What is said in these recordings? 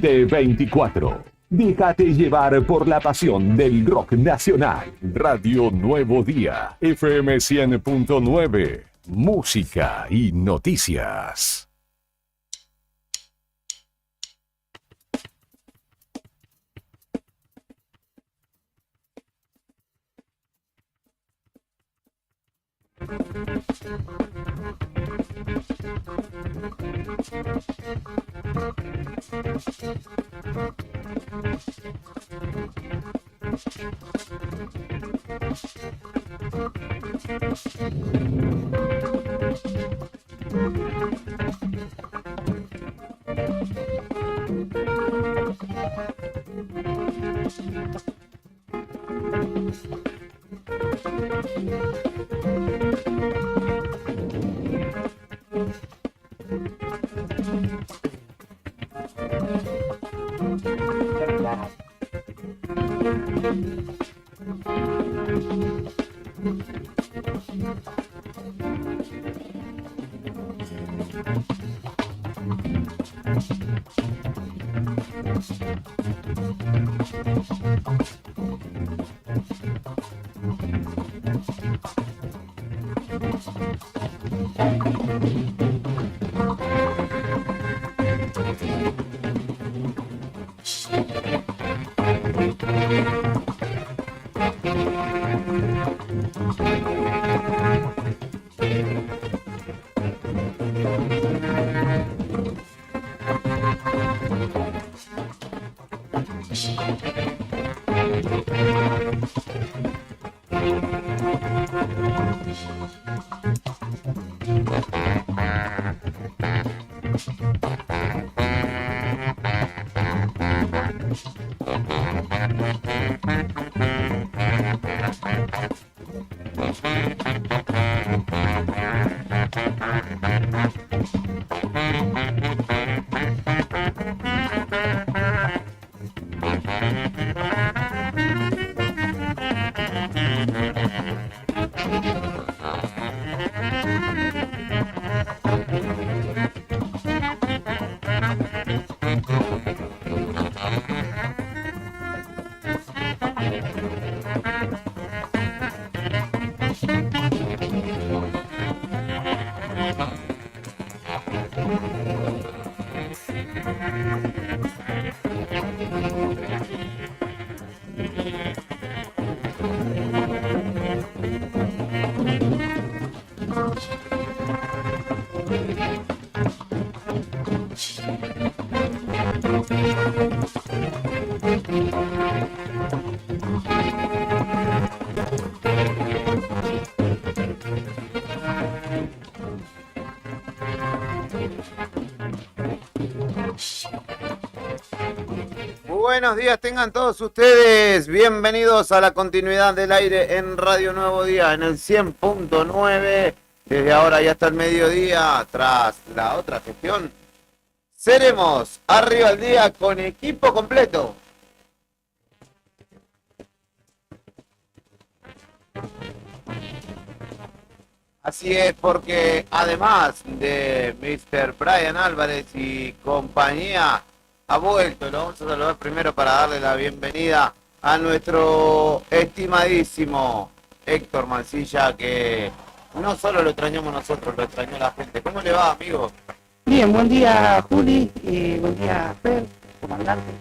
2024. Déjate llevar por la pasión del rock nacional. Radio Nuevo Día, FM 100.9, música y noticias. Buenos días, tengan todos ustedes bienvenidos a la continuidad del aire en Radio Nuevo Día en el 100.9. Desde ahora y hasta el mediodía, tras la otra gestión, seremos arriba al día con equipo completo. Así es, porque además de Mr. Brian Álvarez y compañía, ha vuelto. Lo vamos a saludar primero para darle la bienvenida a nuestro estimadísimo Héctor Mancilla, que no solo lo extrañamos nosotros, lo extrañó la gente. ¿Cómo le va, amigo? Bien, buen día, Juli, y buen día, Fer, comandante.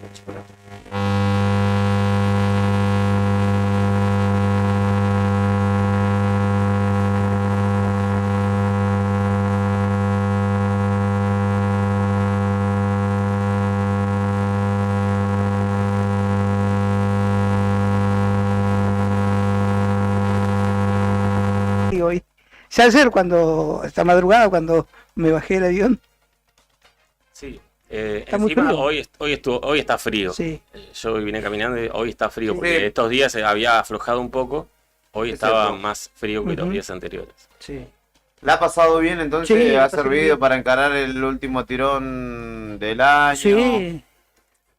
Hoy, ya ayer esta madrugada cuando me bajé del avión. Sí, está muy encima frío. hoy está frío. Sí. Yo vine caminando y hoy está frío, Sí. porque estos días había aflojado un poco, hoy Es estaba cierto. más frío que los días anteriores. Sí. ¿La ha pasado bien entonces? Sí, la ¿Ha pasé servido bien. para encarar el último tirón del año? Sí,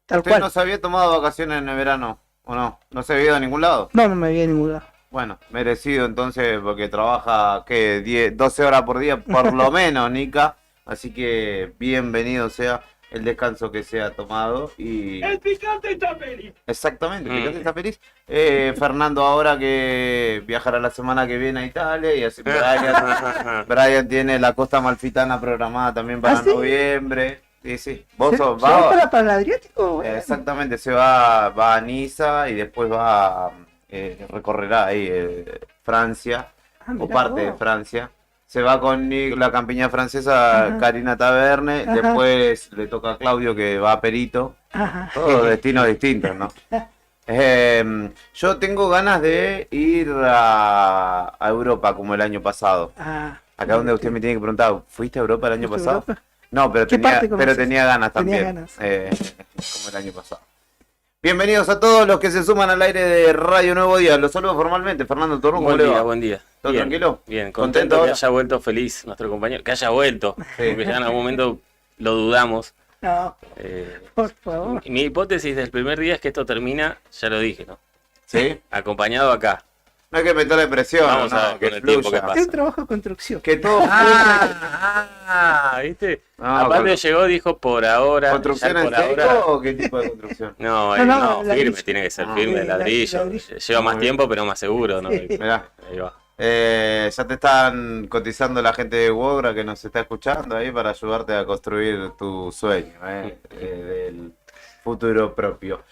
tal ¿Usted cual. no se había tomado vacaciones en el verano? ¿O no? ¿No se había ido a ningún lado? No me había ni mudado. Bueno, merecido entonces, porque trabaja, ¿qué? 12 horas por día, por lo menos, Nica. Así que bienvenido sea. el descanso que se ha tomado y... El picante está feliz. Exactamente, el picante está feliz. Fernando ahora que viajará la semana que viene a Italia y así Brian tiene la Costa Amalfitana programada también para ¿Ah, sí? noviembre. Sí, sí. Vos ¿Se sos- va va- para el Adriático? Bueno. Exactamente, va a Niza y después recorrerá ahí Francia Ah, o mirá parte de vos. Francia. Se va con la campiña francesa Ajá. Karina Taverne, Ajá. después le toca a Claudio que va a Perito. Ajá. Todos destinos distintos, ¿no? Yo tengo ganas de ir a Europa como el año pasado. Ah, Acá donde usted me tiene que preguntar, ¿fuiste a Europa el año ¿fuiste a pasado? Europa? No, pero ¿Qué parte pero conoces? tenía ganas Tenía también. ganas. Como el año pasado. Bienvenidos a todos los que se suman al aire de Radio Nuevo Día. Los saludo formalmente. Fernando Torrón, ¿cómo Buen le día, va? buen día. ¿Todo Bien, tranquilo? Bien, ¿Contento contento que ahora? haya vuelto feliz nuestro compañero. Que haya vuelto, Sí. porque ya en algún momento lo dudamos. No, Eh, por favor. mi hipótesis del primer día es que esto termina, ya lo dije, ¿no? ¿Sí? Acompañado acá. No hay que meterle presión, Vamos no, a ver que con el tiempo fluya. que pasa. Es un trabajo de construcción. Que todo ¿Viste? No, Aparte con- llegó, dijo por ahora. ¿Construcción ya en por seco ahora. o qué tipo de construcción? No, No, no, ladrillo. firme, tiene que ser Ah, firme, sí, ladrillo. ladrillo. Lleva más Muy tiempo, pero más seguro, ¿no? Sí. Mirá. Ahí va. Ya te están cotizando la gente de Wogra que nos está escuchando ahí para ayudarte a construir tu sueño del futuro propio.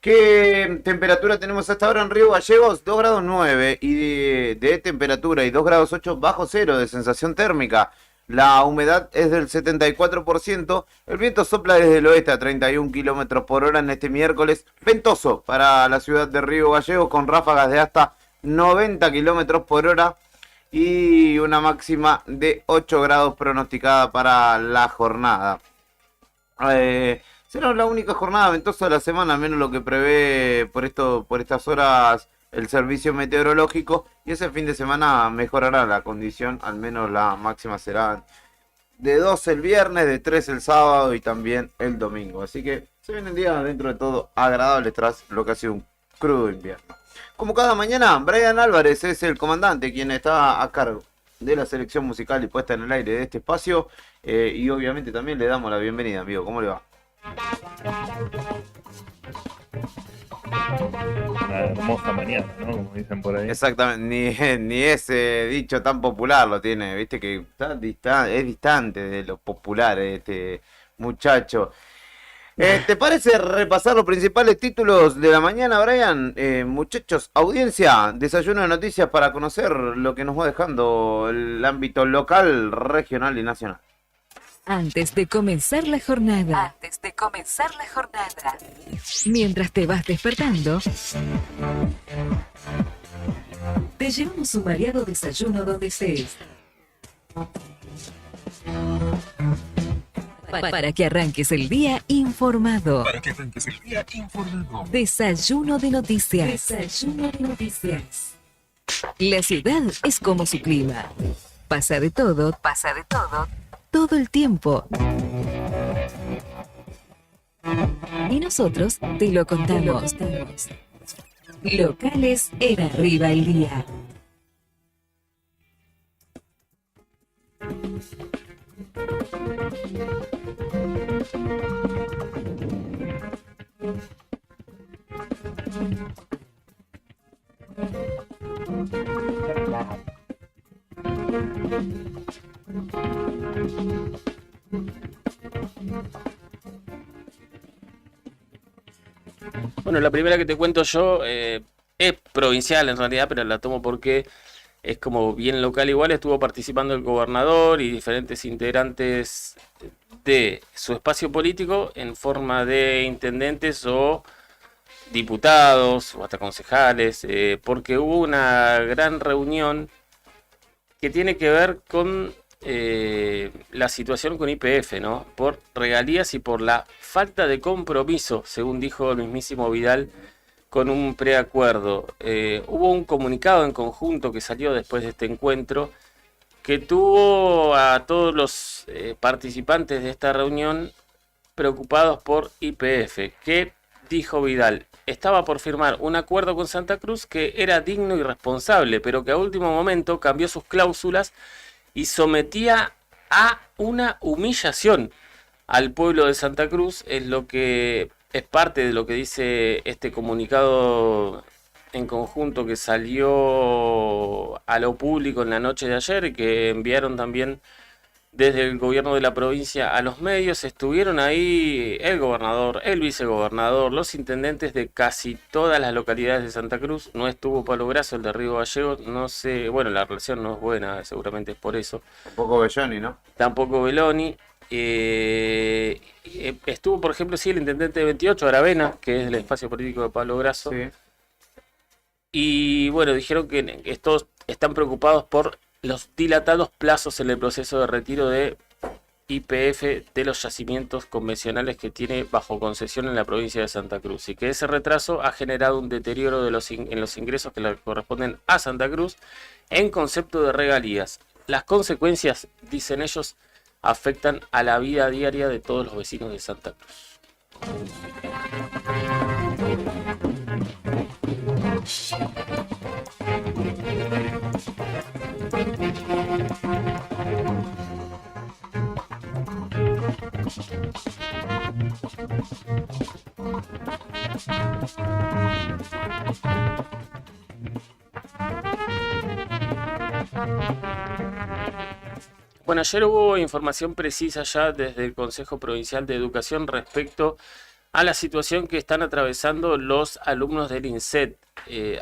¿Qué temperatura tenemos hasta ahora en Río Gallegos? 2 grados 9 y de temperatura y 2 grados 8 bajo cero de sensación térmica. La humedad es del 74%. El viento sopla desde el oeste a 31 kilómetros por hora en este miércoles. Ventoso para la ciudad de Río Gallegos con ráfagas de hasta 90 kilómetros por hora y una máxima de 8 grados pronosticada para la jornada. Será la única jornada ventosa de la semana, al menos lo que prevé por estas horas el servicio meteorológico, y ese fin de semana mejorará la condición, al menos la máxima será de 12 el viernes, de 3 el sábado y también el domingo. Así que se vienen días dentro de todo agradables tras lo que ha sido un crudo invierno. Como cada mañana, Brian Álvarez es el comandante quien está a cargo de la selección musical y puesta en el aire de este espacio, y obviamente también le damos la bienvenida, amigo. ¿Cómo le va? Una hermosa mañana, ¿no? Como dicen por ahí. Exactamente, ni ese dicho tan popular lo tiene, viste que es distante de lo popular este muchacho. ¿Te parece repasar los principales títulos de la mañana, Brian? Muchachos, audiencia, desayuno de noticias para conocer lo que nos va dejando el ámbito local, regional y nacional. Antes de comenzar la jornada. Mientras te vas despertando, te llevamos un variado desayuno donde estés. Para que arranques el día informado. Desayuno de noticias. La ciudad es como su clima. Pasa de todo, todo el tiempo. Y nosotros te lo contamos. Locales en Arriba el Día. Bueno, la primera que te cuento yo es provincial en realidad, pero la tomo porque es como bien local. Igual estuvo participando el gobernador y diferentes integrantes de su espacio político en forma de intendentes o diputados o hasta concejales, porque hubo una gran reunión que tiene que ver con la situación con YPF, ¿no? Por regalías y por la falta de compromiso, según dijo el mismísimo Vidal, con un preacuerdo. Hubo un comunicado en conjunto que salió después de este encuentro que tuvo a todos los participantes de esta reunión preocupados por YPF. ¿Qué dijo Vidal? Estaba por firmar un acuerdo con Santa Cruz que era digno y responsable, pero que a último momento cambió sus cláusulas y sometía a una humillación al pueblo de Santa Cruz, es lo que es parte de lo que dice este comunicado en conjunto que salió a lo público en la noche de ayer y que enviaron también desde el gobierno de la provincia a los medios. Estuvieron ahí el gobernador, el vicegobernador, los intendentes de casi todas las localidades de Santa Cruz. No estuvo Pablo Grasso, el de Río Gallegos, no sé, bueno, la relación no es buena, seguramente es por eso. Tampoco Belloni, ¿no? Tampoco Beloni. Estuvo, por ejemplo, sí, el intendente de 28, Aravena, que es el espacio político de Pablo Grasso. Sí. Y bueno, dijeron que estos están preocupados por los dilatados plazos en el proceso de retiro de YPF de los yacimientos convencionales que tiene bajo concesión en la provincia de Santa Cruz, y que ese retraso ha generado un deterioro en los ingresos que le corresponden a Santa Cruz en concepto de regalías. Las consecuencias, dicen ellos, afectan a la vida diaria de todos los vecinos de Santa Cruz. Bueno, ayer hubo información precisa ya desde el Consejo Provincial de Educación respecto a la situación que están atravesando los alumnos del INSET.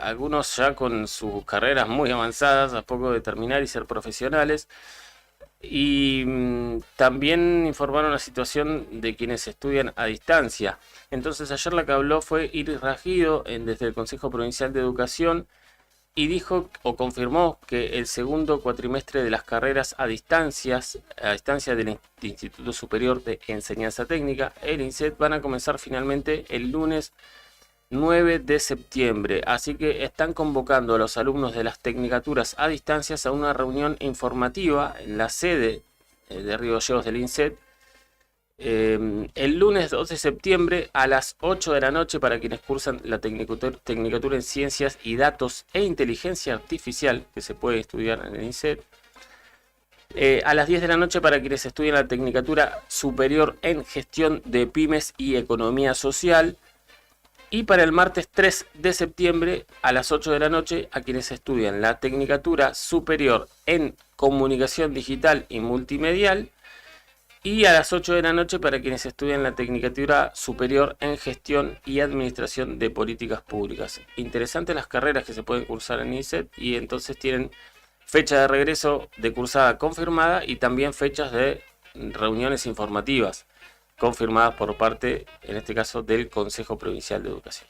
Algunos ya con sus carreras muy avanzadas, a poco de terminar y ser profesionales. Y también informaron la situación de quienes estudian a distancia. Entonces ayer la que habló fue Iris Ragido desde el Consejo Provincial de Educación, y dijo o confirmó que el segundo cuatrimestre de las carreras a distancia del Instituto Superior de Enseñanza Técnica, el INSET, van a comenzar finalmente el lunes 9 de septiembre. Así que están convocando a los alumnos de las tecnicaturas a distancias a una reunión informativa en la sede de Río Gallegos del INSET el lunes 2 de septiembre a las 8 de la noche para quienes cursan la tecnicatura en Ciencias y Datos e Inteligencia Artificial, que se puede estudiar en el INSET. A las 10 de la noche para quienes estudian la Tecnicatura Superior en Gestión de Pymes y Economía Social. Y para el martes 3 de septiembre a las 8 de la noche a quienes estudian la Tecnicatura Superior en Comunicación Digital y Multimedial. Y a las 8 de la noche para quienes estudian la Tecnicatura Superior en Gestión y Administración de Políticas Públicas. Interesantes las carreras que se pueden cursar en INSET, y entonces tienen fecha de regreso de cursada confirmada y también fechas de reuniones informativas confirmadas por parte, en este caso, del Consejo Provincial de Educación.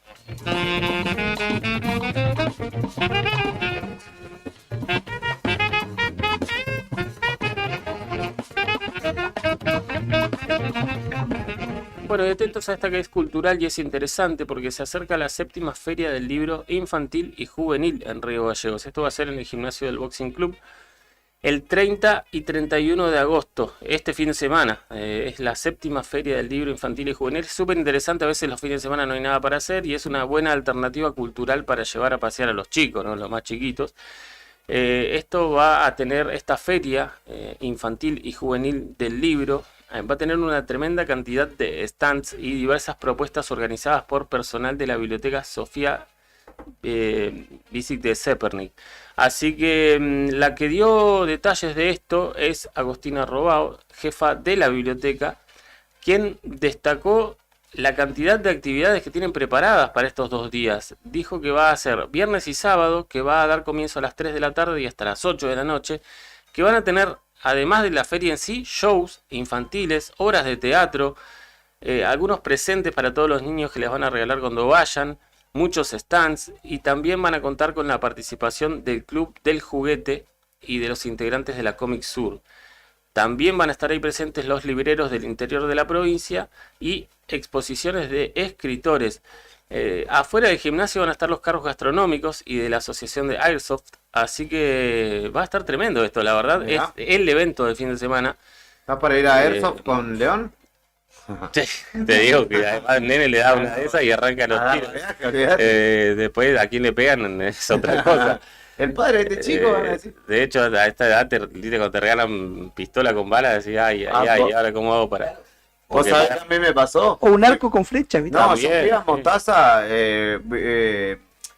Bueno, y atentos a esta que es cultural y es interesante porque se acerca la 7ª Feria del Libro Infantil y Juvenil en Río Gallegos. Esto va a ser en el gimnasio del Boxing Club el 30 y 31 de agosto, este fin de semana. Es la 7ª Feria del Libro Infantil y Juvenil. Es súper interesante, a veces los fines de semana no hay nada para hacer y es una buena alternativa cultural para llevar a pasear a los chicos, ¿no? Los más chiquitos. Esto va a tener, esta feria infantil y juvenil del libro, va a tener una tremenda cantidad de stands y diversas propuestas organizadas por personal de la biblioteca Sofía Visic de Zepernik. Así que la que dio detalles de esto es Agostina Robao, jefa de la biblioteca, quien destacó la cantidad de actividades que tienen preparadas para estos 2 días. Dijo que va a ser viernes y sábado, que va a dar comienzo a las 3 de la tarde y hasta las 8 de la noche, que van a tener, además de la feria en sí, shows infantiles, obras de teatro, algunos presentes para todos los niños que les van a regalar cuando vayan, muchos stands, y también van a contar con la participación del Club del Juguete y de los integrantes de la Comic Sur. También van a estar ahí presentes los libreros del interior de la provincia y exposiciones de escritores. Afuera del gimnasio van a estar los carros gastronómicos y de la asociación de Airsoft. Así que va a estar tremendo esto, la verdad. Mirá. Es el evento del fin de semana. ¿Está para ir a Airsoft con León? Sí, te digo que además el nene le da una de esas y arranca los tiros. Después a quién le pegan es otra cosa. El padre de este chico, van a decir. De hecho, a esta edad, cuando te regalan pistola con balas, decís, ay, ahora cómo hago para... ¿Vos sabés que a mí me pasó? O un arco con flecha, ¿viste? No, También, yo fui a sí. Mostaza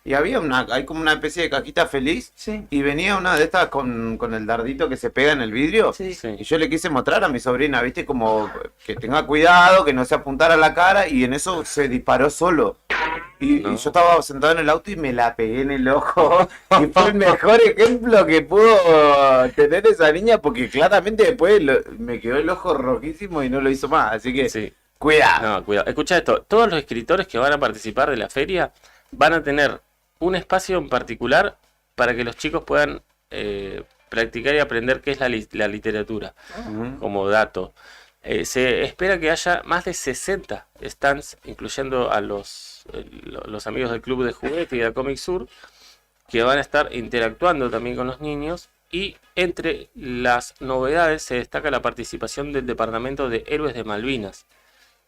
y había hay como una especie de cajita feliz Sí. y venía una de estas con el dardito que se pega en el vidrio. Sí. Sí. Y yo le quise mostrar a mi sobrina, viste, como que tenga cuidado, que no se apuntara a la cara, y en eso se disparó solo. Y yo estaba sentado en el auto y me la pegué en el ojo. Y fue el mejor ejemplo que pudo tener esa niña, porque claramente después me quedó el ojo rojísimo y no lo hizo más. Así que, Sí. cuidado. No, cuidado. Escucha esto, todos los escritores que van a participar de la feria van a tener un espacio en particular para que los chicos puedan practicar y aprender qué es la literatura, Ujú. como dato. Se espera que haya más de 60 stands, incluyendo a los amigos del Club de Juguete y de Comic Sur, que van a estar interactuando también con los niños. Y entre las novedades se destaca la participación del Departamento de Héroes de Malvinas,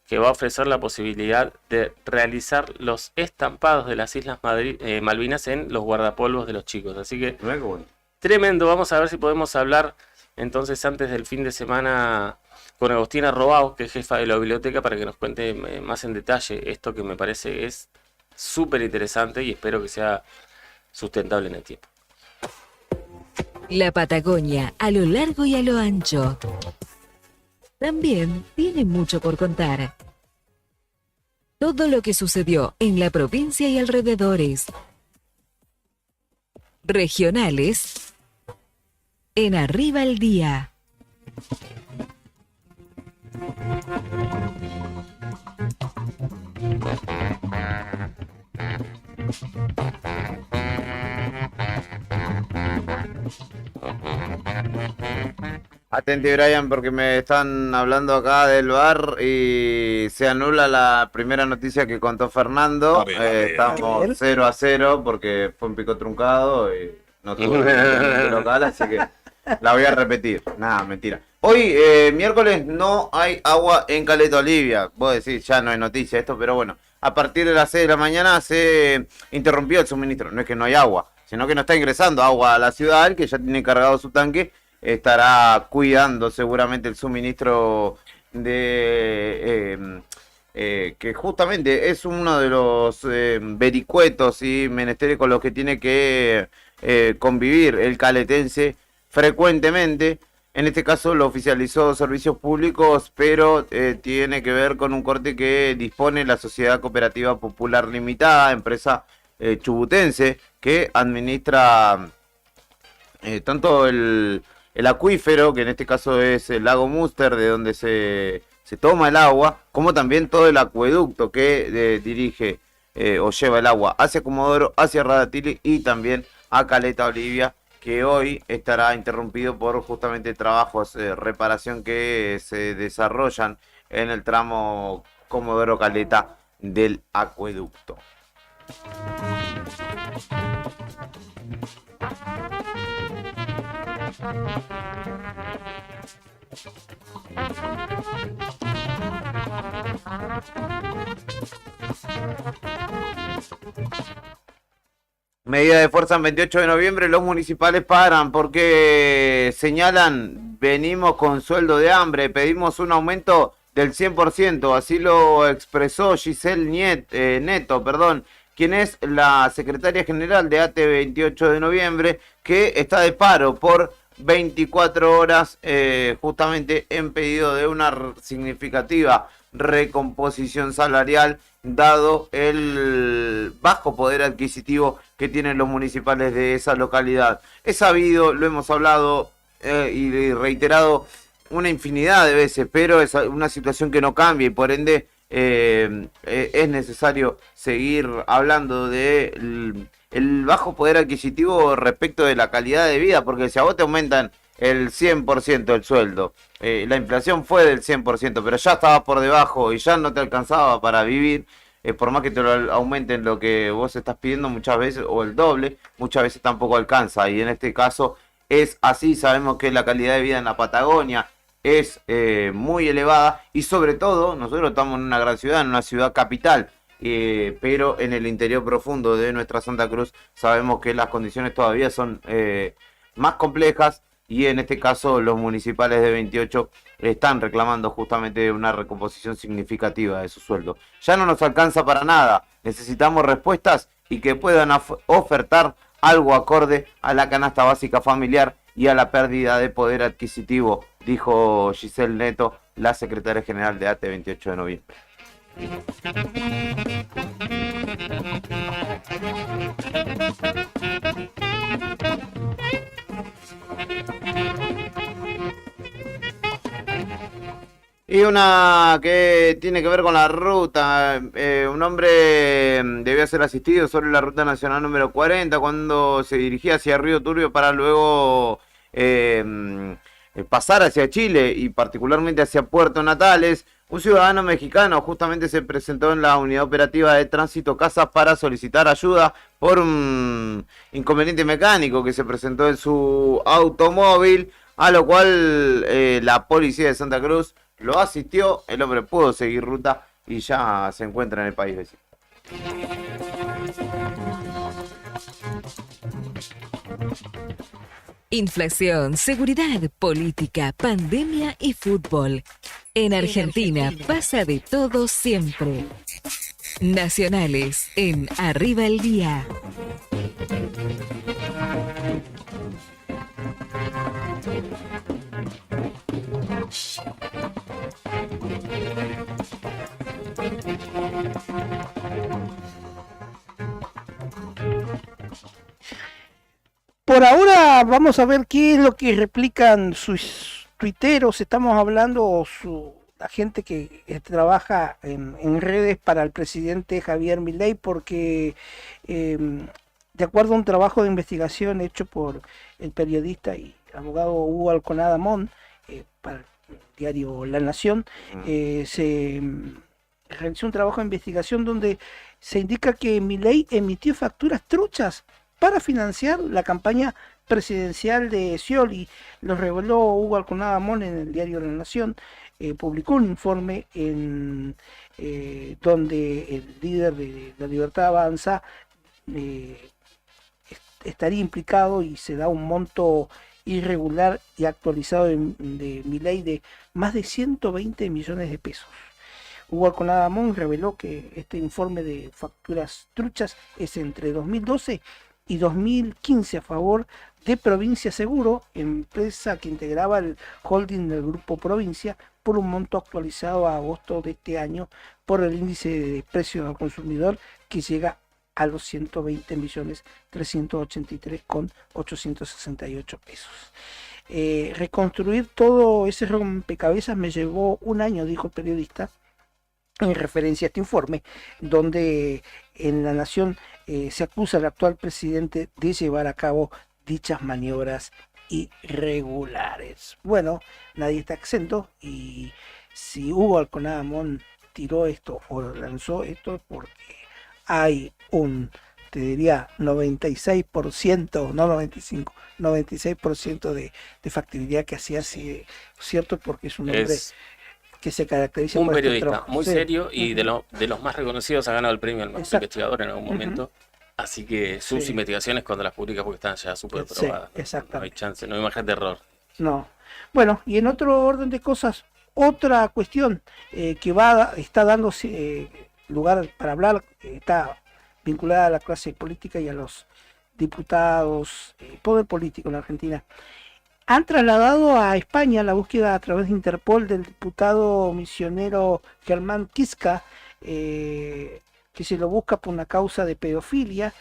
que va a ofrecer la posibilidad de realizar los estampados de las Islas Malvinas en los guardapolvos de los chicos. Así que Mirá qué bueno. tremendo. Vamos a ver si podemos hablar entonces antes del fin de semana con Agostina Robaos, que es jefa de la biblioteca, para que nos cuente más en detalle esto que me parece es súper interesante y espero que sea sustentable en el tiempo. La Patagonia, a lo largo y a lo ancho, también tiene mucho por contar. Todo lo que sucedió en la provincia y alrededores. Regionales en Arriba el Día. Atenti, Brian, porque me están hablando acá del bar y se anula la primera noticia que contó Fernando. A ver. Estamos 0-0 porque fue un pico truncado y no tuvo el local, así que la voy a repetir. Nada, mentira. Hoy, miércoles, no hay agua en Caleta Olivia. Vos decís, ya no hay noticia esto, pero bueno, a partir de las 6 de la mañana se interrumpió el suministro. No es que no hay agua, sino que no está ingresando agua a la ciudad, el que ya tiene cargado su tanque estará cuidando seguramente el suministro de que justamente es uno de los vericuetos y menesteres con los que tiene que convivir el caletense frecuentemente. En este caso lo oficializó Servicios Públicos, pero tiene que ver con un corte que dispone la Sociedad Cooperativa Popular Limitada, empresa chubutense, que administra tanto el acuífero, que en este caso es el lago Múster, de donde se toma el agua, como también todo el acueducto que dirige o lleva el agua hacia Comodoro, hacia Radatili y también a Caleta Olivia, que hoy estará interrumpido por justamente trabajos de reparación que se desarrollan en el tramo Comodoro Caleta del acueducto. Medida de fuerza en 28 de noviembre, los municipales paran porque señalan, venimos con sueldo de hambre, pedimos un aumento del 100%, así lo expresó Giselle Neto, quien es la secretaria general de ATE 28 de noviembre, que está de paro por 24 horas justamente en pedido de una significativa recomposición salarial, dado el bajo poder adquisitivo que tienen los municipales de esa localidad. Es sabido, lo hemos hablado y reiterado una infinidad de veces, pero es una situación que no cambia y por ende es necesario seguir hablando de el bajo poder adquisitivo respecto de la calidad de vida, porque si a vos te aumentan el 100% el sueldo, la inflación fue del 100%, pero ya estabas por debajo y ya no te alcanzaba para vivir, por más que te lo aumenten lo que vos estás pidiendo muchas veces, o el doble, muchas veces tampoco alcanza, y en este caso es así. Sabemos que la calidad de vida en la Patagonia es muy elevada, y sobre todo nosotros estamos en una gran ciudad, en una ciudad capital, pero en el interior profundo de nuestra Santa Cruz sabemos que las condiciones todavía son más complejas, y en este caso los municipales de 28 están reclamando justamente una recomposición significativa de su sueldo. Ya no nos alcanza para nada, necesitamos respuestas y que puedan ofertar algo acorde a la canasta básica familiar y a la pérdida de poder adquisitivo, dijo Giselle Neto, la secretaria general de ATE 28 de noviembre. Y una que tiene que ver con la ruta. Un hombre debió ser asistido sobre la ruta nacional número 40 cuando se dirigía hacia Río Turbio para luego pasar hacia Chile y particularmente hacia Puerto Natales. Un ciudadano mexicano justamente se presentó en la unidad operativa de tránsito Casas para solicitar ayuda por un inconveniente mecánico que se presentó en su automóvil, a lo cual la policía de Santa Cruz lo asistió. El hombre pudo seguir ruta y ya se encuentra en el país vecino. Inflación, seguridad, política, pandemia y fútbol. En Argentina pasa de todo siempre. Nacionales en Arriba el Día. Por ahora vamos a ver qué es lo que replican sus tuiteros. Estamos hablando la gente que trabaja en redes para el presidente Javier Milei, porque de acuerdo a un trabajo de investigación hecho por el periodista y abogado Hugo Alconada Mon para el diario La Nación, se realizó un trabajo de investigación donde se indica que Milei emitió facturas truchas para financiar la campaña presidencial de Scioli. Lo reveló Hugo Alconada Mon en el diario La Nación. Publicó un informe en donde el líder de La Libertad Avanza estaría implicado, y se da un monto irregular y actualizado de Milei de más de 120 millones de pesos. Hugo Alconada Mon reveló que este informe de facturas truchas es entre 2012 y 2015 a favor de Provincia Seguro, empresa que integraba el holding del Grupo Provincia, por un monto actualizado a agosto de este año por el índice de precios al consumidor, que llega a los 120.383.868 pesos. Reconstruir todo ese rompecabezas me llevó un año, dijo el periodista, en referencia a este informe, donde en La Nación se acusa al actual presidente de llevar a cabo dichas maniobras irregulares. Bueno, nadie está exento, y si Hugo Alconada Mon tiró esto o lanzó esto, porque hay un, te diría, 96%, no 95, 96% de factibilidad que hacía así, ¿cierto? Porque es un hombre que se caracteriza un por periodista este trabajo muy serio y de los más reconocidos. Ha ganado el premio al mejor investigador en algún momento. Así que sus investigaciones, cuando las publica, porque están ya súper probadas. Exactamente. No hay chance, no hay margen de error. No. Bueno, y en otro orden de cosas, otra cuestión que está dando lugar para hablar, está vinculada a la clase política y a los diputados, poder político en Argentina. Han trasladado a España la búsqueda a través de Interpol del diputado misionero Germán Quisca, que se lo busca por una causa de pedofilia.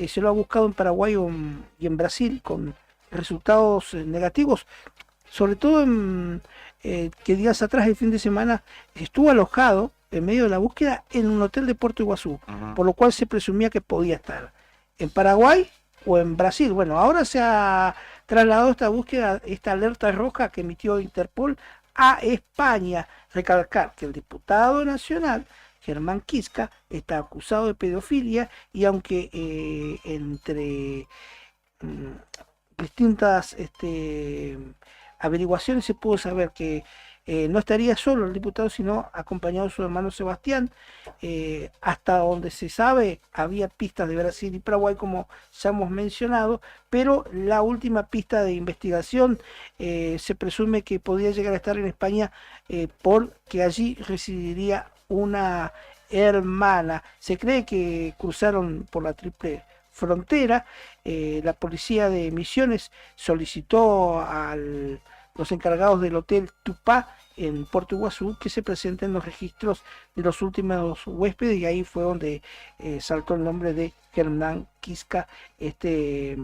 Se lo ha buscado en Paraguay y en Brasil con resultados negativos, sobre todo que días atrás, el fin de semana, estuvo alojado en medio de la búsqueda en un hotel de Puerto Iguazú, por lo cual se presumía que podía estar en Paraguay o en Brasil. Bueno, ahora se ha trasladado esta búsqueda, esta alerta roja que emitió Interpol, a España. Recalcar que el diputado nacional Germán Quisca está acusado de pedofilia, y aunque entre distintas averiguaciones se pudo saber que No estaría solo el diputado, sino acompañado de su hermano Sebastián. Hasta donde se sabe, había pistas de Brasil y Paraguay, como ya hemos mencionado, pero la última pista de investigación se presume que podría llegar a estar en España, porque allí residiría una hermana. Se cree que cruzaron por la triple frontera. La policía de Misiones solicitó a los encargados del Hotel Tupá en Puerto Iguazú que se presenten los registros de los últimos huéspedes, y ahí fue donde saltó el nombre de Hernán Quisca, este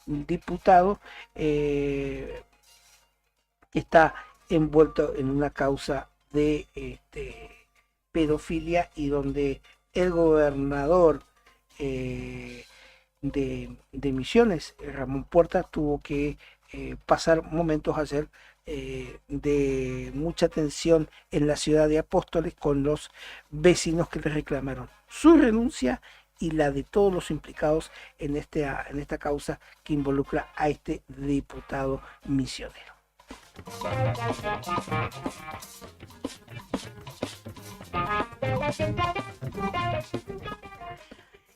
diputado. Está envuelto en una causa de pedofilia, y donde el gobernador de Misiones, Ramón Puerta, tuvo que pasar momentos ayer de mucha tensión en la ciudad de Apóstoles con los vecinos que le reclamaron su renuncia y la de todos los implicados en esta causa que involucra a este diputado misionero.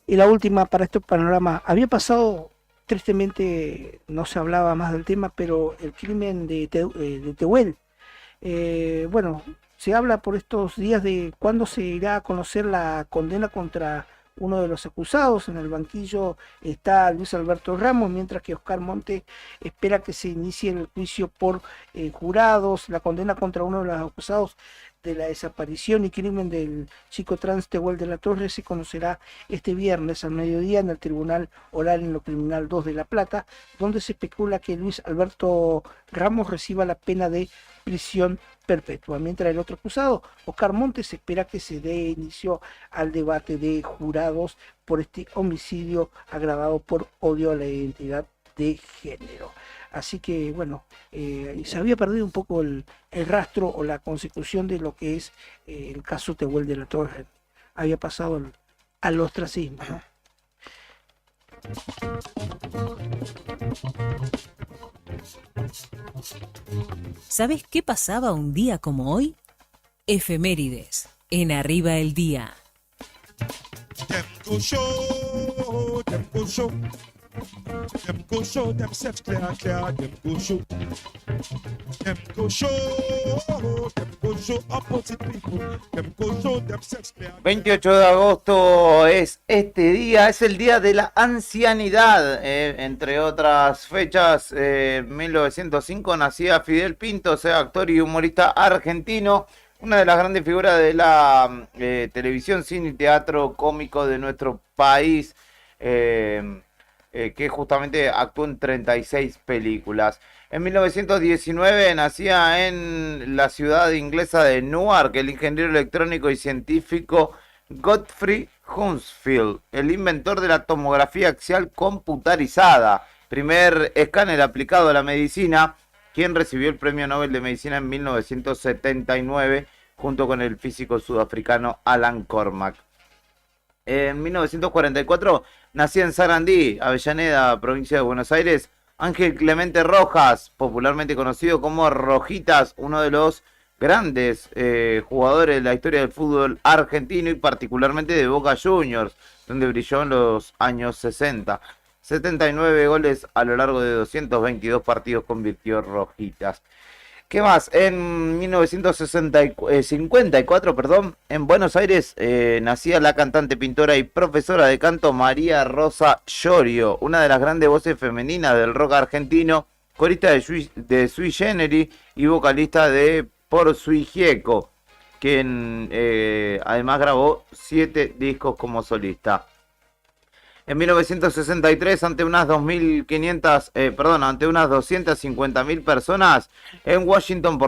Y la última para este panorama: había pasado, tristemente no se hablaba más del tema, pero el crimen de Tehuel. Bueno, se habla por estos días de cuándo se irá a conocer la condena contra uno de los acusados. En el banquillo está Luis Alberto Ramos, mientras que Oscar Monte espera que se inicie el juicio por jurados. La condena contra uno de los acusados de la desaparición y crimen del chico trans Tehuel de la Torre se conocerá este viernes al mediodía en el Tribunal Oral en lo Criminal 2 de La Plata, donde se especula que Luis Alberto Ramos reciba la pena de prisión perpetua, mientras el otro acusado, Oscar Montes, espera que se dé inicio al debate de jurados por este homicidio agravado por odio a la identidad de género. Así que bueno, se había perdido un poco el rastro o la consecución de lo que es el caso Tehuel de la Torre. Había pasado al ostracismo, ¿no? ¿Sabes qué pasaba un día como hoy? Efemérides, en Arriba el Día. Them go show themselves clear, clear. Them go show. Them go show. Them go show opposite people. Them go show themselves clear. 28 de agosto es este día, es el día de la ancianidad. Entre otras fechas, 1905 nacía Fidel Pinto, sea actor y humorista argentino, una de las grandes figuras de la televisión, cine y teatro cómico de nuestro país. Que justamente actuó en 36 películas. En 1919 nacía en la ciudad inglesa de Newark el ingeniero electrónico y científico Godfrey Hounsfield, el inventor de la tomografía axial computarizada, primer escáner aplicado a la medicina, quien recibió el Premio Nobel de Medicina en 1979 junto con el físico sudafricano Alan Cormack. En 1944 nacía en Sarandí, Avellaneda, provincia de Buenos Aires, Ángel Clemente Rojas, popularmente conocido como Rojitas, uno de los grandes jugadores de la historia del fútbol argentino y particularmente de Boca Juniors, donde brilló en los años 60. 79 goles a lo largo de 222 partidos convirtió Rojitas. ¿Qué más? En 1954, en Buenos Aires nacía la cantante, pintora y profesora de canto María Rosa Llorio, una de las grandes voces femeninas del rock argentino, corista de Sui Generis y vocalista de Por Sui Gieco, quien además grabó 7 discos como solista. En 1963, ante unas 250.000 personas en Washington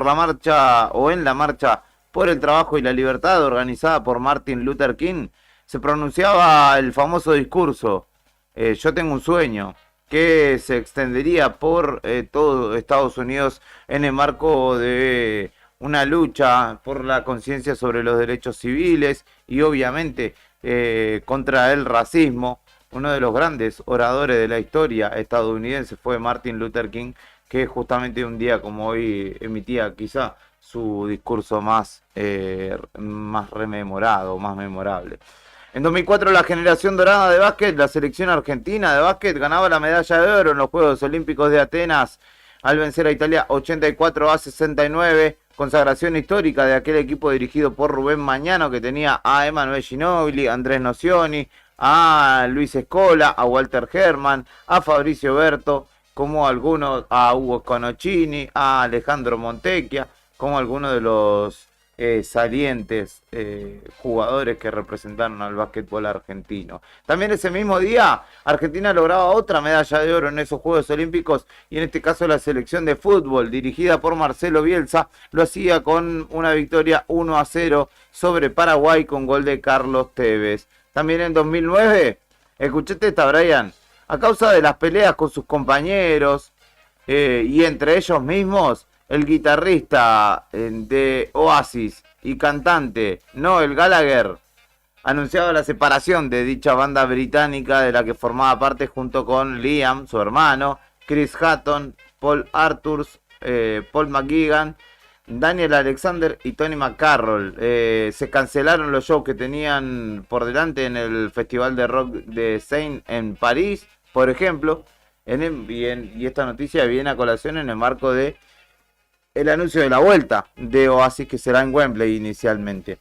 en la marcha por el trabajo y la libertad organizada por Martin Luther King, se pronunciaba el famoso discurso "Yo tengo un sueño", que se extendería por todo Estados Unidos en el marco de una lucha por la conciencia sobre los derechos civiles y obviamente contra el racismo. Uno de los grandes oradores de la historia estadounidense fue Martin Luther King, que justamente un día como hoy emitía quizá su discurso más rememorado, más memorable. En 2004 la generación dorada de básquet, la selección argentina de básquet, ganaba la medalla de oro en los Juegos Olímpicos de Atenas al vencer a Italia 84-69, consagración histórica de aquel equipo dirigido por Rubén Mañano, que tenía a Emanuele Ginóbili, a Andrés Nocioni, a Luis Scola, a Walter Herrmann, a Fabricio Berto, como algunos, a Hugo Conocchini, a Alejandro Montecchia, como algunos de los salientes jugadores que representaron al básquetbol argentino. También ese mismo día Argentina lograba otra medalla de oro en esos Juegos Olímpicos, y en este caso la selección de fútbol dirigida por Marcelo Bielsa lo hacía con una victoria 1-0 sobre Paraguay con gol de Carlos Tevez. También en 2009, escuchate esta, Brian, a causa de las peleas con sus compañeros y entre ellos mismos, el guitarrista de Oasis y cantante Noel Gallagher anunciaba la separación de dicha banda británica de la que formaba parte junto con Liam, su hermano, Chris Hatton, Paul Arthurs, Paul McGuigan, Daniel Alexander y Tony McCarroll. Se cancelaron los shows que tenían por delante en el Festival de Rock de Seine en París, por ejemplo, y esta noticia viene a colación en el marco de el anuncio de la vuelta de Oasis, que será en Wembley inicialmente.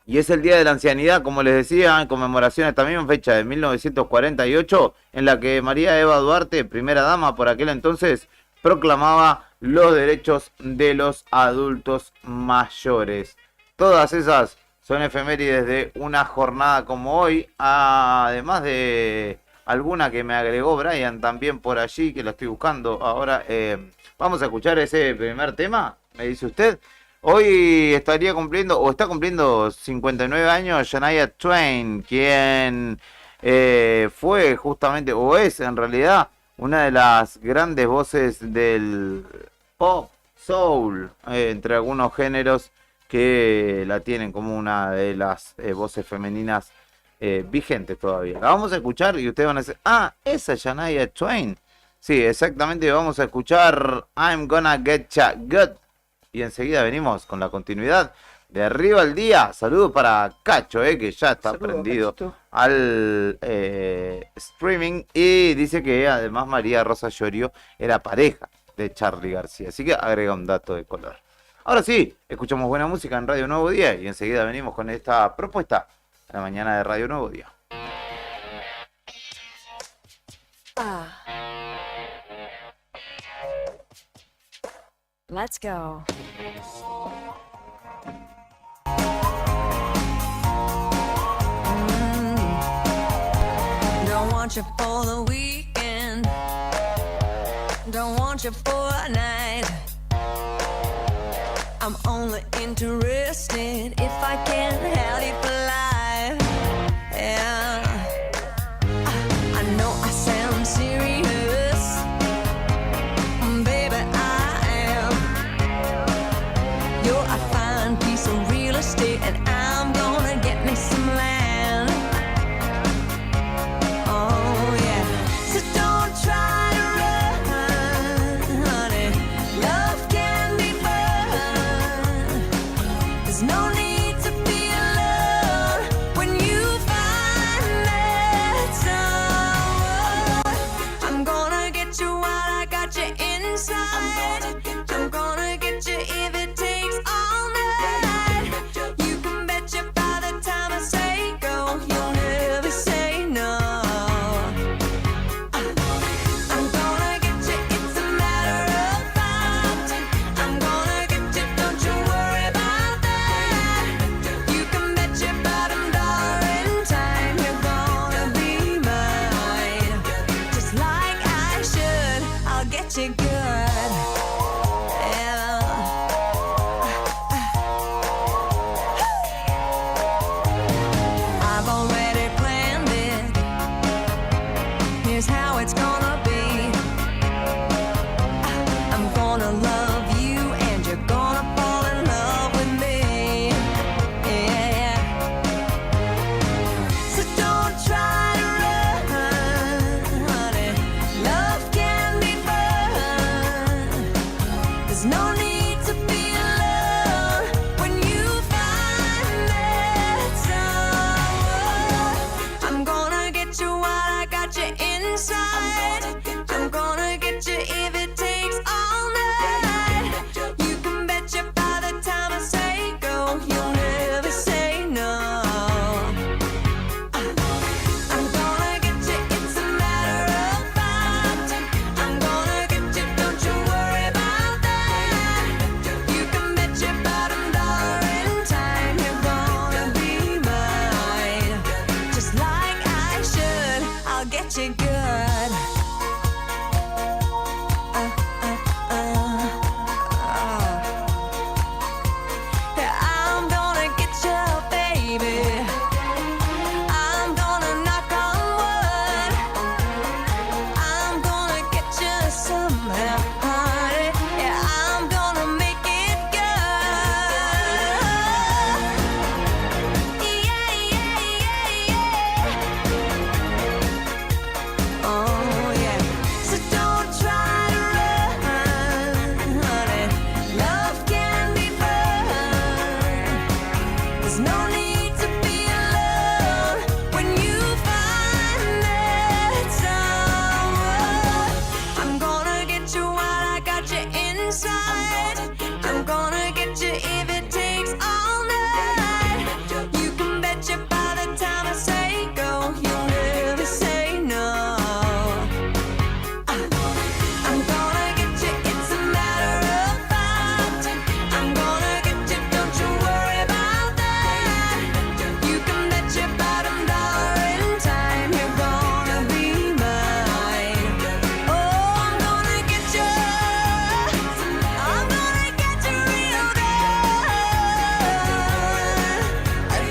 Y es el Día de la Ancianidad, como les decía, en conmemoración a esta misma fecha de 1948, en la que María Eva Duarte, primera dama por aquel entonces, proclamaba los derechos de los adultos mayores. Todas esas son efemérides de una jornada como hoy, además de alguna que me agregó Brian también por allí, que la estoy buscando ahora. Vamos a escuchar ese primer tema, me dice usted. Hoy estaría cumpliendo, o está cumpliendo 59 años Shania Twain, quien fue justamente, o es en realidad, una de las grandes voces del pop, soul, entre algunos géneros que la tienen como una de las voces femeninas vigentes todavía. La vamos a escuchar y ustedes van a decir, esa es Shania Twain. Sí, exactamente, vamos a escuchar I'm Gonna Get Ya Good. Y enseguida venimos con la continuidad de Arriba al Día. Saludos para Cacho, que ya está prendido al streaming. Y dice que además María Rosa Llorio era pareja de Charly García. Así que agrega un dato de color. Ahora sí, escuchamos buena música en Radio Nuevo Día. Y enseguida venimos con esta propuesta a la mañana de Radio Nuevo Día. Let's go. Don't want you for the weekend. Don't want you for a night. I'm only interested if I can have you for life. Yeah. I know I sound serious. And I'm gonna get me some land. Oh yeah. So don't try to run, honey. Love can be fun. There's no need to be alone. get you good. I'm gonna get you, baby. I'm gonna knock on wood. I'm gonna get you somehow, honey. Yeah, I'm gonna make it good. Yeah, yeah, yeah, yeah. Oh, yeah. So don't try to run, honey. Love can be fun. There's no need to be alone when you find that someone. I'm gonna get you while I got you inside. I'm gonna get you if it takes all night. You can bet you by the time I say go, you'll never say no. I'm gonna get you, it's a matter of fact. I'm gonna get you, don't you worry about that. You can bet your bottom dollar in time you're gonna be mine. Oh, I'm gonna get you. I'm gonna get you real good.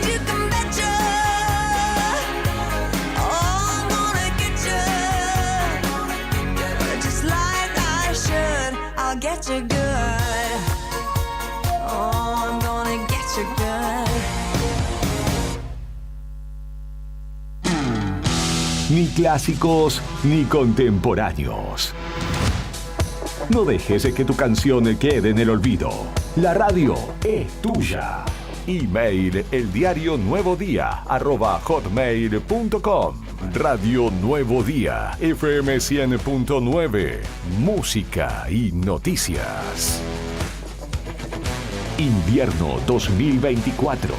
You can bet you. Oh, I'm gonna get you. Just like I should, I'll get you good. Oh, I'm gonna get you good. Ni clásicos ni contemporáneos. No dejes que tu canción quede en el olvido. La radio es tuya. Email eldiarionuevodía@hotmail.com. Radio Nuevo Día, FM 100.9. Música y noticias. Invierno 2024.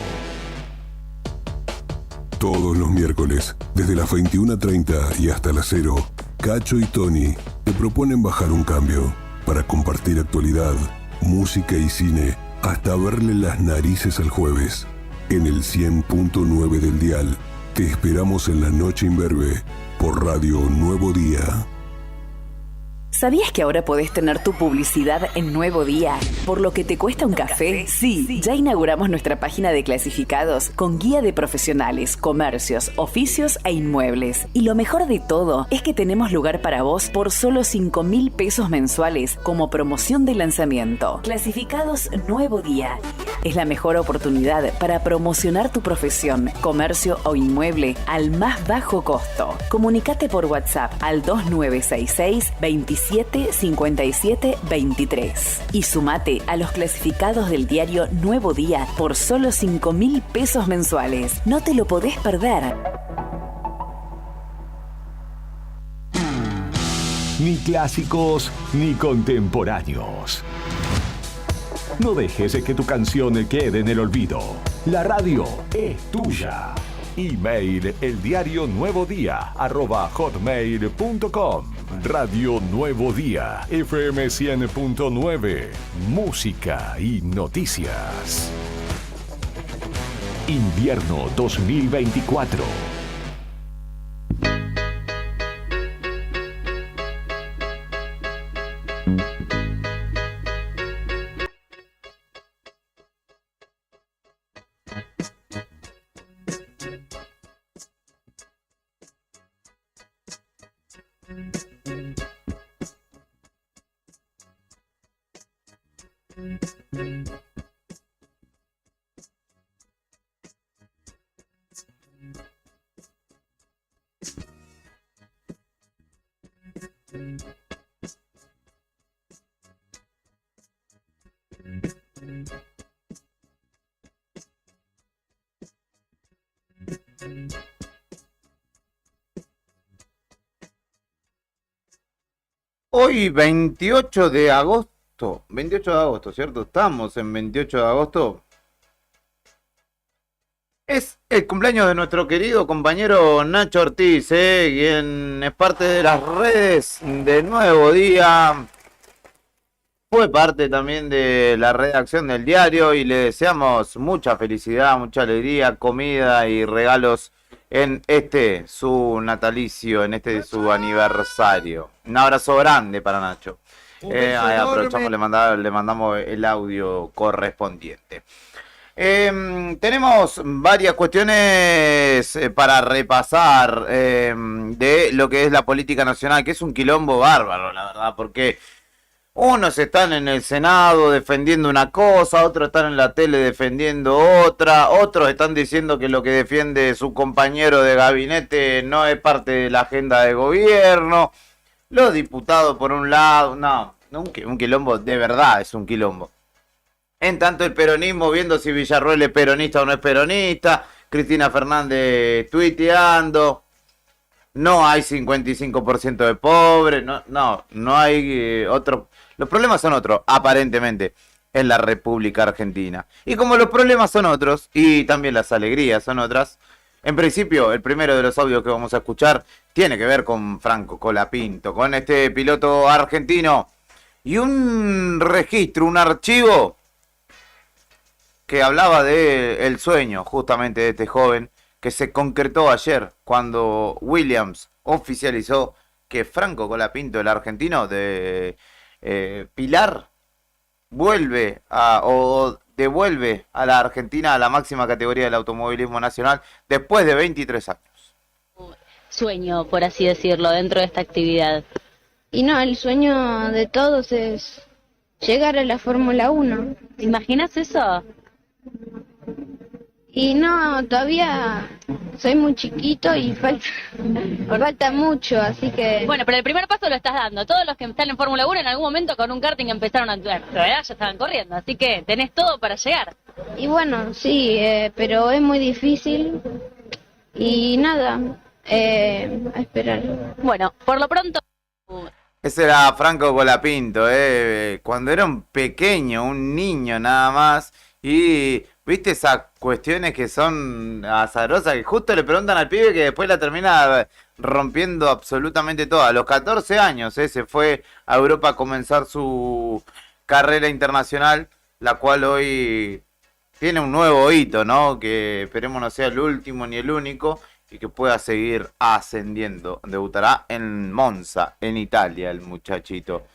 Todos los miércoles, desde las 21:30 y hasta las 0, Cacho y Tony te proponen bajar un cambio para compartir actualidad, música y cine, hasta verle las narices al jueves. En el 100.9 del dial, te esperamos en la noche imberbe por Radio Nuevo Día. ¿Sabías que ahora podés tener tu publicidad en Nuevo Día? ¿Por lo que te cuesta un café? Sí, ya inauguramos nuestra página de clasificados con guía de profesionales, comercios, oficios e inmuebles. Y lo mejor de todo es que tenemos lugar para vos por solo 5.000 pesos mensuales como promoción de lanzamiento. Clasificados Nuevo Día. Es la mejor oportunidad para promocionar tu profesión, comercio o inmueble al más bajo costo. Comunicate por WhatsApp al 2966 27 57 23 y sumate a los clasificados del diario Nuevo Día por solo 5.000 pesos mensuales. No te lo podés perder. Ni clásicos ni contemporáneos. No dejes que tu canción quede en el olvido. La radio es tuya. Email eldiarionuevodía@hotmail.com. Radio Nuevo Día, FM 100.9. Música y noticias. Invierno 2024. Hoy 28 de agosto, 28 de agosto, ¿cierto? Estamos en 28 de agosto. Es el cumpleaños de nuestro querido compañero Nacho Ortiz, quien es parte de las redes de Nuevo Día. Fue parte también de la redacción del diario y le deseamos mucha felicidad, mucha alegría, comida y regalos en este su natalicio, en este su aniversario. Un abrazo grande para Nacho. Ahí aprovechamos, le mandamos el audio correspondiente. Tenemos varias cuestiones para repasar de lo que es la política nacional, que es un quilombo bárbaro, la verdad, porque unos están en el Senado defendiendo una cosa, otros están en la tele defendiendo otra, otros están diciendo que lo que defiende su compañero de gabinete no es parte de la agenda de gobierno, los diputados por un lado, un quilombo, de verdad es un quilombo. En tanto el peronismo viendo si Villarroel es peronista o no es peronista, Cristina Fernández tuiteando, no hay 55% de pobres, no hay otro. Los problemas son otros, aparentemente, en la República Argentina. Y como los problemas son otros, y también las alegrías son otras, en principio, el primero de los audios que vamos a escuchar tiene que ver con Franco Colapinto, con este piloto argentino, y un registro, un archivo que hablaba de el sueño justamente de este joven que se concretó ayer cuando Williams oficializó que Franco Colapinto, el argentino de Pilar, devuelve a la Argentina a la máxima categoría del automovilismo nacional después de 23 años. Sueño, por así decirlo, dentro de esta actividad. Y no, el sueño de todos es llegar a la Fórmula 1. ¿Te imaginas eso? Y no, todavía soy muy chiquito y falta mucho, así que... Bueno, pero el primer paso lo estás dando. Todos los que están en Fórmula 1 en algún momento con un karting empezaron a actuar, pero ya estaban corriendo, así que tenés todo para llegar. Y bueno, sí, pero es muy difícil y nada, a esperar. Bueno, por lo pronto... Ese era Franco Colapinto, cuando era un pequeño, un niño nada más, y viste esas cuestiones que son azarosas, que justo le preguntan al pibe que después la termina rompiendo absolutamente toda. A los 14 años se fue a Europa a comenzar su carrera internacional, la cual hoy tiene un nuevo hito, ¿no? Que esperemos no sea el último ni el único, y que pueda seguir ascendiendo. Debutará en Monza, en Italia, el muchachito.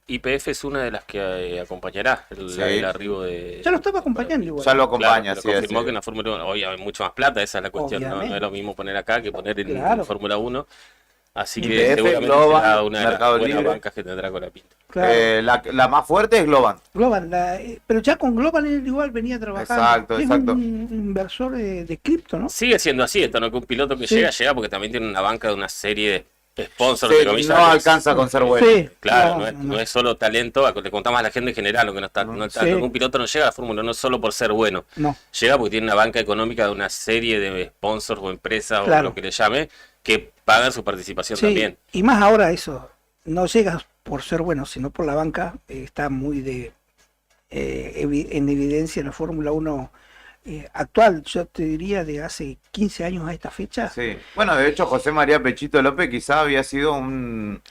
YPF es una de las que acompañará el arribo de... Ya lo estaba acompañando igual. Ya lo acompaña, claro, sí. confirmó que en la Fórmula 1 hoy hay mucho más plata, esa es la cuestión. No es lo mismo poner acá que poner en Fórmula 1. Así que YPF, seguramente Globan, será una de las Mercado buenas Libre. bancas que tendrá Colapinto. Claro. La más fuerte es Globan. Globan, pero ya con Globan él igual venía trabajando. Exacto. Es un inversor de cripto, ¿no? Sigue siendo así esto, ¿no? Que un piloto que Sí. llega porque también tiene una banca de una serie de sponsors, Sí, de comillas. no alcanza con ser bueno. Sí, Claro, no, no es solo talento, le contamos a la gente en general, lo que no está, Sí. un piloto no llega a la Fórmula 1 no solo por ser bueno, No. llega porque tiene una banca económica de una serie de sponsors o empresas Claro. o lo que le llame, que pagan su participación Sí, también. y más ahora eso, no llegas por ser bueno, sino por la banca, está muy en evidencia en la Fórmula 1 actual, yo te diría de hace 15 años a esta fecha. Sí. Bueno, de hecho, José María Pechito López quizá había sido un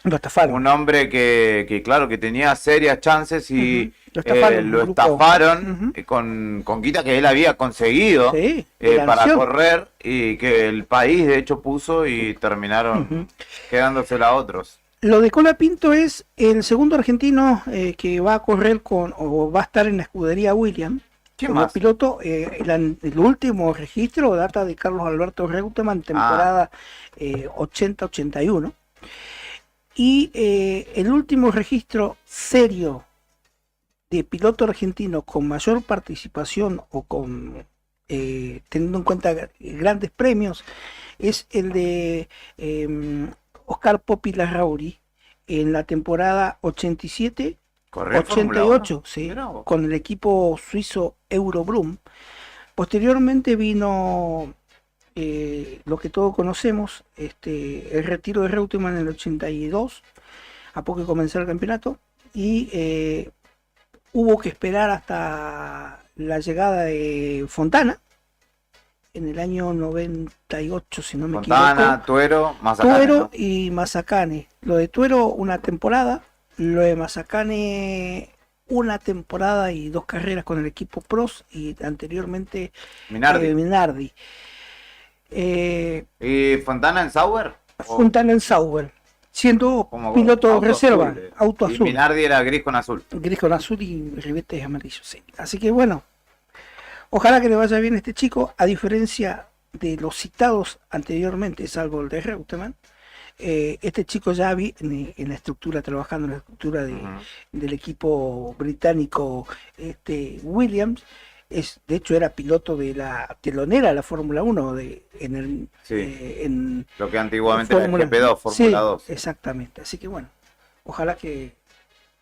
hombre que claro, que tenía serias chances y Lo estafaron, lo un grupo. estafaron con guita que él había conseguido Sí, de la para nación. correr y que el país de hecho puso y terminaron quedándosela a otros. Lo de Colapinto es el segundo argentino que va a correr o va a estar en la escudería Williams. ¿Quién como más? piloto. El último registro data de Carlos Alberto Reutemann, temporada 80-81. Y el último registro serio de piloto argentino con mayor participación o con teniendo en cuenta grandes premios es el de Oscar Popi Larrauri en la temporada 87 88, sí, con el equipo suizo Eurobrum. Posteriormente vino lo que todos conocemos, el retiro de Reutemann en el 82, a poco de comenzar el campeonato, y hubo que esperar hasta la llegada de Fontana en el año 98, si no me Fontana, equivoco. Tuero, Mazacane. Tuero ¿no? y Mazacane. Lo de Tuero una temporada, lo de Mazacane una temporada y 2 carreras con el equipo PROS y anteriormente Minardi. Minardi. ¿Y Fontana en Sauber? Fontana en Sauber, siendo Como piloto auto reserva, azul, auto Y azul. Minardi era gris con azul. Gris con azul y ribetes amarillos, sí. Así que bueno, ojalá que le vaya bien a este chico, a diferencia de los citados anteriormente, salvo el de Reutemann. Este chico ya viene en la estructura, trabajando en la estructura del equipo británico Williams. De hecho, era piloto de la telonera de la Fórmula 1 en Lo que antiguamente era el GP2, Fórmula 2. Exactamente. Así que bueno, ojalá que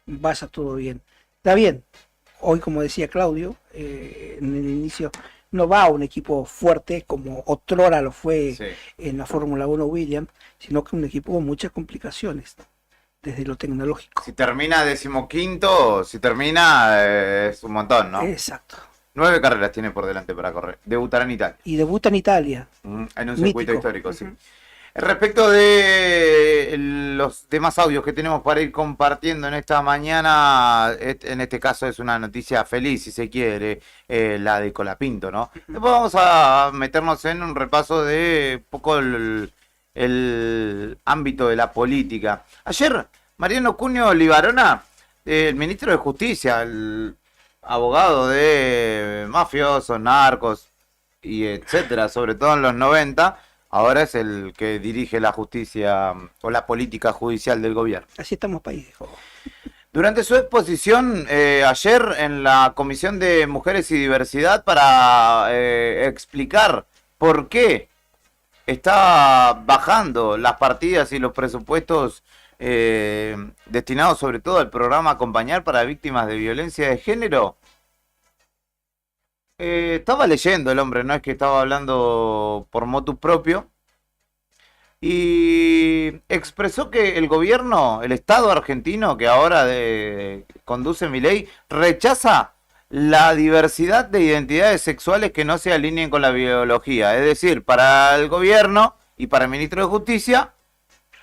vaya todo bien. Está bien, hoy como decía Claudio, en el inicio no va a un equipo fuerte como otrora lo fue en la Fórmula 1 Williams, sino que un equipo con muchas complicaciones desde lo tecnológico. Si termina 15º, es un montón, ¿no? Exacto. 9 carreras tiene por delante para correr. Debutará en Italia. Y debuta en Italia. En un circuito histórico, sí. Respecto de los demás audios que tenemos para ir compartiendo en esta mañana, en este caso es una noticia feliz, si se quiere, la de Colapinto, ¿no? Después vamos a meternos en un repaso de un poco el ámbito de la política. Ayer, Mariano Cunio Libarona, el ministro de Justicia, el abogado de mafiosos, narcos y etcétera, sobre todo en los 90, ahora es el que dirige la justicia o la política judicial del gobierno. Así estamos país, dijo. Durante su exposición ayer en la Comisión de Mujeres y Diversidad para explicar por qué está bajando las partidas y los presupuestos destinados sobre todo al programa Acompañar para Víctimas de Violencia de Género, estaba leyendo el hombre, no es que estaba hablando por motu propio, y expresó que el gobierno, el Estado argentino que ahora conduce Milei, rechaza la diversidad de identidades sexuales que no se alineen con la biología. Es decir, para el gobierno y para el ministro de Justicia,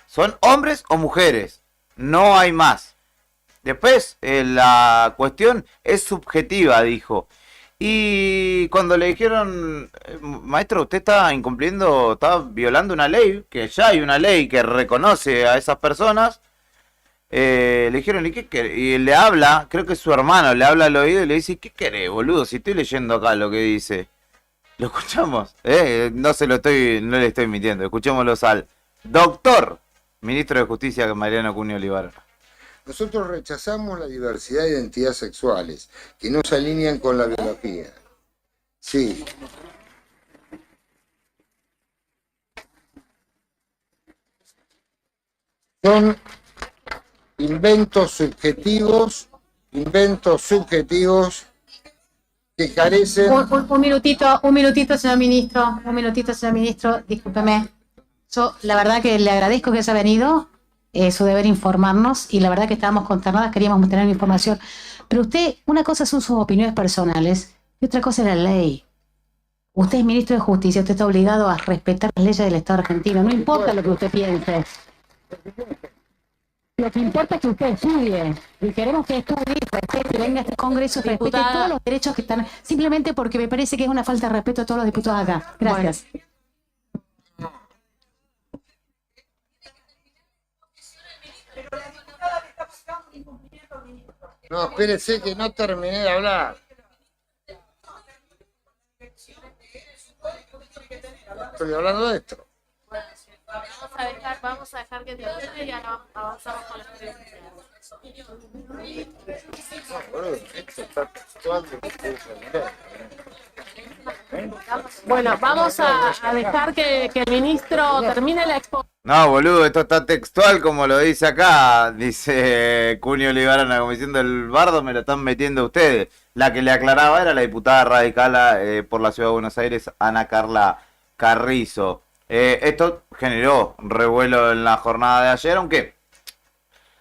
son hombres o mujeres, no hay más. Después, la cuestión es subjetiva, dijo. Y cuando le dijeron, maestro, usted está incumpliendo, está violando una ley, que ya hay una ley que reconoce a esas personas, le dijeron, ¿y qué querés? Y le habla, creo que es su hermano, le habla al oído y le dice, ¿qué querés, boludo? Si estoy leyendo acá lo que dice. ¿Lo escuchamos? No le estoy mintiendo, escuchémoslo al doctor, ministro de Justicia, Mariano Cunio Olivar. Nosotros rechazamos la diversidad de identidades sexuales que no se alinean con la biología. Sí. Son inventos subjetivos que carecen... Un minutito, señor ministro, discúlpeme. Yo, la verdad que le agradezco que haya venido, su deber informarnos, y la verdad que estábamos consternadas, queríamos tener información. Pero usted, una cosa son sus opiniones personales y otra cosa es la ley. Usted es ministro de Justicia, usted está obligado a respetar las leyes del Estado argentino, no importa lo que usted piense. Lo que importa es que usted estudie, y queremos que estudie, que venga a este Congreso, que respete todos los derechos que están, simplemente porque me parece que es una falta de respeto a todos los diputados acá. Gracias. No, espérese que no terminé de hablar. Estoy hablando de esto. Vamos a dejar que termine y ahora avanzamos con las preguntas. Bueno, vamos a dejar que el ministro termine la exposición. No, boludo, esto está textual como lo dice acá, dice Cunio Olivar en la Comisión del Bardo, me lo están metiendo ustedes. La que le aclaraba era la diputada radical por la Ciudad de Buenos Aires, Ana Carla Carrizo. Esto generó revuelo en la jornada de ayer, aunque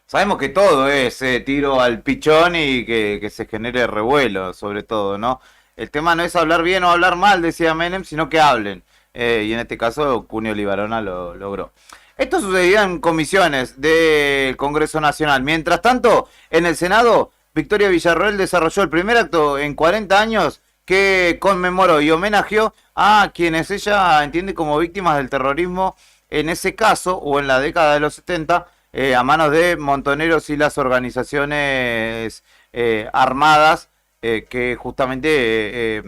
sabemos que todo es tiro al pichón y que se genere revuelo, sobre todo, ¿no? El tema no es hablar bien o hablar mal, decía Menem, sino que hablen. Y en este caso, Cunio Libarona lo logró. Esto sucedía en comisiones del Congreso Nacional. Mientras tanto, en el Senado Victoria Villarroel desarrolló el primer acto en 40 años que conmemoró y homenajeó a quienes ella entiende como víctimas del terrorismo en ese caso o en la década de los 70 a manos de montoneros y las organizaciones armadas que justamente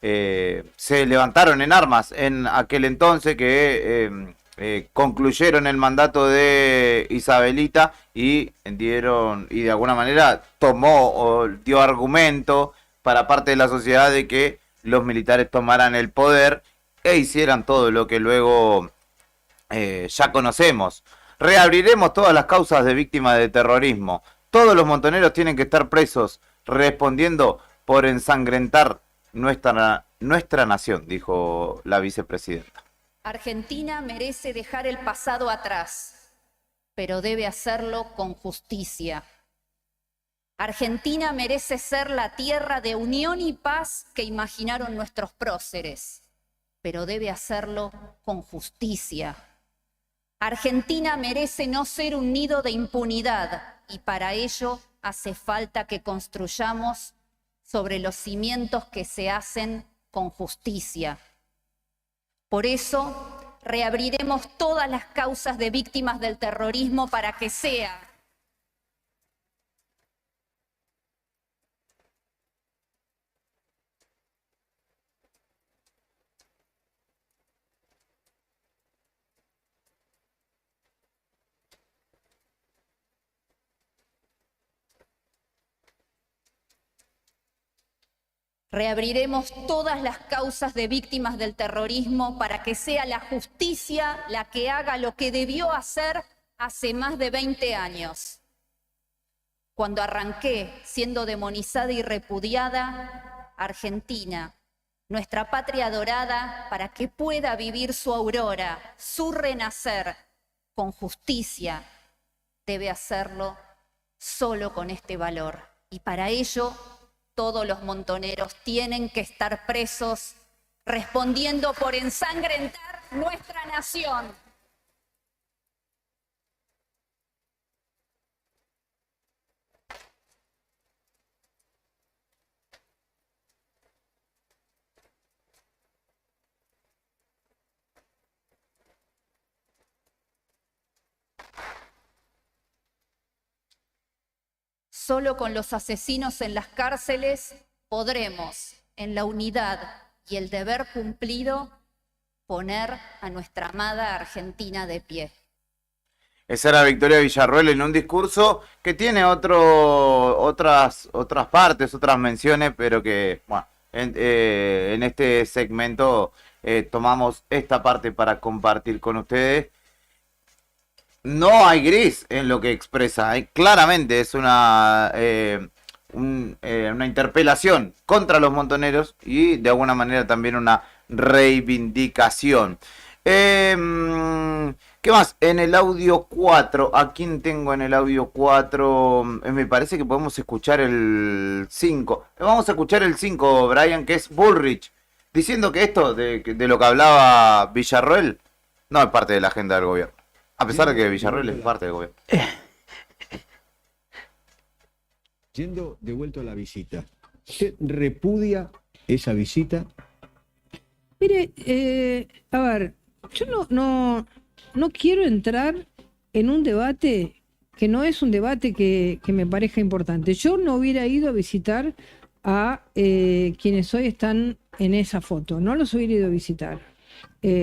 se levantaron en armas en aquel entonces, que concluyeron el mandato de Isabelita y dieron, y de alguna manera tomó o dio argumento para parte de la sociedad de que los militares tomaran el poder e hicieran todo lo que luego ya conocemos. Reabriremos todas las causas de víctimas de terrorismo. Todos los montoneros tienen que estar presos, respondiendo por ensangrentar nuestra nación, dijo la vicepresidenta. Argentina merece dejar el pasado atrás, pero debe hacerlo con justicia. Argentina merece ser la tierra de unión y paz que imaginaron nuestros próceres, pero debe hacerlo con justicia. Argentina merece no ser un nido de impunidad y para ello hace falta que construyamos sobre los cimientos que se hacen con justicia. Por eso, reabriremos todas las causas de víctimas del terrorismo para que sea Reabriremos todas las causas de víctimas del terrorismo para que sea la justicia la que haga lo que debió hacer hace más de 20 años. Cuando arranqué siendo demonizada y repudiada, Argentina, nuestra patria dorada, para que pueda vivir su aurora, su renacer con justicia, debe hacerlo solo con este valor. Y para ello, todos los montoneros tienen que estar presos, respondiendo por ensangrentar nuestra nación. Solo con los asesinos en las cárceles podremos, en la unidad y el deber cumplido, poner a nuestra amada Argentina de pie. Esa era Victoria Villarroel en un discurso que tiene otras partes, otras menciones, pero que, bueno, en este segmento tomamos esta parte para compartir con ustedes. No hay gris en lo que expresa, claramente es una interpelación contra los montoneros y de alguna manera también una reivindicación. ¿Qué más? En el audio 4, ¿a quién tengo en el audio 4? Me parece que podemos escuchar el 5. Vamos a escuchar el 5, Brian, que es Bullrich, diciendo que esto de lo que hablaba Villarroel no es parte de la agenda del gobierno. A pesar de que Villarroel es parte del gobierno. Yendo de vuelta a la visita, ¿usted repudia esa visita? Mire, a ver, yo no quiero entrar en un debate que no es un debate que me parezca importante. Yo no hubiera ido a visitar a quienes hoy están en esa foto, no los hubiera ido a visitar.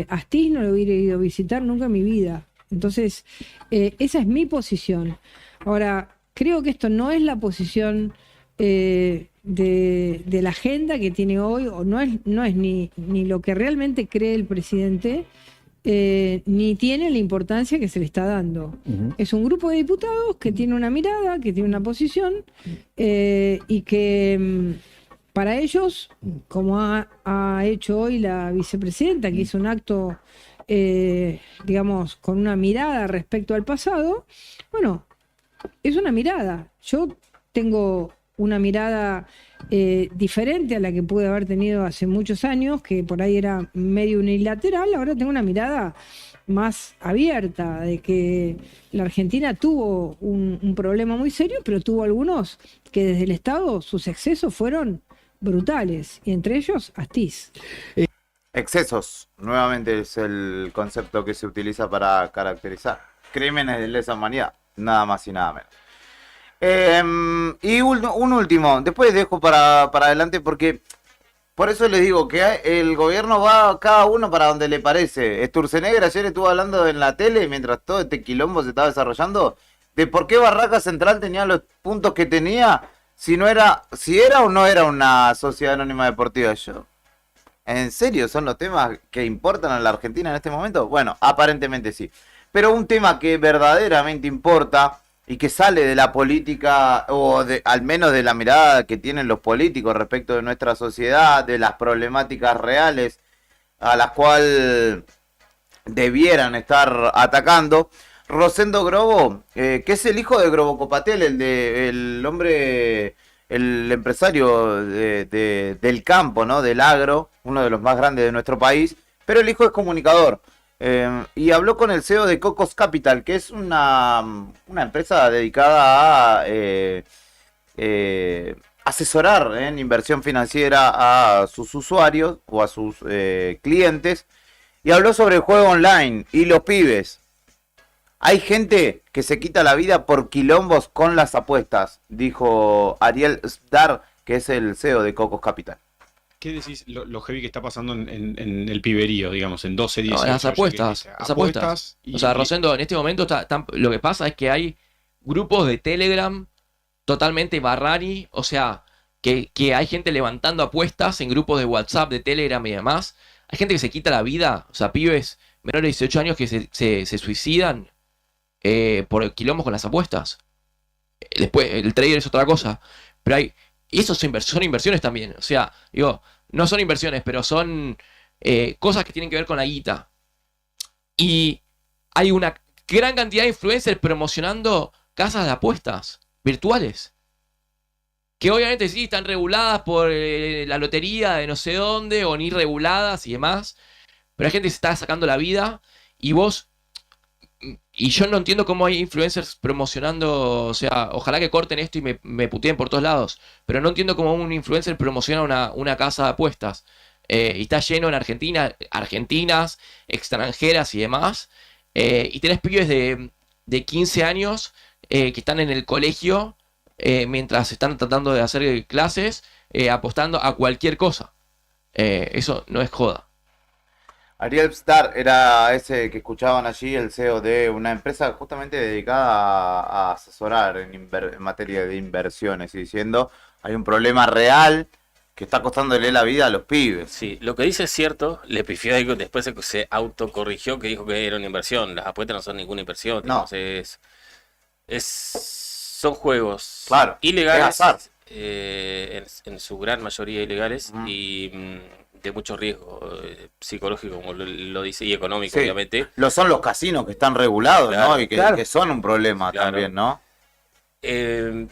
Astiz no lo hubiera ido a visitar nunca en mi vida. Entonces, esa es mi posición. Ahora, creo que esto no es la posición de la agenda que tiene hoy, o no es ni lo que realmente cree el presidente, ni tiene la importancia que se le está dando. Es un grupo de diputados que tiene una mirada, que tiene una posición, y que para ellos, como ha hecho hoy la vicepresidenta, que hizo un acto digamos, con una mirada respecto al pasado, bueno, es una mirada. Yo tengo una mirada diferente a la que pude haber tenido hace muchos años, que por ahí era medio unilateral. Ahora tengo una mirada más abierta, de que la Argentina tuvo un problema muy serio, pero tuvo algunos que desde el Estado sus excesos fueron brutales, y entre ellos Astiz. Excesos, nuevamente es el concepto que se utiliza para caracterizar crímenes de lesa humanidad, nada más y nada menos. Y un último, después dejo para adelante porque por eso les digo que el gobierno va cada uno para donde le parece. Sturzenegger ayer estuvo hablando en la tele mientras todo este quilombo se estaba desarrollando de por qué Barraca Central tenía los puntos que tenía, si era o no era una sociedad anónima deportiva. ¿En serio son los temas que importan a la Argentina en este momento? Bueno, aparentemente sí. Pero un tema que verdaderamente importa y que sale de la política, o al menos de la mirada que tienen los políticos respecto de nuestra sociedad, de las problemáticas reales a las cuales debieran estar atacando. Rosendo Grobo, que es el hijo de Grobo Copatel, el hombre, el empresario del campo, ¿no? Del agro, uno de los más grandes de nuestro país, pero el hijo es comunicador. Y habló con el CEO de Cocos Capital, que es una empresa dedicada a asesorar en inversión financiera a sus usuarios o a sus clientes. Y habló sobre el juego online y los pibes. Hay gente que se quita la vida por quilombos con las apuestas, dijo Ariel Sdar, que es el CEO de Cocos Capital. ¿Qué decís lo heavy que está pasando en el piberío, digamos, en 12, 18? No, las apuestas. O sea, Rosendo, en este momento lo que pasa es que hay grupos de Telegram totalmente barrani, o sea, que hay gente levantando apuestas en grupos de WhatsApp, de Telegram y demás. Hay gente que se quita la vida, o sea, pibes menores de 18 años que se suicidan por quilombos con las apuestas. Después, el trader es otra cosa, pero hay... Y eso son inversiones también. O sea, digo, no son inversiones, pero son cosas que tienen que ver con la guita. Y hay una gran cantidad de influencers promocionando casas de apuestas virtuales. Que obviamente sí, están reguladas por la lotería de no sé dónde, o ni reguladas y demás. Pero hay gente que se está sacando la vida y y yo no entiendo cómo hay influencers promocionando, o sea, ojalá que corten esto y me puteen por todos lados, pero no entiendo cómo un influencer promociona una casa de apuestas. Y está lleno en Argentina, argentinas, extranjeras y demás. Y tenés pibes de 15 años que están en el colegio mientras están tratando de hacer clases, apostando a cualquier cosa. Eso no es joda. Ariel Star era ese que escuchaban allí, el CEO de una empresa justamente dedicada a asesorar en materia de inversiones, y diciendo, hay un problema real que está costándole la vida a los pibes. Sí, lo que dice es cierto, le pifió ahí, después se autocorrigió que dijo que era una inversión. Las apuestas no son ninguna inversión, no. Son juegos ilegales, en su gran mayoría ilegales, y de mucho riesgo psicológico, como lo dice, y económico, sí, obviamente. Lo son los casinos que están regulados, claro, ¿no? Y que son un problema también, ¿no? Pero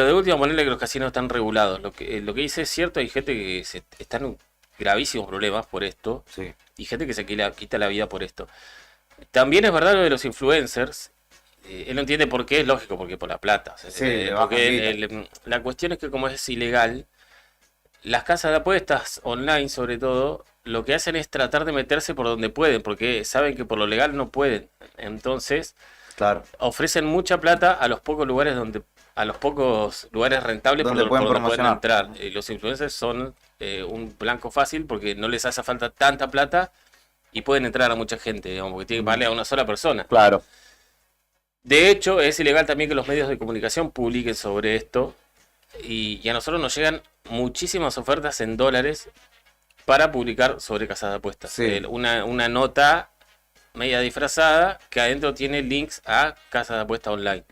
de última ponerle que los casinos están regulados. Lo que dice es cierto, hay gente que están en gravísimos problemas por esto, sí, y gente que se quita la vida por esto. También es verdad lo de los influencers. Él no entiende por qué, es lógico, porque por la plata. Porque la cuestión es que como es ilegal, las casas de apuestas online, sobre todo, lo que hacen es tratar de meterse por donde pueden, porque saben que por lo legal no pueden. Entonces, ofrecen mucha plata a los pocos lugares rentables donde por donde pueden promocionar. entrar. Los influencers son un blanco fácil porque no les hace falta tanta plata y pueden entrar a mucha gente, digamos, porque tienen que pagarle a una sola persona. Claro. De hecho, es ilegal también que los medios de comunicación publiquen sobre esto. Y a nosotros nos llegan muchísimas ofertas en dólares para publicar sobre casas de apuestas. Sí. Una nota media disfrazada que adentro tiene links a casas de apuestas online.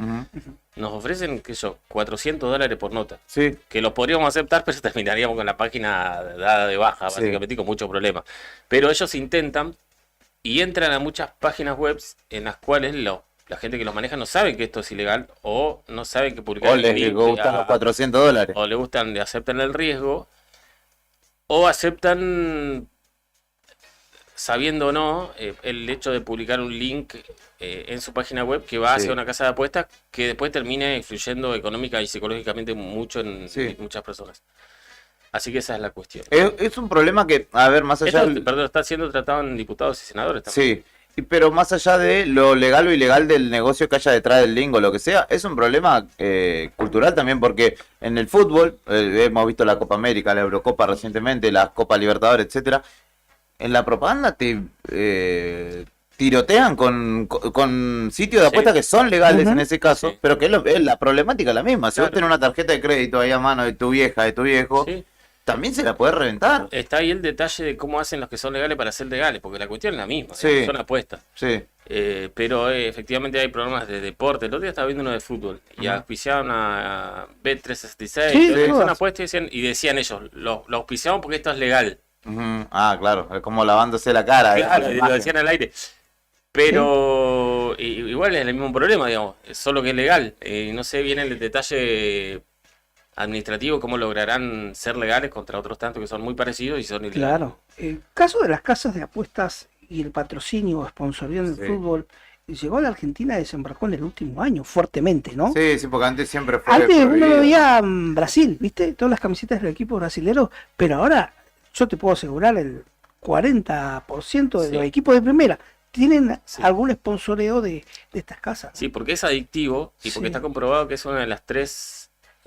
Nos ofrecen, qué sé yo, $400 por nota. Sí. Que los podríamos aceptar, pero terminaríamos con la página dada de baja, básicamente, y con muchos problemas. Pero ellos intentan y entran a muchas páginas web en las cuales la gente que los maneja no sabe que esto es ilegal o no saben que publicar O les gustan los $400. o le gustan, aceptan el riesgo o aceptan, sabiendo o no, el hecho de publicar un link en su página web que va hacia una casa de apuestas que después termina influyendo económica y psicológicamente mucho en muchas personas. Así que esa es la cuestión. Es un problema que, a ver, más allá... Perdón, está siendo tratado en diputados y senadores también. Sí, pero más allá de lo legal o ilegal del negocio que haya detrás del link o lo que sea, es un problema cultural también, porque en el fútbol, hemos visto la Copa América, la Eurocopa recientemente, la Copa Libertadores, etcétera, en la propaganda te tirotean con sitios de apuestas que son legales en ese caso, pero que es la problemática la misma. Si vos tenés una tarjeta de crédito ahí a mano de tu vieja, de tu viejo... también se la puede reventar. Está ahí el detalle de cómo hacen los que son legales para ser legales, porque la cuestión es la misma, son apuestas. Pero efectivamente hay programas de deporte. El otro día estaba viendo uno de fútbol y auspiciaban a Bet366, son apuestas y decían ellos, lo auspiciamos porque esto es legal. Ah, claro, es como lavándose la cara. Claro, lo decían al aire. Pero igual es el mismo problema, digamos, solo que es legal. No sé bien el detalle administrativo, cómo lograrán ser legales contra otros tantos que son muy parecidos y son ilegales. Claro. El caso de las casas de apuestas y el patrocinio o sponsoría en el fútbol llegó a la Argentina y desembarcó en el último año, fuertemente, ¿no? Sí, porque antes siempre fue Antes uno prohibido. lo veía en Brasil, ¿viste? Todas las camisetas del equipo brasilero, pero ahora yo te puedo asegurar el 40% de los equipos de primera tienen algún sponsoreo de estas casas. Sí, porque es adictivo y porque está comprobado que es una de las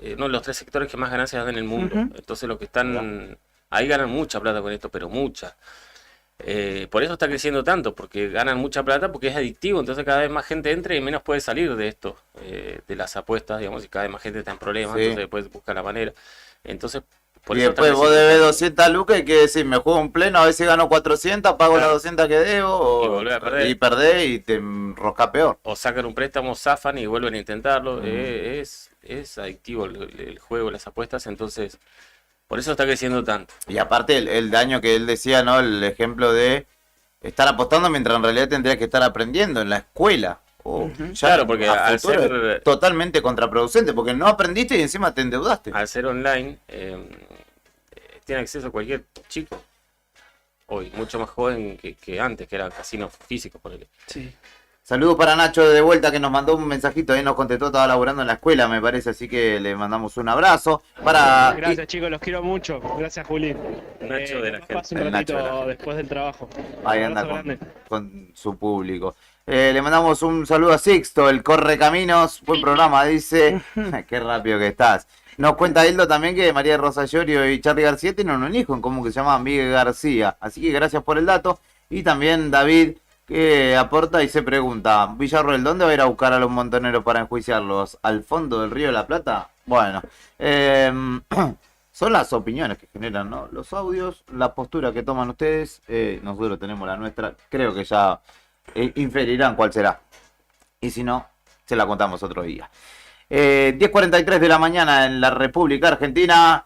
uno de los 3 sectores que más ganancias dan en el mundo. Entonces los que están ahí ganan mucha plata con esto, pero mucha. Por eso está creciendo tanto, porque ganan mucha plata, porque es adictivo. Entonces cada vez más gente entra y menos puede salir de esto, de las apuestas, digamos, y cada vez más gente está en problemas, entonces después busca la manera. Entonces, por Y eso después vos debes 200 lucas y que decir, me juego un pleno, a veces gano 400, pago las 200 que debo, y volvés a perder. y perdés y te enrosca peor. O sacan un préstamo, zafan y vuelven a intentarlo. Es adictivo el juego, las apuestas, entonces por eso está creciendo tanto. Y aparte el daño que él decía, ¿no? El ejemplo de estar apostando mientras en realidad tendría que estar aprendiendo en la escuela. Claro, porque al futuro ser es totalmente contraproducente, porque no aprendiste y encima te endeudaste. Al ser online, tiene acceso a cualquier chico. Hoy, mucho más joven que antes, que eran casinos físicos, ponele. Sí. Saludos para Nacho de vuelta, que nos mandó un mensajito, ahí nos contestó, estaba laburando en la escuela, me parece, así que le mandamos un abrazo. Gracias chicos, los quiero mucho. Gracias Juli. Nacho de la gente. Paso un ratito después del trabajo. Ahí anda con su público. Le mandamos un saludo a Sixto, el Correcaminos, buen programa, dice. Qué rápido que estás. Nos cuenta Hildo también que María Rosa Llorio y Charly García tienen un hijo en común que se llama Miguel García. Así que gracias por el dato. Y también David, que aporta y se pregunta, Villarroel, ¿dónde va a ir a buscar a los montoneros para enjuiciarlos? ¿Al fondo del Río de la Plata? Bueno, son las opiniones que generan, ¿no? Los audios, la postura que toman ustedes, nosotros tenemos la nuestra, creo que ya inferirán cuál será. Y si no, se la contamos otro día. 10:43 de la mañana en la República Argentina,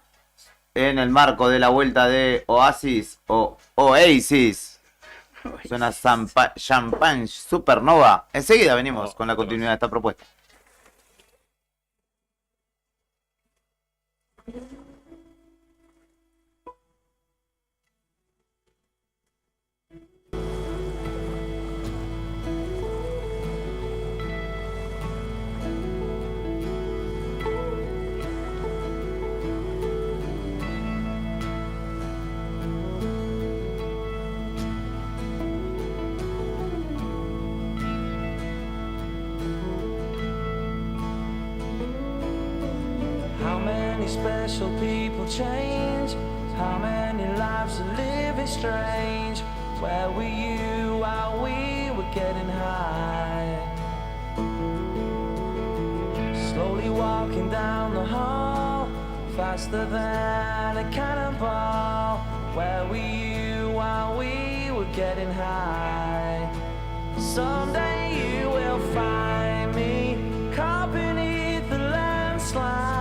en el marco de la vuelta de Oasis o Oasis. Suena Champagne Supernova. Enseguida venimos con la continuidad de esta propuesta. How many special people change? How many lives are living strange? Where were you while we were getting high? Slowly walking down the hall, faster than a cannonball. Where were you while we were getting high? Someday you will find me caught beneath the landslide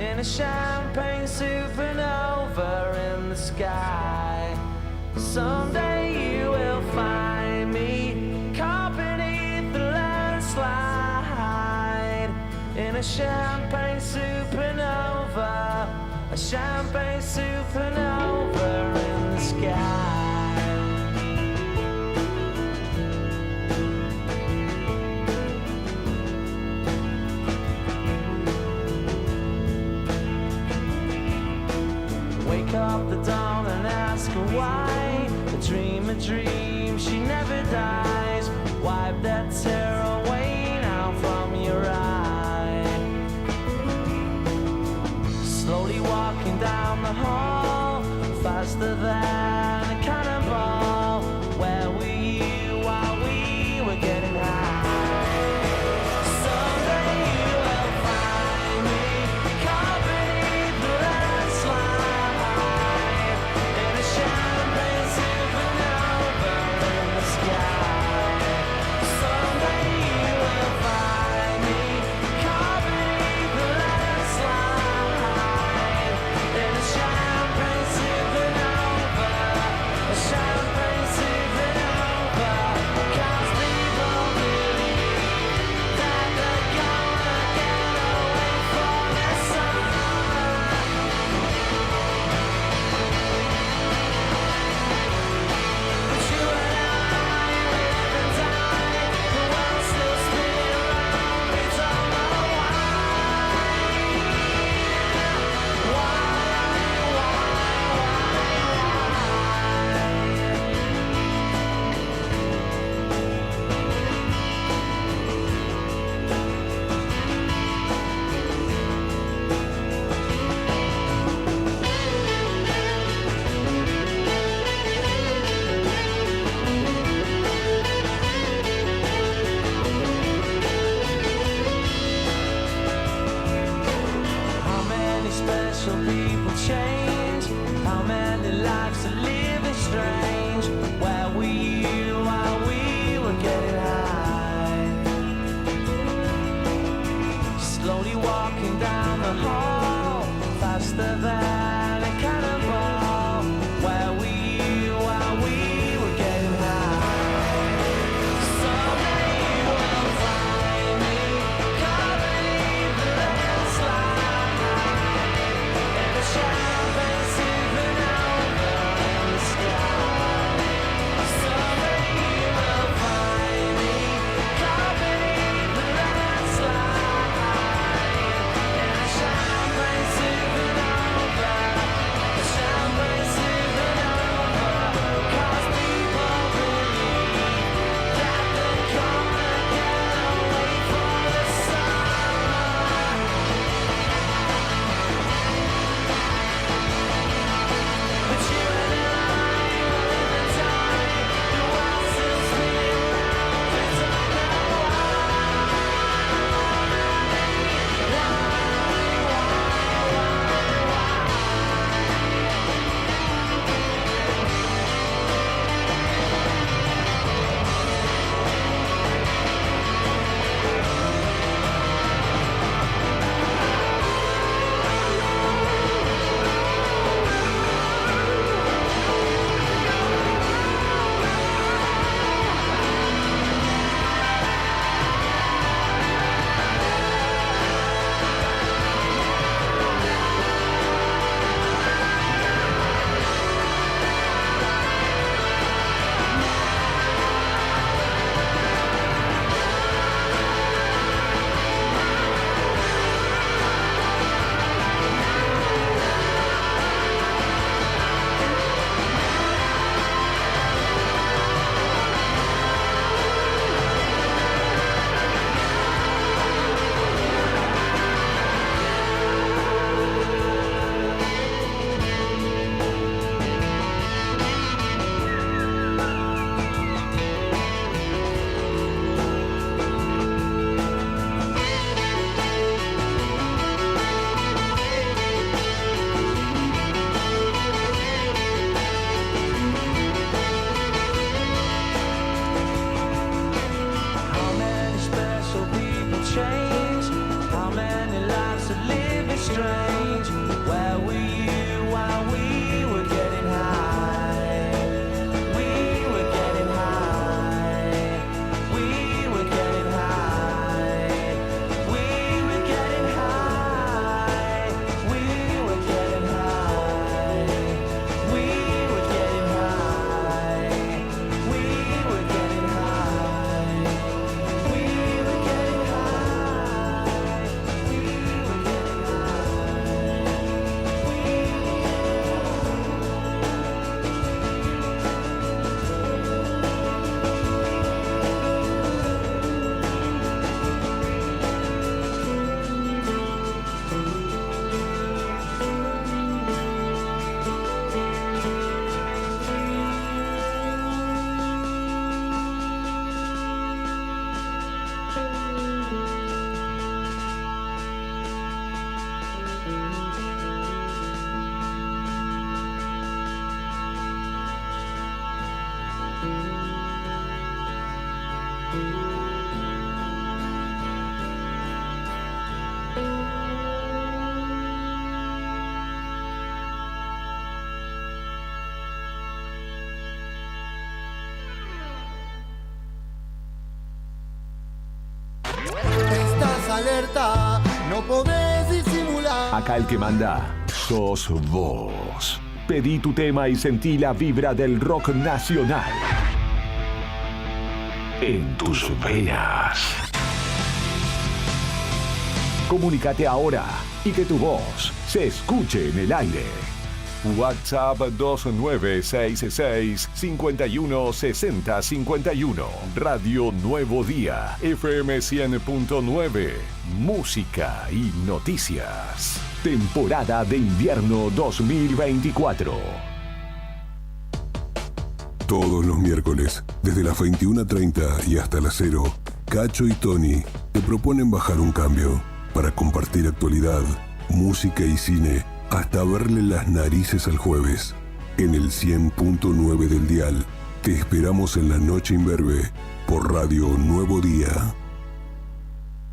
in a champagne supernova in the sky. Someday you will find me caught beneath a champagne supernova, a champagne supernova in the sky. Wake up the dawn and ask her why. A dream, she never dies. Wipe that tear away now from your eye. Slowly walking down the hall, faster than a cannonball. Where were you while we were getting high? Someday you will find me caught beneath the landslide in a champagne supernova in the sky. Someday you will find me caught beneath the landslide in a champagne supernova. alerta, no podés disimular. Acá el que manda sos vos. Pedí tu tema y sentí la vibra del rock nacional en tus venas. Comunícate ahora y que tu voz se escuche en el aire. WhatsApp 2966 51 60 51. Radio Nuevo Día, FM 100.9. Música y noticias. Temporada de invierno 2024. Todos los miércoles, desde las 21:30 y hasta las 0, Cacho y Tony te proponen bajar un cambio para compartir actualidad, música y cine, hasta verle las narices al jueves. En el 100.9 del dial, te esperamos en la noche imberbe por Radio Nuevo Día.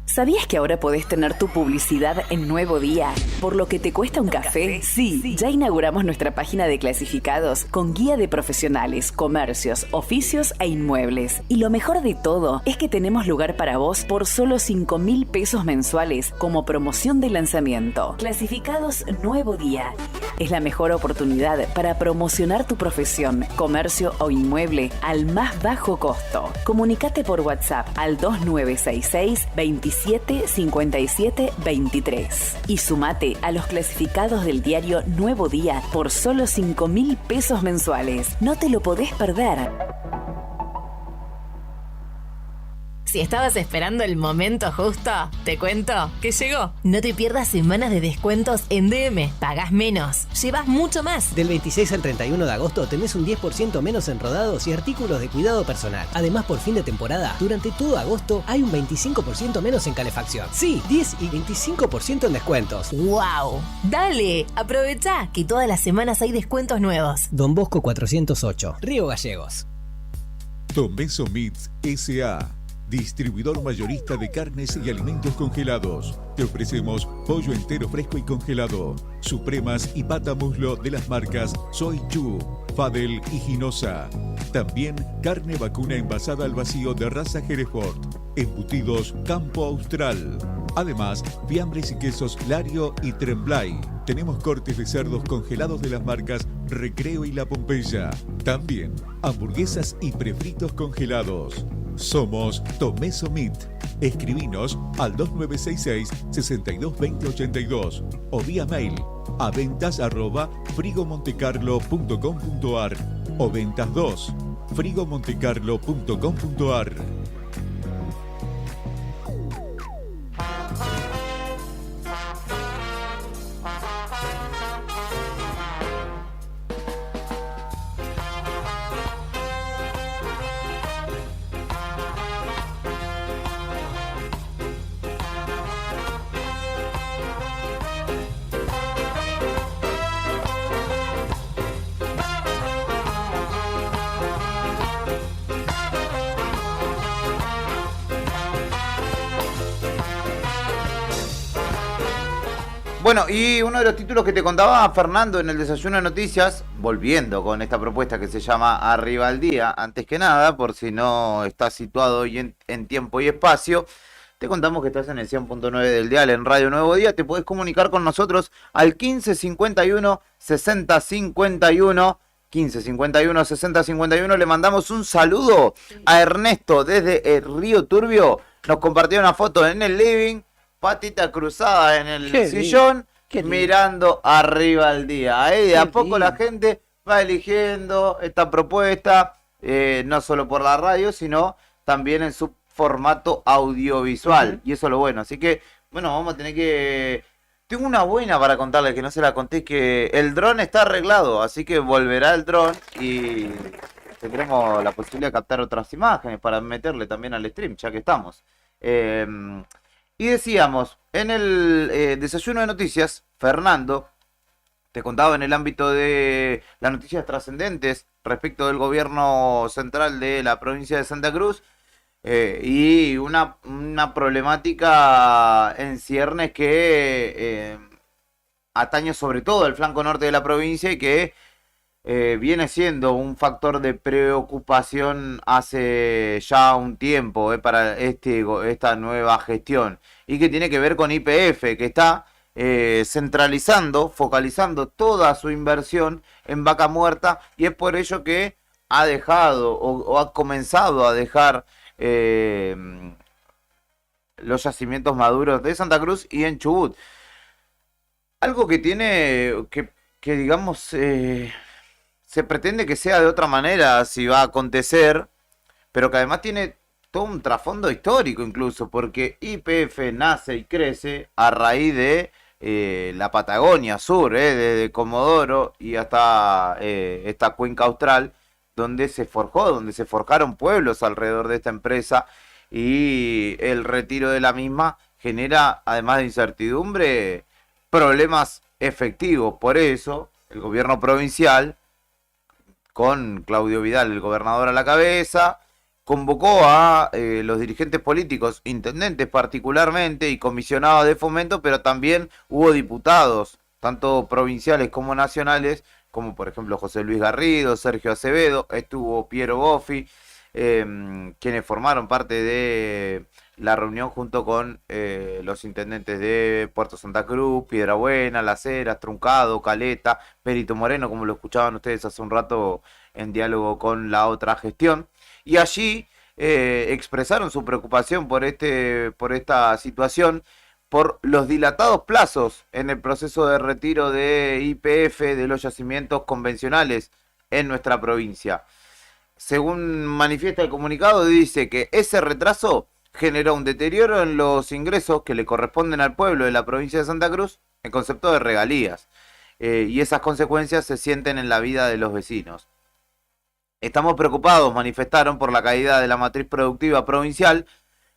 ¿Sabías que ahora podés tener tu publicidad en Nuevo Día? ¿Por lo que te cuesta un café? Sí, ya inauguramos nuestra página de clasificados con guía de profesionales, comercios, oficios e inmuebles. Y lo mejor de todo es que tenemos lugar para vos por solo 5.000 pesos mensuales como promoción de lanzamiento. Clasificados Nuevo Día. Es la mejor oportunidad para promocionar tu profesión, comercio o inmueble al más bajo costo. Comunicate por WhatsApp al 2966 27 57 23 y sumate a los clasificados del diario Nuevo Día por solo 5.000 pesos mensuales. No te lo podés perder. Si estabas esperando el momento justo, te cuento que llegó. No te pierdas semanas de descuentos en DM. Pagás menos, llevas mucho más. Del 26 al 31 de agosto tenés un 10% menos en rodados y artículos de cuidado personal. Además, por fin de temporada, durante todo agosto hay un 25% menos en calefacción. Sí, 10 y 25% en descuentos. ¡Wow! Dale, aprovecha que todas las semanas hay descuentos nuevos. Don Bosco 408, Río Gallegos. Tomeso Meats S.A., distribuidor mayorista de carnes y alimentos congelados. Te ofrecemos pollo entero fresco y congelado, supremas y pata muslo de las marcas Soy Chu, Fadel y Ginosa. También carne vacuna envasada al vacío de raza Hereford, embutidos Campo Austral. Además, fiambres y quesos Lario y Tremblay. Tenemos cortes de cerdos congelados de las marcas Recreo y La Pompeya. También hamburguesas y prefritos congelados. Somos Tomeso Meat. Escribinos al 2966 622082 o vía mail a ventas@frigomontecarlo.com.ar o ventas 2 frigomontecarlo.com.ar. Bueno, y uno de los títulos que te contaba Fernando en el desayuno de noticias, volviendo con esta propuesta que se llama Arriba al Día, antes que nada, por si no estás situado hoy en tiempo y espacio, te contamos que estás en el 100.9 del dial en Radio Nuevo Día. Te podés comunicar con nosotros al 1551 60 51. 1551 60 51. Le mandamos un saludo a Ernesto desde el Río Turbio. Nos compartió una foto en el living, patita cruzada en el sillón, mirando Arriba al Día. Ahí de a poco la gente va eligiendo esta propuesta, no solo por la radio, sino también en su formato audiovisual. Y eso es lo bueno. Así que, bueno, vamos a tener que... Tengo una buena para contarles, que no se la conté, que el dron está arreglado, así que volverá el dron y tendremos la posibilidad de captar otras imágenes para meterle también al stream, ya que estamos. Y decíamos, en el desayuno de noticias, Fernando te contaba en el ámbito de las noticias trascendentes respecto del gobierno central de la provincia de Santa Cruz, y una problemática en ciernes que atañe sobre todo el flanco norte de la provincia y que viene siendo un factor de preocupación hace ya un tiempo para esta nueva gestión, y que tiene que ver con YPF, que está centralizando, focalizando toda su inversión en Vaca Muerta, y es por ello que ha dejado o ha comenzado a dejar los yacimientos maduros de Santa Cruz y en Chubut. Algo que tiene, que digamos, se pretende que sea de otra manera si va a acontecer, pero que además tiene todo un trasfondo histórico incluso, porque YPF nace y crece a raíz de la Patagonia Sur, desde Comodoro y hasta esta cuenca austral, donde se forjó, donde se forjaron pueblos alrededor de esta empresa, y el retiro de la misma genera, además de incertidumbre, problemas efectivos. Por eso el gobierno provincial, con Claudio Vidal, el gobernador, a la cabeza, convocó a los dirigentes políticos, intendentes particularmente, y comisionados de fomento, pero también hubo diputados, tanto provinciales como nacionales, como por ejemplo José Luis Garrido, Sergio Acevedo, estuvo Piero Boffi, quienes formaron parte de la reunión junto con los intendentes de Puerto Santa Cruz, Piedrabuena, Las Heras, Truncado, Caleta, Perito Moreno, como lo escuchaban ustedes hace un rato en diálogo con la otra gestión. Y allí expresaron su preocupación por esta situación, por los dilatados plazos en el proceso de retiro de YPF de los yacimientos convencionales en nuestra provincia. Según manifiesta el comunicado, dice que ese retraso generó un deterioro en los ingresos que le corresponden al pueblo de la provincia de Santa Cruz en concepto de regalías, y esas consecuencias se sienten en la vida de los vecinos. Estamos preocupados, manifestaron, por la caída de la matriz productiva provincial,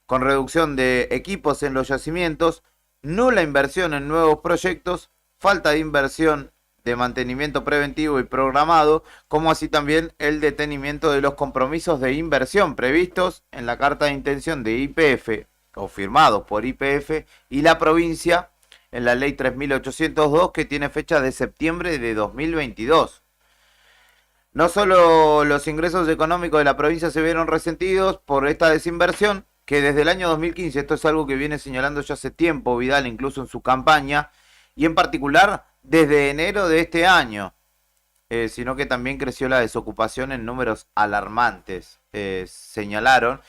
con reducción de equipos en los yacimientos, nula inversión en nuevos proyectos, falta de inversión de mantenimiento preventivo y programado, como así también el detenimiento de los compromisos de inversión previstos en la carta de intención de YPF, o firmados por YPF y la provincia en la ley 3802, que tiene fecha de septiembre de 2022. No solo los ingresos económicos de la provincia se vieron resentidos por esta desinversión, que desde el año 2015, esto es algo que viene señalando ya hace tiempo Vidal, incluso en su campaña, y en particular desde enero de este año, sino que también creció la desocupación en números alarmantes, señalaron.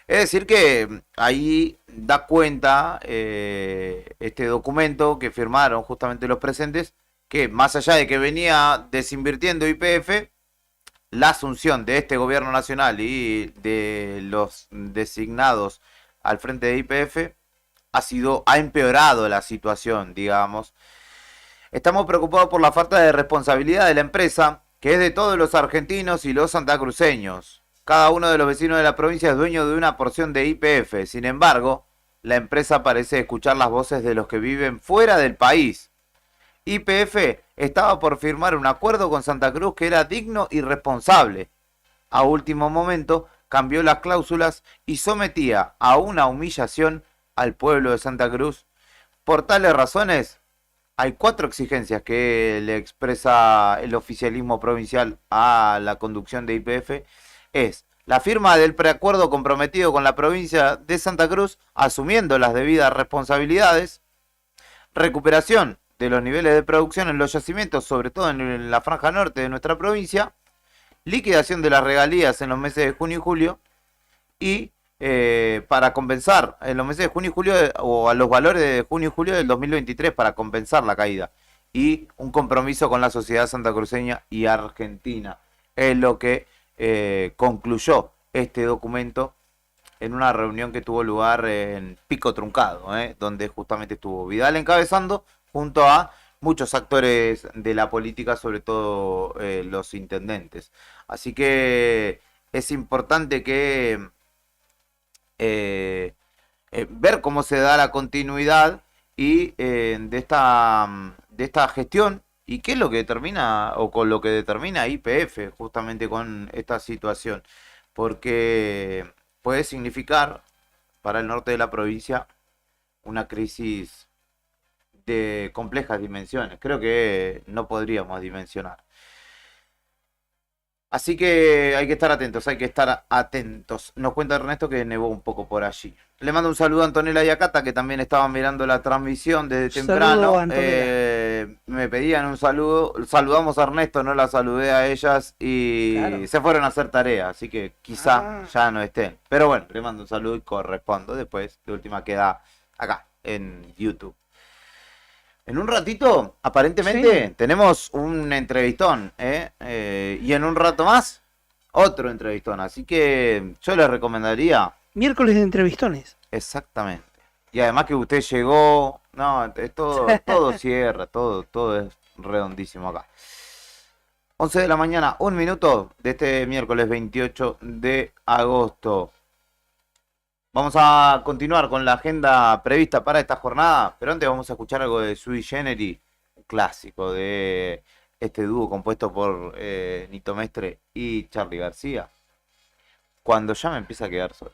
Es decir que ahí da cuenta este documento que firmaron justamente los presentes, que más allá de que venía desinvirtiendo YPF, la asunción de este gobierno nacional y de los designados al frente de YPF ha empeorado la situación, digamos. Estamos preocupados por la falta de responsabilidad de la empresa, que es de todos los argentinos y los santacruceños. Cada uno de los vecinos de la provincia es dueño de una porción de YPF. Sin embargo, la empresa parece escuchar las voces de los que viven fuera del país. YPF estaba por firmar un acuerdo con Santa Cruz que era digno y responsable. A último momento cambió las cláusulas y sometía a una humillación al pueblo de Santa Cruz. Por tales razones, hay 4 exigencias que le expresa el oficialismo provincial a la conducción de YPF. Es la firma del preacuerdo comprometido con la provincia de Santa Cruz, asumiendo las debidas responsabilidades, recuperación de los niveles de producción en los yacimientos, sobre todo en la franja norte de nuestra provincia, liquidación de las regalías en los meses de junio y julio, y para compensar en los meses de junio y julio, o a los valores de junio y julio del 2023, para compensar la caída, y un compromiso con la sociedad santacruceña y argentina. Es lo que concluyó este documento en una reunión que tuvo lugar en Pico Truncado, donde justamente estuvo Vidal encabezando, junto a muchos actores de la política, sobre todo los intendentes. Así que es importante que ver cómo se da la continuidad y de esta gestión, y qué es lo que determina, o con lo que determina YPF justamente con esta situación, porque puede significar para el norte de la provincia una crisis de complejas dimensiones. Creo que no podríamos dimensionar. Así que hay que estar atentos. Nos cuenta Ernesto que nevó un poco por allí. Le mando un saludo a Antonella y a Cata, que también estaban mirando la transmisión desde temprano. Saludo, Antonella. Me pedían un saludo. Saludamos a Ernesto, no la saludé a ellas y Claro. se fueron a hacer tarea, así que quizá ya no estén. Pero bueno, le mando un saludo y correspondo. Después, de última, queda acá, en YouTube. En un ratito, aparentemente, tenemos un entrevistón, y en un rato más, otro entrevistón. Así que yo les recomendaría... Miércoles de entrevistones. Exactamente. Y además que usted llegó... No, es todo cierra, todo es redondísimo acá. 11 de la mañana, 1 minuto de este miércoles 28 de agosto. Vamos a continuar con la agenda prevista para esta jornada, pero antes vamos a escuchar algo de Sui Generis, un clásico de este dúo compuesto por Nito Mestre y Charly García. Cuando ya me empieza a quedar solo.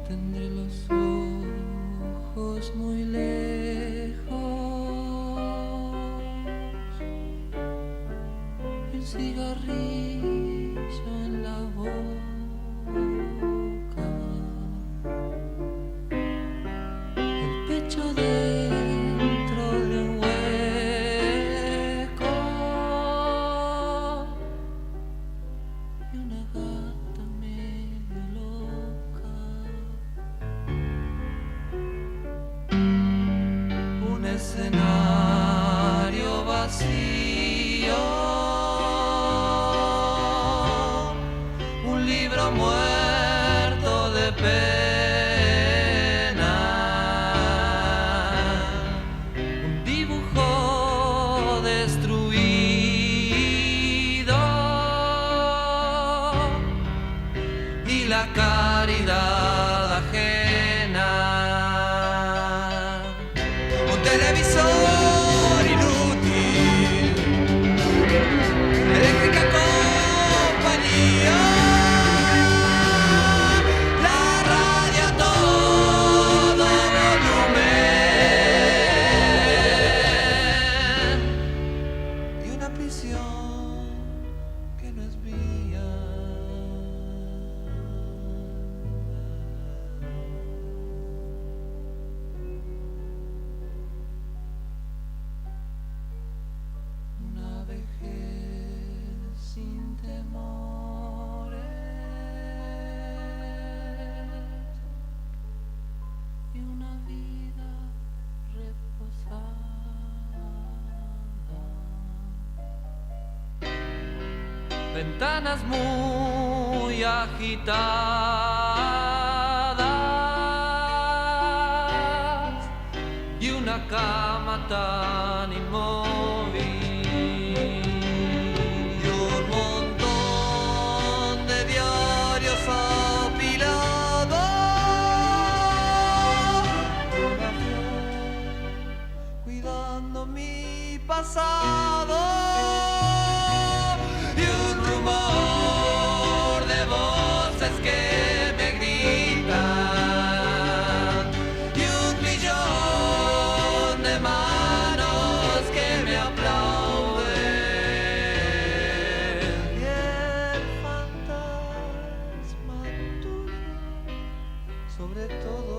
Tendré los ojos muy lejos y un cigarrillo en la boca, el pecho dentro de un hueco y una gata medio loca. Un escenario vacío, un libro muerto de pena, un dibujo destruido y la caridad ajena. Un televisor inútil, eléctrica compañía, la radio a todo volumen y una prisión que no es mía. Una vejez sin temores y una vida reposada. Ventanas muy agitadas y una cama tan inmóvil y un montón de diarios apilados, una flor cuidando mi pasado y un rumor de voces que me gritan y un millón de manos que me aplauden y el fantasma tuyo sobre todo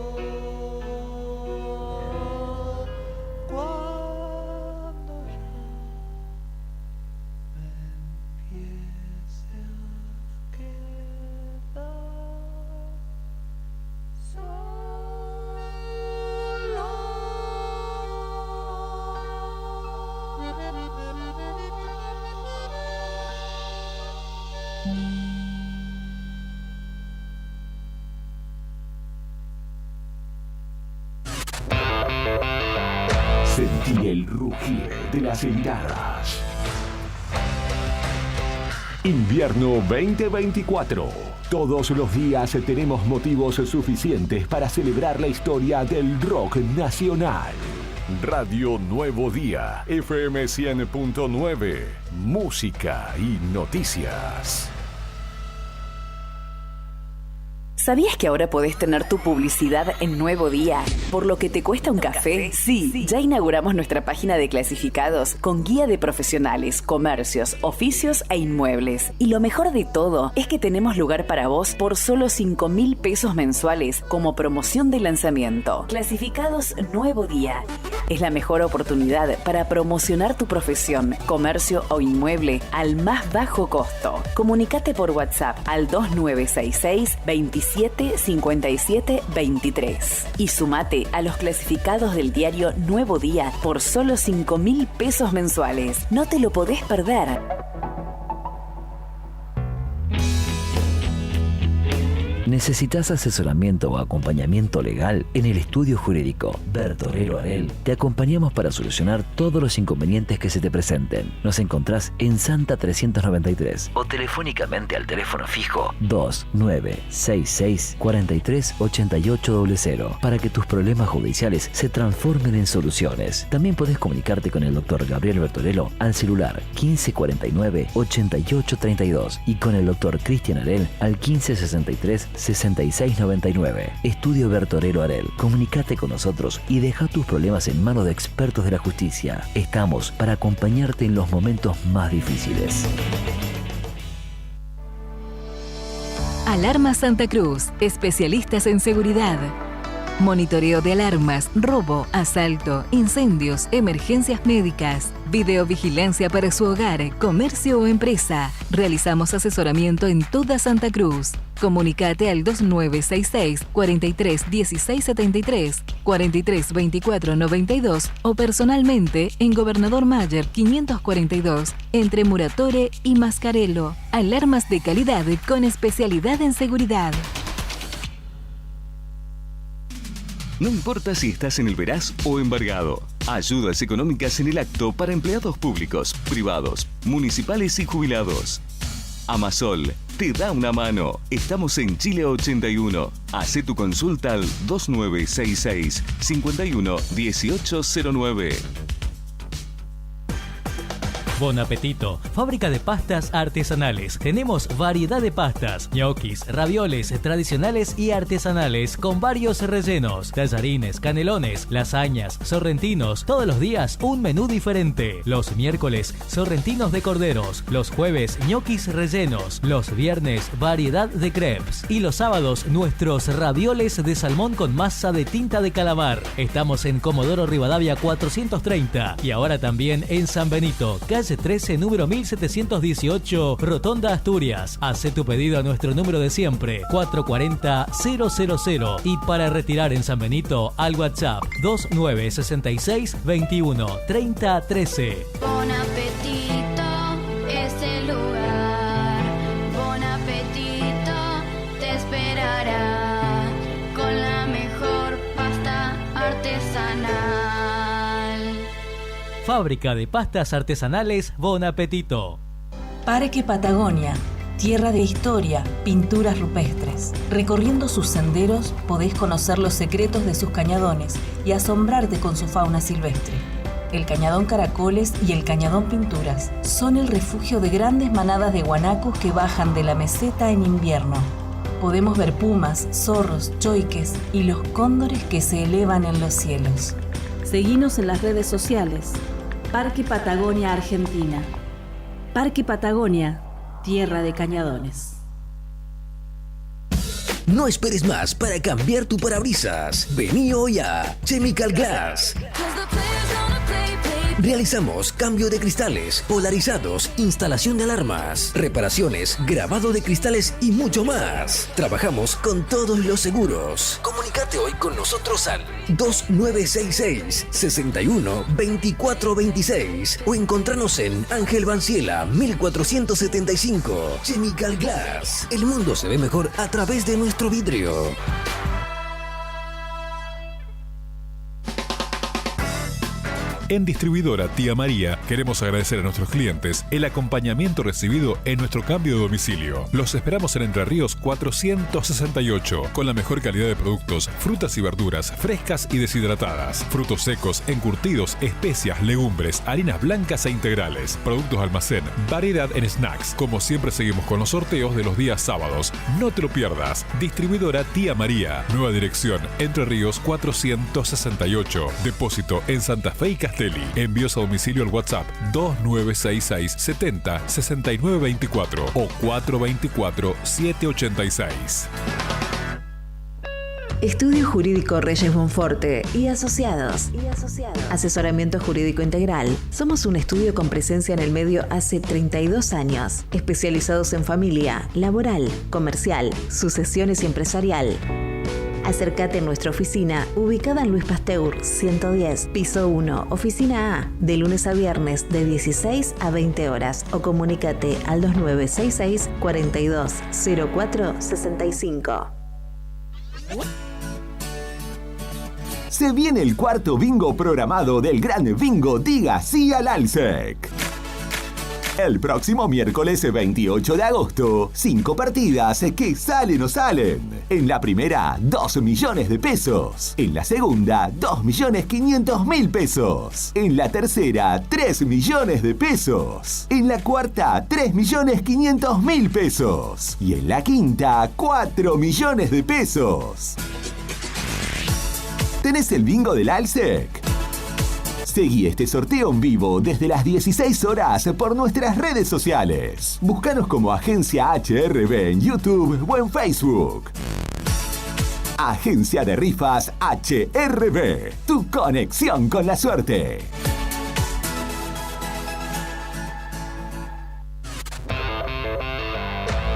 cuando ya me empiece a quedar Sentí el rugir de las heladas. Invierno 2024. Todos los días tenemos motivos suficientes para celebrar la historia del rock nacional. Radio Nuevo Día, FM 100.9, música y noticias. ¿Sabías que ahora podés tener tu publicidad en Nuevo Día? ¿Por lo que te cuesta un café? Sí, ya inauguramos nuestra página de clasificados con guía de profesionales, comercios, oficios e inmuebles. Y lo mejor de todo es que tenemos lugar para vos por solo 5.000 pesos mensuales como promoción de lanzamiento. Clasificados Nuevo Día. Es la mejor oportunidad para promocionar tu profesión, comercio o inmueble al más bajo costo. Comunicate por WhatsApp al 2966 27 57 23 y sumate a los clasificados del diario Nuevo Día por solo 5.000 pesos mensuales. No te lo podés perder. ¿Necesitas asesoramiento o acompañamiento legal? En el estudio jurídico Bertorero Arel te acompañamos para solucionar todos los inconvenientes que se te presenten. Nos encontrás en Santa 393 o telefónicamente al teléfono fijo 2966 43 8800 para que tus problemas judiciales se transformen en soluciones. También podés comunicarte con el doctor Gabriel Bertorello al celular 1549 8832 y con el doctor Cristian Arel al 1563 6699. Estudio Bertorero Arel. Comunicate con nosotros y deja tus problemas en manos de expertos de la justicia. Estamos para acompañarte en los momentos más difíciles. Alarma Santa Cruz, especialistas en seguridad. Monitoreo de alarmas, robo, asalto, incendios, emergencias médicas, videovigilancia para su hogar, comercio o empresa. Realizamos asesoramiento en toda Santa Cruz. Comunicate al 2966 43 16 73, 43 24 92 o personalmente en Gobernador Mayer 542 entre Muratore y Mascarello. Alarmas de calidad con especialidad en seguridad. No importa si estás en el Veraz o embargado. Ayudas económicas en el acto para empleados públicos, privados, municipales y jubilados. Amasol te da una mano. Estamos en Chile 81. Hacé tu consulta al 2966 51 1809. Bon Apetito, fábrica de pastas artesanales. Tenemos variedad de pastas, ñoquis, ravioles tradicionales y artesanales con varios rellenos, tallarines, canelones, lasañas, sorrentinos. Todos los días un menú diferente. Los miércoles, sorrentinos de corderos. Los jueves, ñoquis rellenos. Los viernes, variedad de crepes. Y los sábados, nuestros ravioles de salmón con masa de tinta de calamar. Estamos en Comodoro Rivadavia 430 y ahora también en San Benito, calle 13, número 1718, Rotonda Asturias. Hace tu pedido a nuestro número de siempre, 440-000. Y para retirar en San Benito, al WhatsApp 2966 21 30 13. Bon apetito es el lugar. Bon apetito te esperará con la mejor pasta artesanal. Fábrica de pastas artesanales Bon Apetito. Parque Patagonia, tierra de historia, pinturas rupestres. Recorriendo sus senderos podés conocer los secretos de sus cañadones y asombrarte con su fauna silvestre. El Cañadón Caracoles y el Cañadón Pinturas son el refugio de grandes manadas de guanacos que bajan de la meseta en invierno. Podemos ver pumas, zorros, choiques y los cóndores que se elevan en los cielos. Seguinos en las redes sociales. Parque Patagonia Argentina. Parque Patagonia, tierra de cañadones. No esperes más para cambiar tu parabrisas. Vení hoy a Chemical Glass. Realizamos cambio de cristales, polarizados, instalación de alarmas, reparaciones, grabado de cristales y mucho más. Trabajamos con todos los seguros. Comunicate hoy con nosotros al 2966 61 24 26 o encontranos en Ángel Banciela 1475. Chemical Glass. El mundo se ve mejor a través de nuestro vidrio. En Distribuidora Tía María queremos agradecer a nuestros clientes el acompañamiento recibido en nuestro cambio de domicilio. Los esperamos en Entre Ríos 468, con la mejor calidad de productos, frutas y verduras frescas y deshidratadas, frutos secos, encurtidos, especias, legumbres, harinas blancas e integrales, productos de almacén, variedad en snacks. Como siempre seguimos con los sorteos de los días sábados. No te lo pierdas. Distribuidora Tía María. Nueva dirección, Entre Ríos 468. Depósito en Santa Fe y Castelli. Envíos a domicilio al WhatsApp 2966 70 69 24 o 424 786. Estudio Jurídico Reyes Bonforte y Asociados. Asesoramiento jurídico integral. Somos un estudio con presencia en el medio hace 32 años, especializados en familia, laboral, comercial, sucesiones y empresarial. Acércate a nuestra oficina, ubicada en Luis Pasteur 110, piso 1, oficina A, de lunes a viernes de 16 a 20 horas o comunícate al 2966 42 04 65. Se viene el cuarto bingo programado del Gran Bingo Diga Sí al Alsec. El próximo miércoles 28 de agosto, 5 partidas que salen o salen. En la primera, 2 millones de pesos. En la segunda, 2.500.000 pesos. En la tercera, 3 millones de pesos. En la cuarta, 3.500.000 pesos. Y en la quinta, 4 millones de pesos. ¿Tenés el bingo del Alsec? Seguí este sorteo en vivo desde las 16 horas por nuestras redes sociales. Búscanos como Agencia HRB en YouTube o en Facebook. Agencia de Rifas HRB, tu conexión con la suerte.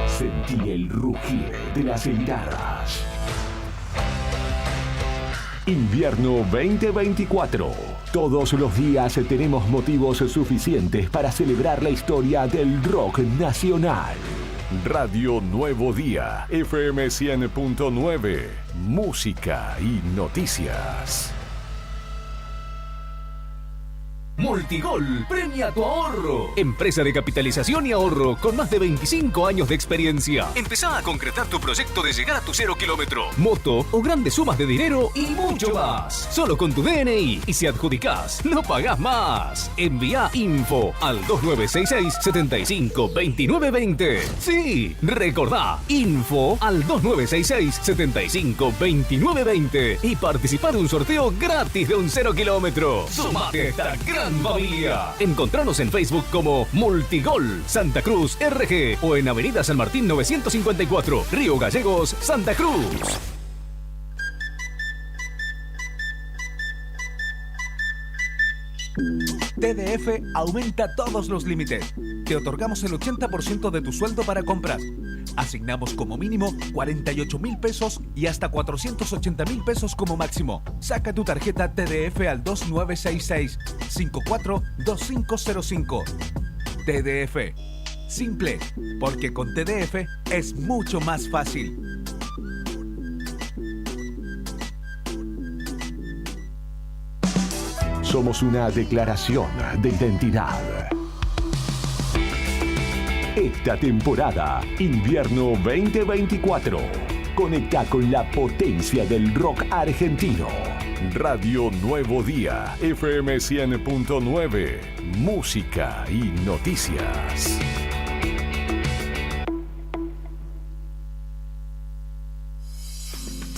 Sentí el rugir de las guitarras. Invierno 2024. Todos los días tenemos motivos suficientes para celebrar la historia del rock nacional. Radio Nuevo Día, FM 100.9, música y noticias. Multigol premia tu ahorro. Empresa de capitalización y ahorro con más de 25 años de experiencia. Empezá a concretar tu proyecto de llegar a tu 0 kilómetro, moto o grandes sumas de dinero y mucho más. Solo con tu DNI, y si adjudicás, no pagás más. Envía info al 2966 75 29 20. Sí, recordá, info al 2966 75 29 20 y participá de un sorteo gratis de un 0 kilómetro. Sumate a esta gran familia. Encontranos en Facebook como Multigol Santa Cruz RG o en Avenida San Martín 954, Río Gallegos, Santa Cruz. TDF aumenta todos los límites. Te otorgamos el 80% de tu sueldo para compras. Asignamos como mínimo 48.000 pesos y hasta 480.000 pesos como máximo. Saca tu tarjeta TDF al 2966 542505. TDF. Simple, porque con TDF es mucho más fácil. Somos una declaración de identidad. Esta temporada, Invierno 2024, conecta con la potencia del rock argentino. Radio Nuevo Día, FM 100.9, música y noticias.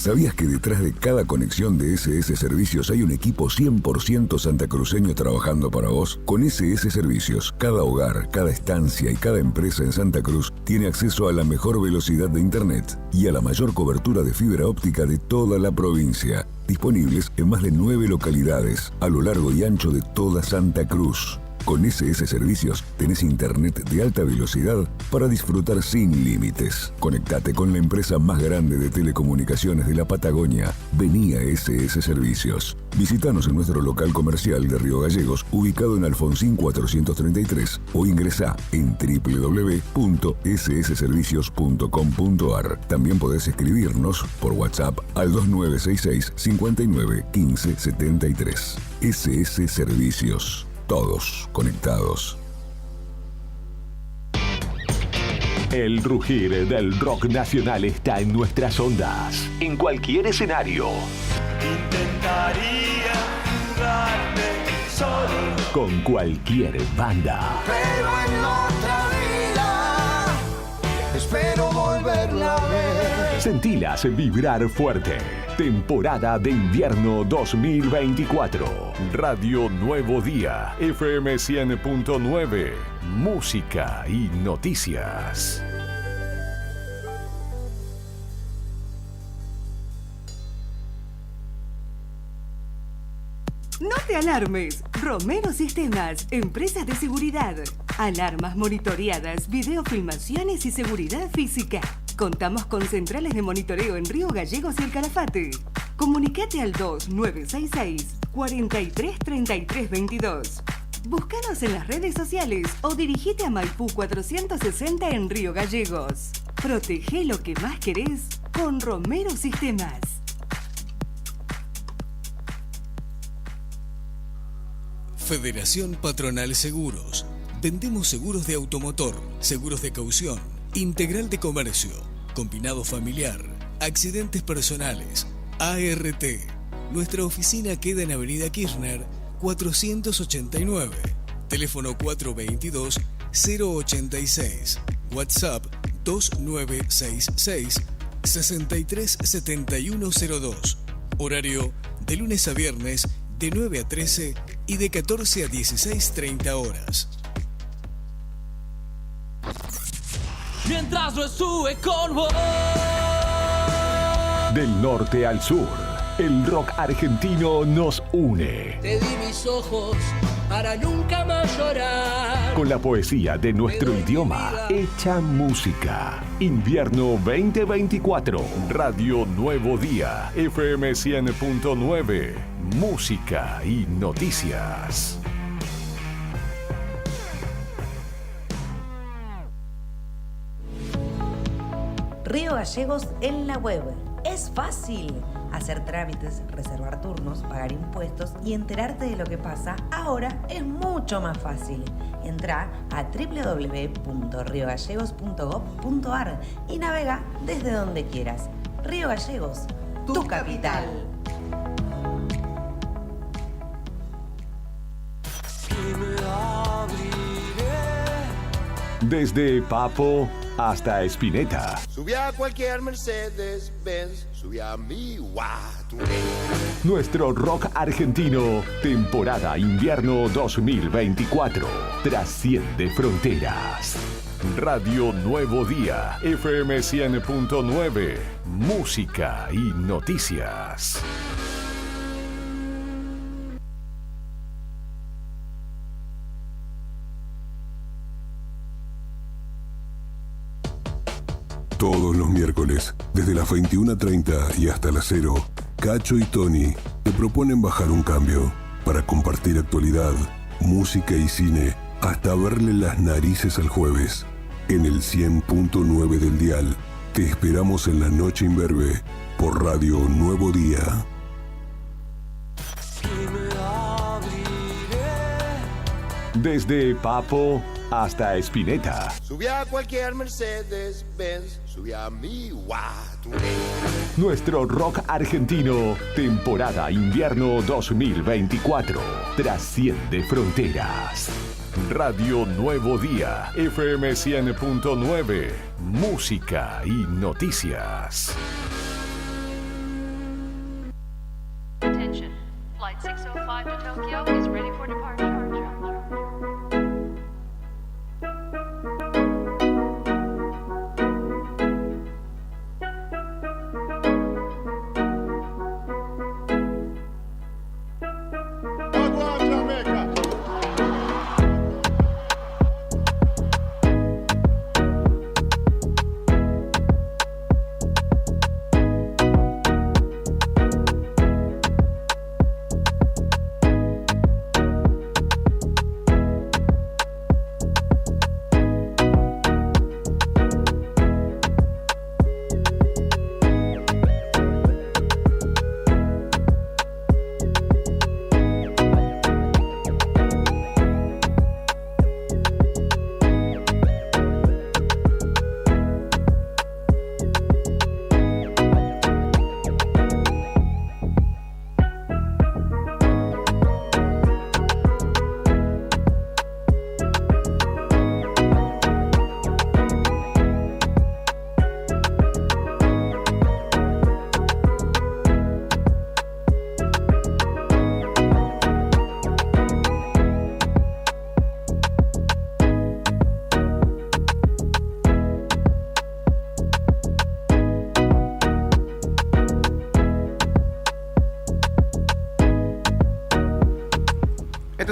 ¿Sabías que detrás de cada conexión de SS Servicios hay un equipo 100% santacruceño trabajando para vos? Con SS Servicios, cada hogar, cada estancia y cada empresa en Santa Cruz tiene acceso a la mejor velocidad de Internet y a la mayor cobertura de fibra óptica de toda la provincia. Disponibles en más de 9 localidades a lo largo y ancho de toda Santa Cruz. Con SS Servicios tenés internet de alta velocidad para disfrutar sin límites. Conectate con la empresa más grande de telecomunicaciones de la Patagonia. Vení a SS Servicios. Visítanos en nuestro local comercial de Río Gallegos, ubicado en Alfonsín 433, o ingresá en www.ssservicios.com.ar. También podés escribirnos por WhatsApp al 2966 59 15 73. SS Servicios. Todos conectados. El rugir del rock nacional está en nuestras ondas. En cualquier escenario. Intentaría jugarme solo, Con cualquier banda. pero en otra vida espero volverla a ver. Sentilas vibrar fuerte. Temporada de invierno 2024. Radio Nuevo Día, FM 100.9. Música y noticias. No te alarmes. Romero Sistemas, empresa de seguridad. Alarmas monitoreadas, videofilmaciones y seguridad física. Contamos con centrales de monitoreo en Río Gallegos y El Calafate. Comunicate al 2966 433322. Búscanos en las redes sociales o dirigite a Maipú 460 en Río Gallegos. Protege lo que más querés con Romero Sistemas. Federación Patronal Seguros. Vendemos seguros de automotor, seguros de caución, integral de comercio, combinado familiar, accidentes personales, ART. Nuestra oficina queda en Avenida Kirchner, 489. Teléfono 422-086. WhatsApp 2966 637102. Horario de lunes a viernes de 9 a 13 y de 14 a 16:30 horas. Mientras yo estuve con vos. Del norte al sur, el rock argentino nos une. Te di mis ojos para nunca más llorar. Con la poesía de nuestro idioma, hecha música. Invierno 2024. Radio Nuevo Día, FM 100.9. Música y noticias. Río Gallegos en la web. Es fácil hacer trámites, reservar turnos, pagar impuestos y enterarte de lo que pasa. Ahora es mucho más fácil. Entra a www.riogallegos.gov.ar y navega desde donde quieras. Río Gallegos, tu capital. Desde Papo hasta Spinetta. Subí a cualquier Mercedes-Benz, subí a mi Guaturé. Nuestro rock argentino, temporada invierno 2024. Trasciende fronteras. Radio Nuevo Día, FM 100.9. Música y noticias. Todos los miércoles, desde las 21:30 y hasta las 0, Cacho y Tony te proponen bajar un cambio para compartir actualidad, música y cine hasta verle las narices al jueves. En el 100.9 del dial, te esperamos en la noche imberbe por Radio Nuevo Día. Desde Papo hasta Spinetta. Subí a cualquier Mercedes-Benz, subí a mi Guaturé. Nuestro rock argentino, temporada invierno 2024. Trasciende fronteras. Radio Nuevo Día, FM 100.9. Música y noticias. Attention. Flight 605 to Tokyo is ready for departure.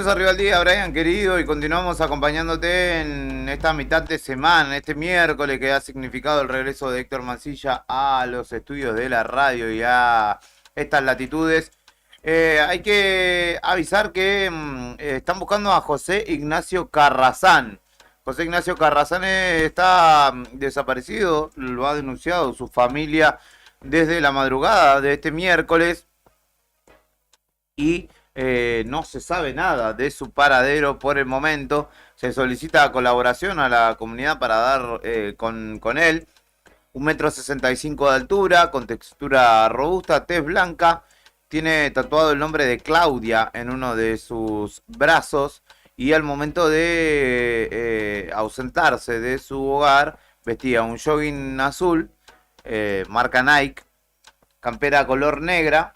es Arriba el Día, Brian, querido, y continuamos acompañándote en esta mitad de semana, en este miércoles que ha significado el regreso de Héctor Mancilla a los estudios de la radio y a estas latitudes. Hay que avisar que están buscando a José Ignacio Carrazán. José Ignacio Carrazán está desaparecido, lo ha denunciado su familia desde la madrugada de este miércoles y no se sabe nada de su paradero por el momento. Se solicita colaboración a la comunidad para dar con él. 1,65 m de altura, con textura robusta, tez blanca. Tiene tatuado el nombre de Claudia en uno de sus brazos. Y al momento de ausentarse de su hogar, vestía un jogging azul, marca Nike, campera color negra,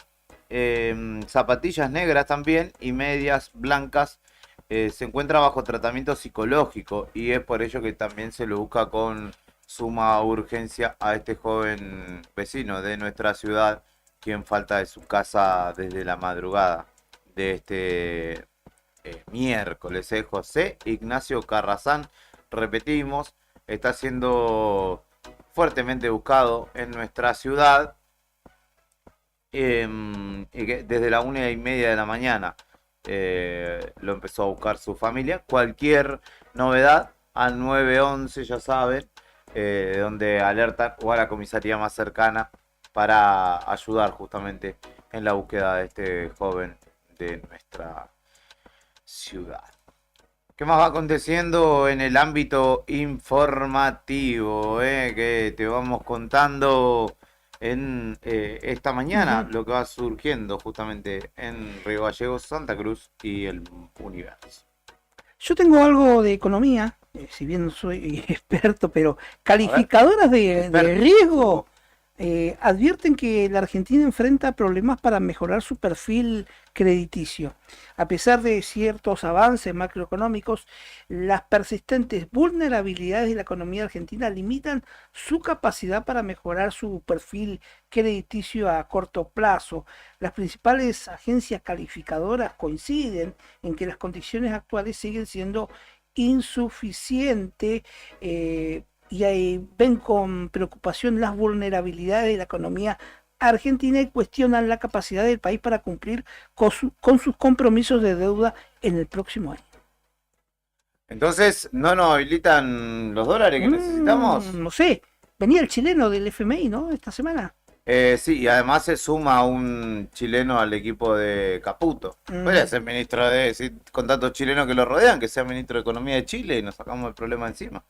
zapatillas negras también y medias blancas. Se encuentra bajo tratamiento psicológico y es por ello que también se lo busca con suma urgencia a este joven vecino de nuestra ciudad, quien falta de su casa desde la madrugada de este miércoles. José Ignacio Carrazán, repetimos, está siendo fuertemente buscado en nuestra ciudad. Y que desde la 1:30 de la mañana lo empezó a buscar su familia. Cualquier novedad al 911, ya saben, donde alertan o a la comisaría más cercana para ayudar justamente en la búsqueda de este joven de nuestra ciudad. ¿Qué más va aconteciendo en el ámbito informativo? Que te vamos contando en esta mañana lo que va surgiendo justamente en Río Gallegos, Santa Cruz y el universo. Yo tengo algo de economía, si bien no soy experto, pero calificadoras de riesgo advierten que la Argentina enfrenta problemas para mejorar su perfil crediticio. A pesar de ciertos avances macroeconómicos, las persistentes vulnerabilidades de la economía argentina limitan su capacidad para mejorar su perfil crediticio a corto plazo. Las principales agencias calificadoras coinciden en que las condiciones actuales siguen siendo insuficientes y ahí ven con preocupación las vulnerabilidades de la economía argentina y cuestionan la capacidad del país para cumplir con sus compromisos de deuda en el próximo año. Entonces, ¿no nos habilitan los dólares que necesitamos? No sé, venía el chileno del FMI, ¿no? Esta semana. Sí, y además se suma un chileno al equipo de Caputo. Podría ser ministro con tantos chilenos que lo rodean, que sea ministro de Economía de Chile y nos sacamos el problema encima.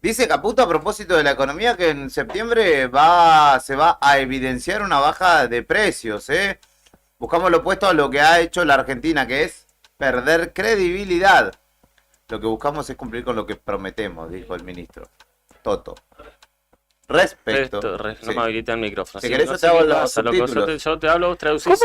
Dice Caputo a propósito de la economía que en septiembre se va a evidenciar una baja de precios. Buscamos lo opuesto a lo que ha hecho la Argentina, que es perder credibilidad. Lo que buscamos es cumplir con lo que prometemos, dijo el ministro Toto. Respecto. No me habilita el micrófono. Si querés, yo te hago los subtítulos. Yo te hablo, traducís.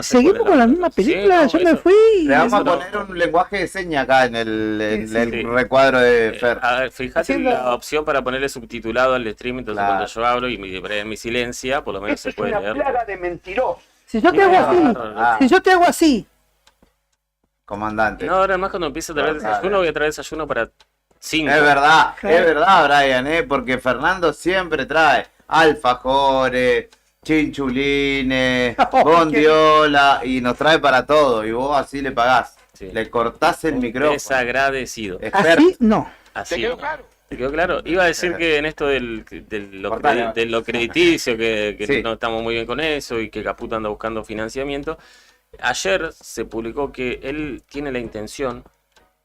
Seguimos con la misma película, yo me fui. Le vamos a poner un lenguaje de señas acá en el recuadro de Fer. A ver, fíjate la opción para ponerle subtitulado al stream, entonces cuando yo hablo y mi silencia, por lo menos se puede leer. Es una plaga de mentiroso. Si yo te hago así, comandante. No, ahora más cuando empiece a traer desayuno, voy a traer desayuno para 5. Es verdad, Brian, porque Fernando siempre trae alfajores, chinchulines, bondiola y nos trae para todo y vos así le pagás. Sí. Le cortás el micrófono. Desagradecido. Así no. Así ¿te quedó claro? ¿Te quedó claro? Iba a decir que en esto de lo crediticio, que sí, no estamos muy bien con eso y que Caputo anda buscando financiamiento. Ayer se publicó que él tiene la intención,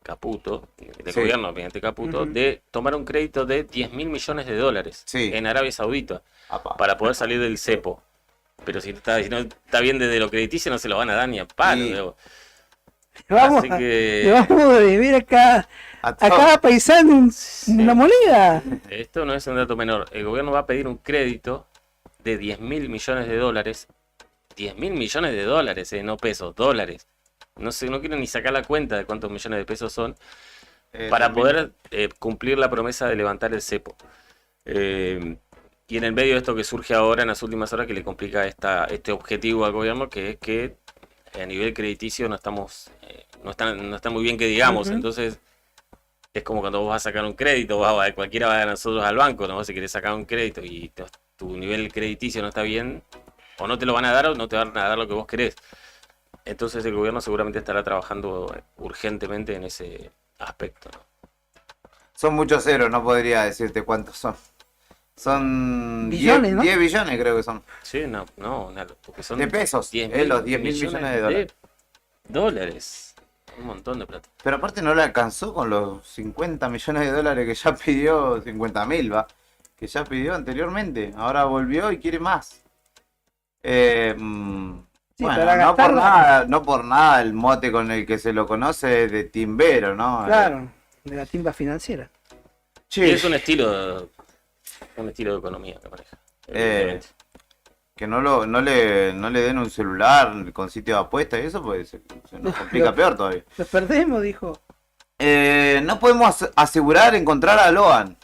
Caputo, del gobierno mediante Caputo, de tomar un crédito de $10.000 millones en Arabia Saudita para poder salir del cepo. Pero si no está bien desde lo crediticio, no se lo van a dar ni a palo. Vamos a deber acá a cada paisano una moneda. Esto no es un dato menor. El gobierno va a pedir un crédito de $10.000 millones. $10.000 millones, no pesos, dólares. No quiero ni sacar la cuenta de cuántos millones de pesos son para poder cumplir la promesa de levantar el cepo. Y en el medio de esto que surge ahora en las últimas horas, que le complica este objetivo al gobierno, que es que a nivel crediticio no estamos, no está muy bien que digamos, Ujú. entonces es como cuando vos vas a sacar un crédito, cualquiera va a nosotros al banco, ¿no? Si querés sacar un crédito y tu nivel crediticio no está bien, o no te lo van a dar o no te van a dar lo que vos querés. Entonces el gobierno seguramente estará trabajando urgentemente en ese aspecto, ¿no? Son muchos ceros, no podría decirte cuántos son. Son Billones, 10, ¿no? 10 billones creo que son. Sí, no, porque son De pesos, 10.000 los 10.000 millones de dólares. dólares. Un montón de plata. Pero aparte no le alcanzó con los 50 millones de dólares que ya pidió, 50.000 va, que ya pidió anteriormente. Ahora volvió y quiere más. Sí, Bueno, para no por gastarla. nada, no por nada el mote con el que se lo conoce es de timbero, ¿no? Claro, de la timba financiera. Sí. Y es un estilo de economía que maneja. evidentemente. Que no le den un celular con sitio de apuesta y eso, pues se nos complica peor todavía. Los perdemos, dijo. No podemos asegurar encontrar a Loan.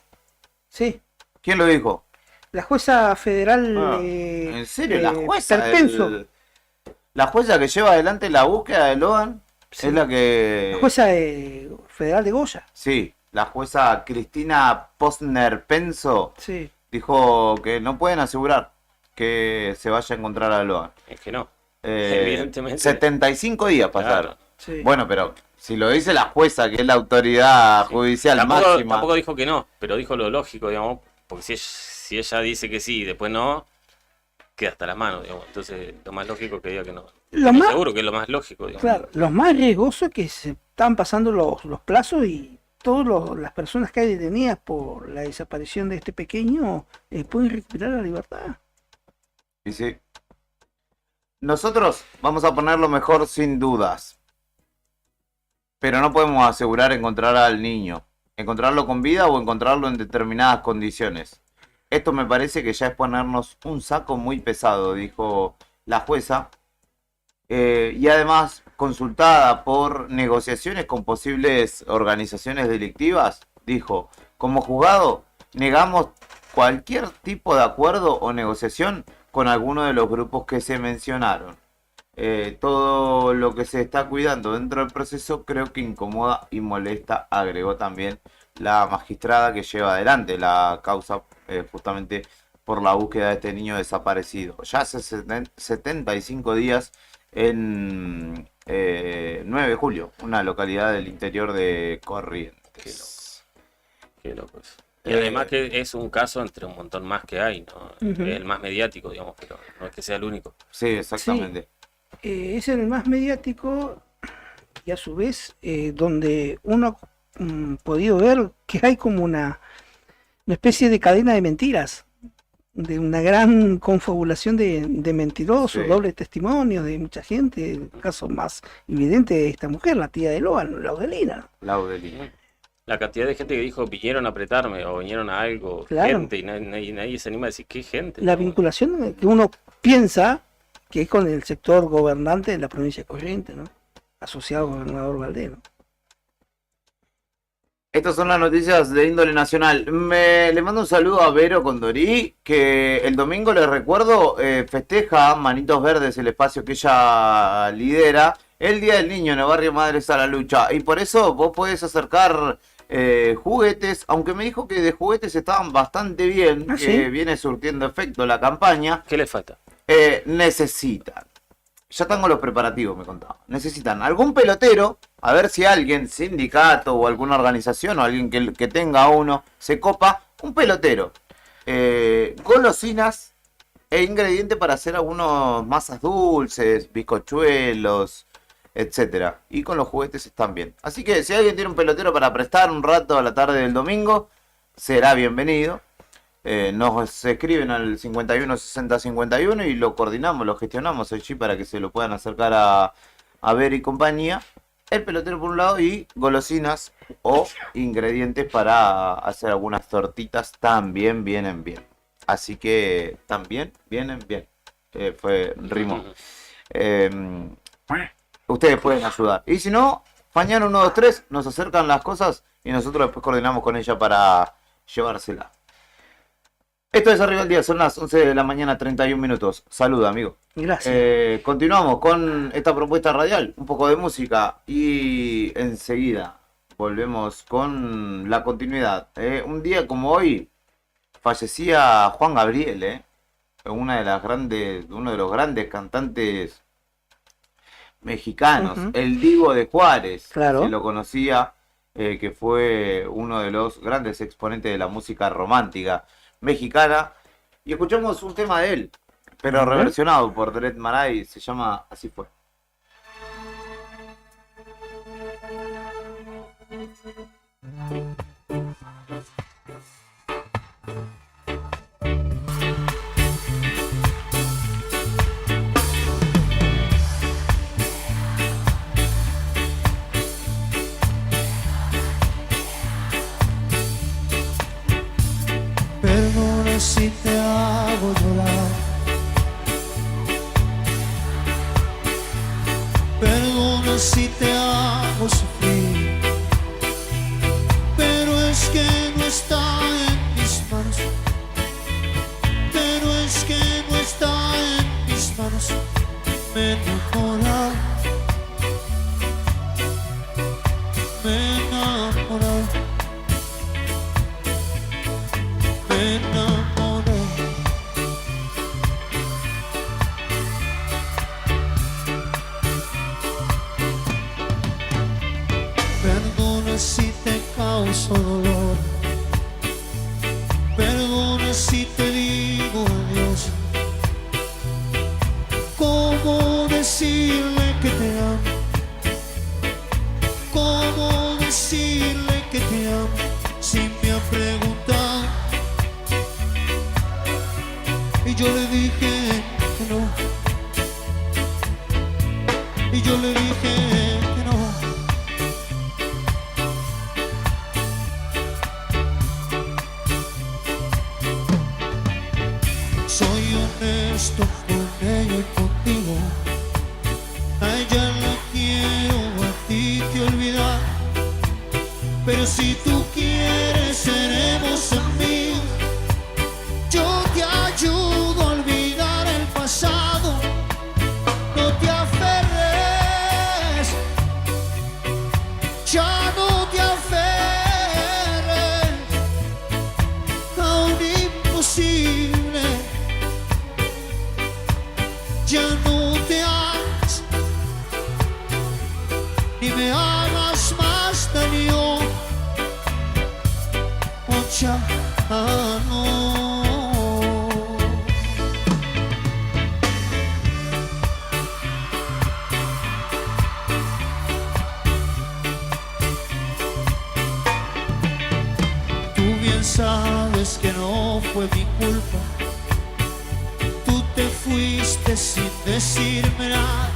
Sí. ¿Quién lo dijo? La jueza federal. ¿En serio? La jueza. Perpenso. La jueza que lleva adelante la búsqueda de Loan es la que. La jueza federal de Goya. Sí, la jueza Cristina Posner Penso Sí. dijo que no pueden asegurar que se vaya a encontrar a Loan. Es que no. Evidentemente. 75 días pasaron. Claro. Sí. Bueno, pero si lo dice la jueza, que es la autoridad judicial máxima. Tampoco dijo que no, pero dijo lo lógico, digamos, porque si ella dice que sí y después no, queda hasta las manos, digamos. Entonces, lo más lógico es que diga que no. Lo más- Seguro que es lo más lógico, digamos. Claro, lo más riesgoso es que se están pasando los plazos y todas las personas que hay detenidas por la desaparición de este pequeño pueden recuperar la libertad. Y sí. Nosotros vamos a ponerlo mejor sin dudas. Pero no podemos asegurar encontrar al niño. Encontrarlo con vida o encontrarlo en determinadas condiciones. Esto me parece que ya es ponernos un saco muy pesado, dijo la jueza. Y además, consultada por negociaciones con posibles organizaciones delictivas, dijo, como juzgado, negamos cualquier tipo de acuerdo o negociación con alguno de los grupos que se mencionaron. Todo lo que se está cuidando dentro del proceso creo que incomoda y molesta, agregó también la magistrada que lleva adelante la causa justamente por la búsqueda de este niño desaparecido. Ya hace 75 días en 9 de julio, una localidad del interior de Corrientes. Qué loco eso. Y además que es un caso entre un montón más que hay, ¿no? Ujú. Es el más mediático, digamos, pero no es que sea el único. Sí, exactamente. Es el más mediático y a su vez donde uno ha podido ver que hay como una especie de cadena de mentiras, de una gran confabulación de mentirosos, Sí. doble testimonio de mucha gente. El caso más evidente de esta mujer, la tía de Loan, Laudelina. Laudelina. La cantidad de gente que dijo vinieron a apretarme o vinieron a algo, Claro. gente, y nadie se anima a decir qué gente. La vinculación que uno piensa que es con el sector gobernante de la provincia de Corrientes, ¿no? Asociado al gobernador Valdés, ¿no? Estas son las noticias de índole nacional. Le mando un saludo a Vero Condorí, que el domingo, les recuerdo, festeja Manitos Verdes, el espacio que ella lidera, el Día del Niño en el barrio Madres a la Lucha. Y por eso vos podés acercar juguetes, aunque me dijo que de juguetes estaban bastante bien, ¿Ah, que sí? viene surtiendo efecto la campaña. ¿Qué les falta? Necesitan. Ya tengo los preparativos, me contaba. Necesitan algún pelotero, a ver si alguien, sindicato o alguna organización o alguien que tenga uno, se copa, un pelotero. Golosinas e ingredientes para hacer algunos masas dulces, bizcochuelos, etcétera. Y con los juguetes están bien. Así que si alguien tiene un pelotero para prestar un rato a la tarde del domingo, será bienvenido. Nos escriben al 51 60 51 y lo coordinamos, lo gestionamos allí para que se lo puedan acercar a Ver y compañía. El pelotero por un lado y golosinas o ingredientes para hacer algunas tortitas también vienen bien. Así que también vienen bien. Fue ritmo. Ustedes pueden ayudar. Y si no, mañana 1, 2, 3 nos acercan las cosas y nosotros después coordinamos con ella para llevársela. Esto es Arriba el Día, son las 11 de la mañana, 31 minutos. Saluda, amigo. Gracias. Continuamos con esta propuesta radial, un poco de música y enseguida volvemos con la continuidad. Un día como hoy fallecía Juan Gabriel, uno de los grandes cantantes mexicanos, el Divo de Juárez, Claro. se lo conocía, que fue uno de los grandes exponentes de la música romántica mexicana, y escuchamos un tema de él, pero reversionado por Dred Maray, se llama Así Fue. Perdona si te hago llorar, perdona si te hago sufrir, pero es que no está en mis manos, pero es que no está en mis manos, me enamora, me enamora. Me enamoré. Perdona si te causo dolor, perdona si te digo adiós. ¿Cómo decirle que te amo? ¿Cómo decirle que te amo si me ha preguntado? Y yo le dije que no. Y yo le dije que no. Soy honesto con ella y contigo. A ella la quiero, a ti te olvidar. Pero si tú quieres seremos amigos. Yo te ayudo a olvidar el pasado, no te aferres, ya no te aferres a un imposible, ya no te hagas, ni me hagas más daño, ya no. Sabes que no fue mi culpa, tú te fuiste sin decirme nada,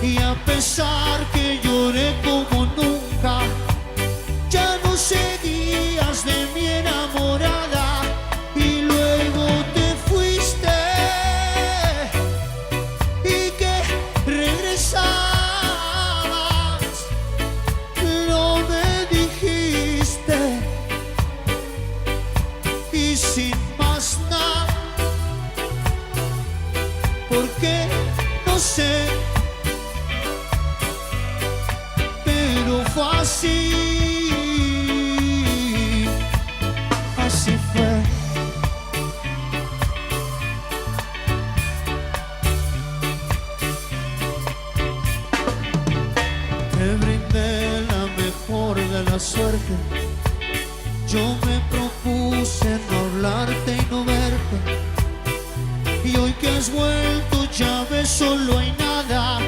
y a pesar que lloré como nunca, ya no seguías de mi enamorada, y luego te fuiste, y que regresabas, no me dijiste. Y sin más nada, porque no sé, pero fue así, así fue. Te brindé la mejor de la suerte. Yo me propuse no hablarte y no verte, y hoy que has vuelto ya ves solo hay nada.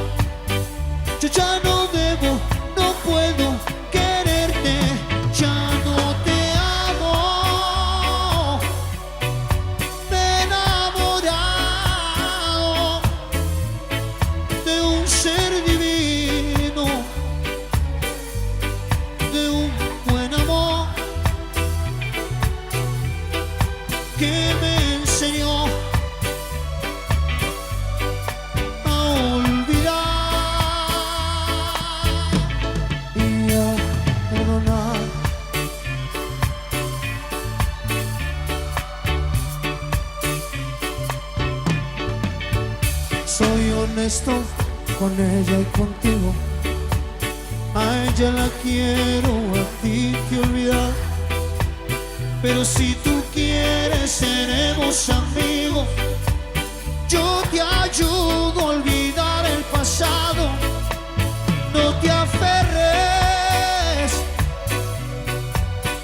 Yo ya no debo, no puedo quererte, ya no te amo. Me he enamorado de un ser divino, de un buen amor que me enseñó a olvidar. estoy con ella y contigo. A ella la quiero, a ti que olvidar. Pero si tú quieres seremos amigos. Yo te ayudo a olvidar el pasado. No te aferres,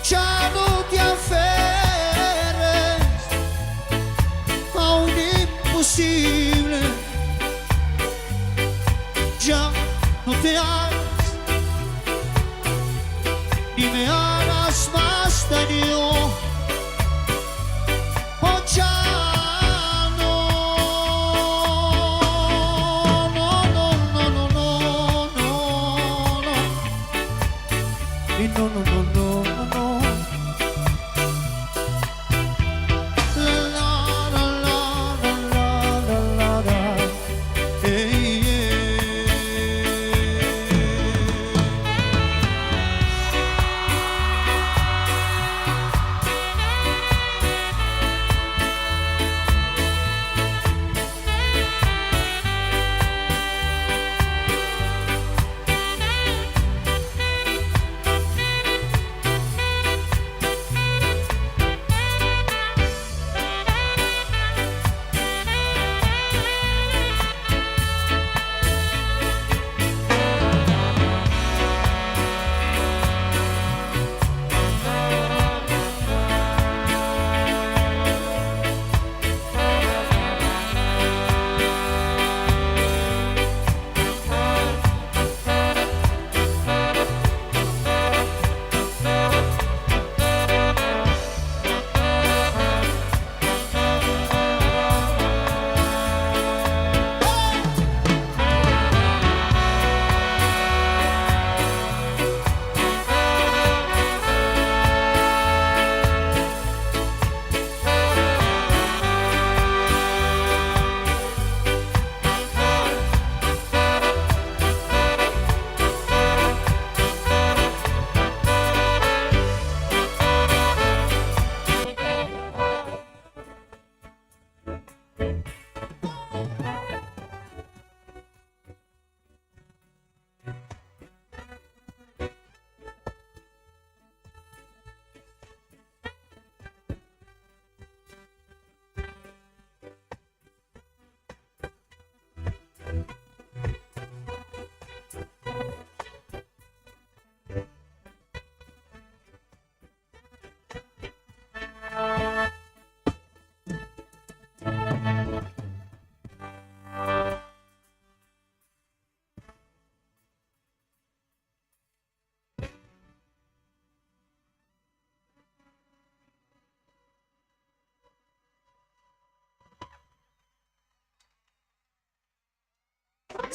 ya no te aferres a un imposible. Ya no te hagas, ni me hagas más daño. Oh, ya. No, no, no, no, no, no. La, la, la, la, la, la, la. Hey,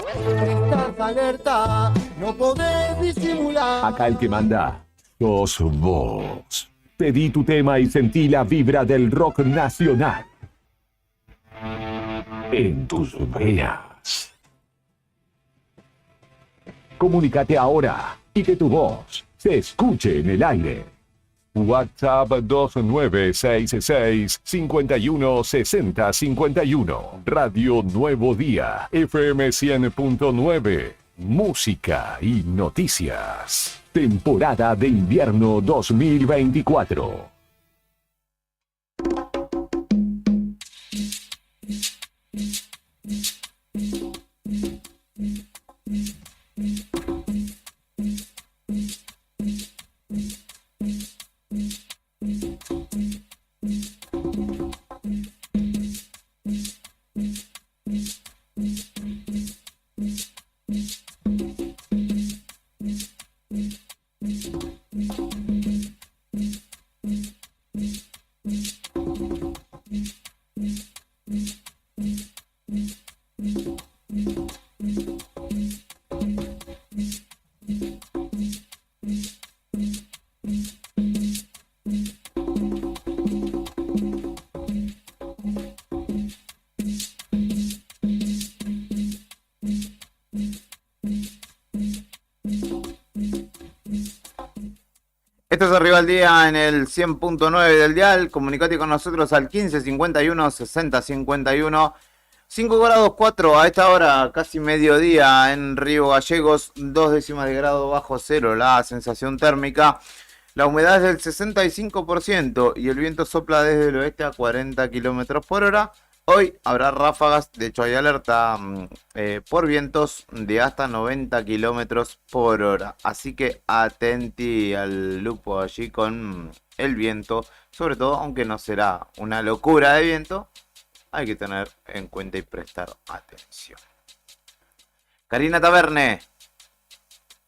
Estás alerta, no podés disimular. Acá el que manda sos vos. Pedí tu tema y sentí la vibra del rock nacional en tus venas. Comunícate ahora y que tu voz se escuche en el aire. WhatsApp 2966 51 60 51. Radio Nuevo Día, FM 100.9. Música y noticias. Temporada de invierno 2024. Esto es Arriba al Día en el 100.9 del dial. Comunicate con nosotros al 15 51 60 51. 5 grados 4 a esta hora, casi mediodía en Río Gallegos, 2 décimas de grado bajo cero la sensación térmica. La humedad es del 65% y el viento sopla desde el oeste a 40 kilómetros por hora. Hoy habrá ráfagas, de hecho hay alerta por vientos de hasta 90 kilómetros por hora. Así que atenti al lupo allí con el viento, sobre todo aunque no será una locura de viento. Hay que tener en cuenta y prestar atención. Karina Taverne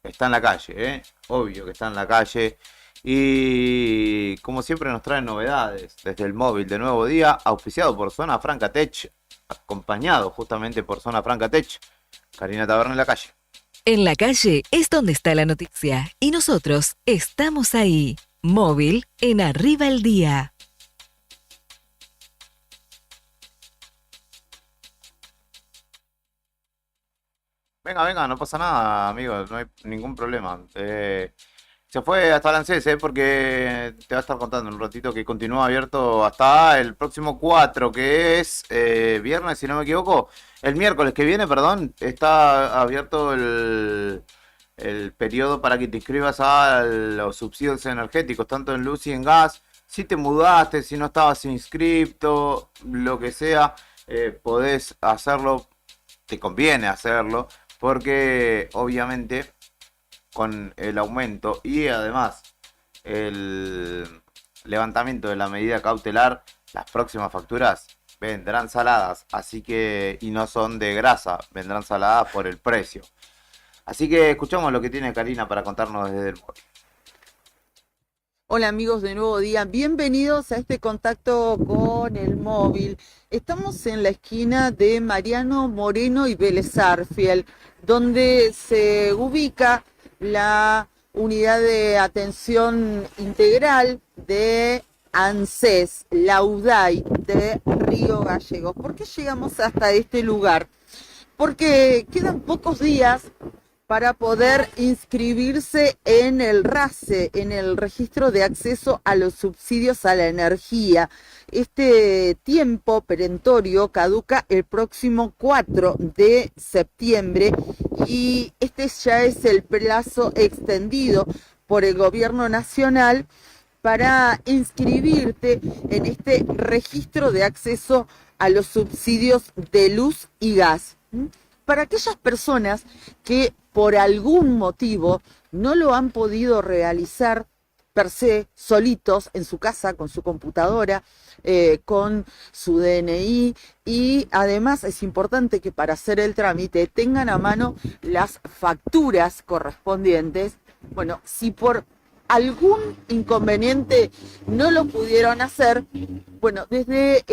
está en la calle, obvio que está en la calle. Y como siempre nos trae novedades desde el móvil de Nuevo Día, auspiciado por Zona Franca Tech, acompañado justamente por Zona Franca Tech. Karina Taverne en la calle. En la calle es donde está la noticia y nosotros estamos ahí. Móvil en Arriba el Día. Venga, no pasa nada, amigos, no hay ningún problema. Se fue hasta el ANSES, porque te va a estar contando en un ratito que continúa abierto hasta el próximo 4, que es viernes, si no me equivoco. El miércoles que viene, perdón, está abierto el periodo para que te inscribas a los subsidios energéticos, tanto en luz y en gas. Si te mudaste, si no estabas inscripto, lo que sea, podés hacerlo, te conviene hacerlo. Porque obviamente con el aumento y además el levantamiento de la medida cautelar, las próximas facturas vendrán saladas, así que, y no son de grasa, vendrán saladas por el precio. Así que escuchamos lo que tiene Karina para contarnos desde el móvil. Hola amigos de Nuevo Día, bienvenidos a este contacto con el móvil. Estamos en la esquina de Mariano Moreno y Vélez Sarsfield, donde se ubica la unidad de atención integral de ANSES, la UDAI de Río Gallegos. ¿Por qué llegamos hasta este lugar? Porque quedan pocos días para poder inscribirse en el RACE, en el Registro de Acceso a los Subsidios a la Energía. Este tiempo perentorio caduca el próximo 4 de septiembre y este ya es el plazo extendido por el Gobierno Nacional para inscribirte en este registro de acceso a los subsidios de luz y gas. Para aquellas personas que por algún motivo no lo han podido realizar per se, solitos, en su casa, con su computadora, con su DNI, y además es importante que para hacer el trámite tengan a mano las facturas correspondientes. Bueno, si por algún inconveniente no lo pudieron hacer, bueno, desde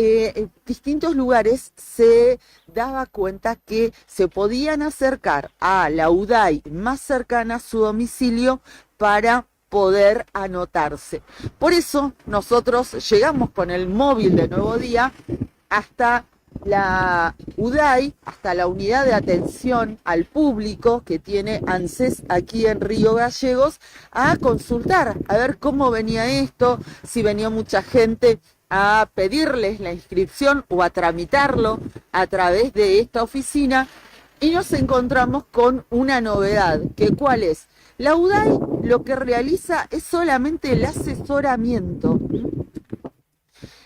distintos lugares se daba cuenta que se podían acercar a la UDAI más cercana a su domicilio para poder anotarse. Por eso nosotros llegamos con el móvil de Nuevo Día hasta la UDAI, hasta la unidad de atención al público que tiene ANSES aquí en Río Gallegos, a consultar, a ver cómo venía esto, si venía mucha gente a pedirles la inscripción o a tramitarlo a través de esta oficina, y nos encontramos con una novedad, que ¿cuál es? La UDAI lo que realiza es solamente el asesoramiento.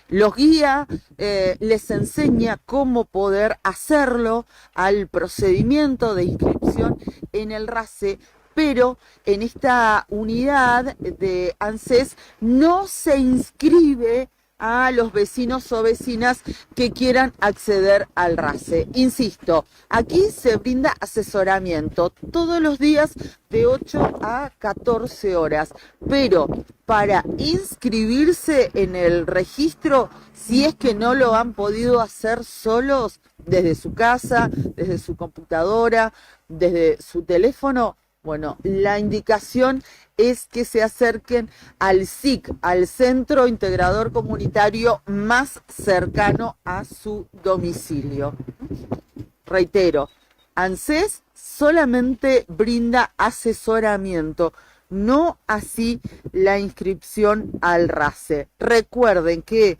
Los guía, les enseña cómo poder hacerlo al procedimiento de inscripción en el RACE, pero en esta unidad de ANSES no se inscribe a los vecinos o vecinas que quieran acceder al RACE. Insisto, aquí se brinda asesoramiento todos los días de 8 a 14 horas, pero para inscribirse en el registro, si es que no lo han podido hacer solos, desde su casa, desde su computadora, desde su teléfono, bueno, la indicación es que se acerquen al SIC, al Centro Integrador Comunitario más cercano a su domicilio. Reitero, ANSES solamente brinda asesoramiento, no así la inscripción al RACE. Recuerden que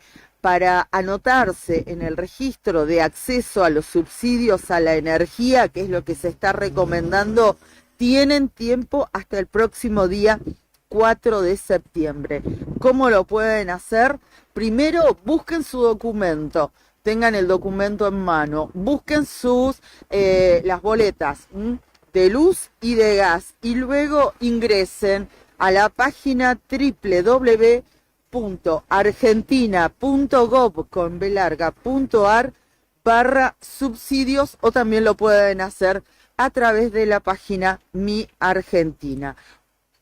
para anotarse en el registro de acceso a los subsidios a la energía, que es lo que se está recomendando, tienen tiempo hasta el próximo día 4 de septiembre. ¿Cómo lo pueden hacer? Primero, busquen su documento, tengan el documento en mano, busquen las boletas de luz y de gas y luego ingresen a la página www.argentina.gov.ar/subsidios, o también lo pueden hacer a través de la página Mi Argentina.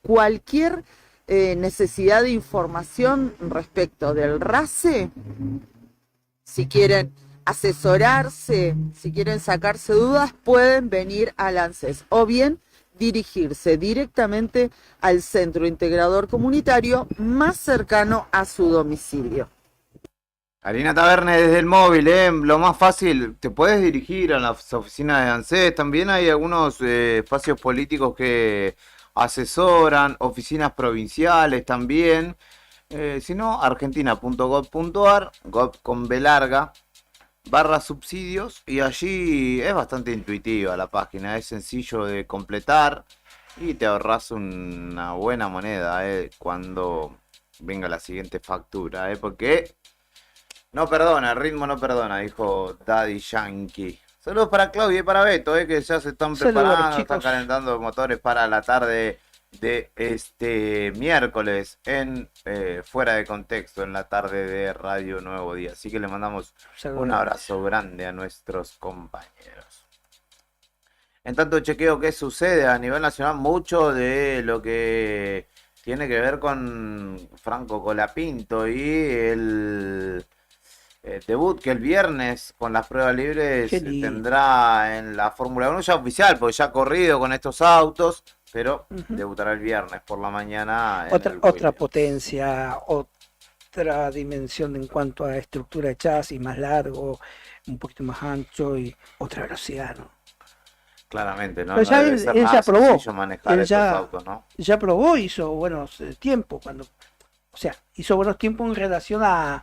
Cualquier necesidad de información respecto del RACE, si quieren asesorarse, si quieren sacarse dudas, pueden venir al ANSES o bien dirigirse directamente al centro integrador comunitario más cercano a su domicilio. Karina Taverne desde el móvil, lo más fácil, te puedes dirigir a las oficinas de ANSES. También hay algunos espacios políticos que asesoran, oficinas provinciales también. Si no, argentina.gov.ar, gov con B larga, /subsidios, y allí es bastante intuitiva la página, es sencillo de completar y te ahorras una buena moneda cuando venga la siguiente factura, porque no perdona, el ritmo no perdona, dijo Daddy Yankee. Saludos para Claudia y para Beto, que ya se están preparando, están calentando motores para la tarde de este miércoles en Fuera de Contexto, en la tarde de Radio Nuevo Día. Así que le mandamos un abrazo grande a nuestros compañeros. En tanto chequeo qué sucede a nivel nacional, mucho de lo que tiene que ver con Franco Colapinto y el debut que el viernes con las pruebas libres tendrá en la Fórmula 1 ya oficial, porque ya ha corrido con estos autos, pero debutará el viernes por la mañana. Otra potencia, otra dimensión en cuanto a estructura de chasis, más largo, un poquito más ancho y otra velocidad, ¿no? Claramente, ¿no? Pero ya No él debe ser ya nada probó, sencillo manejar él estos autos, ¿no? ya probó, hizo buenos tiempos, hizo buenos tiempos en relación a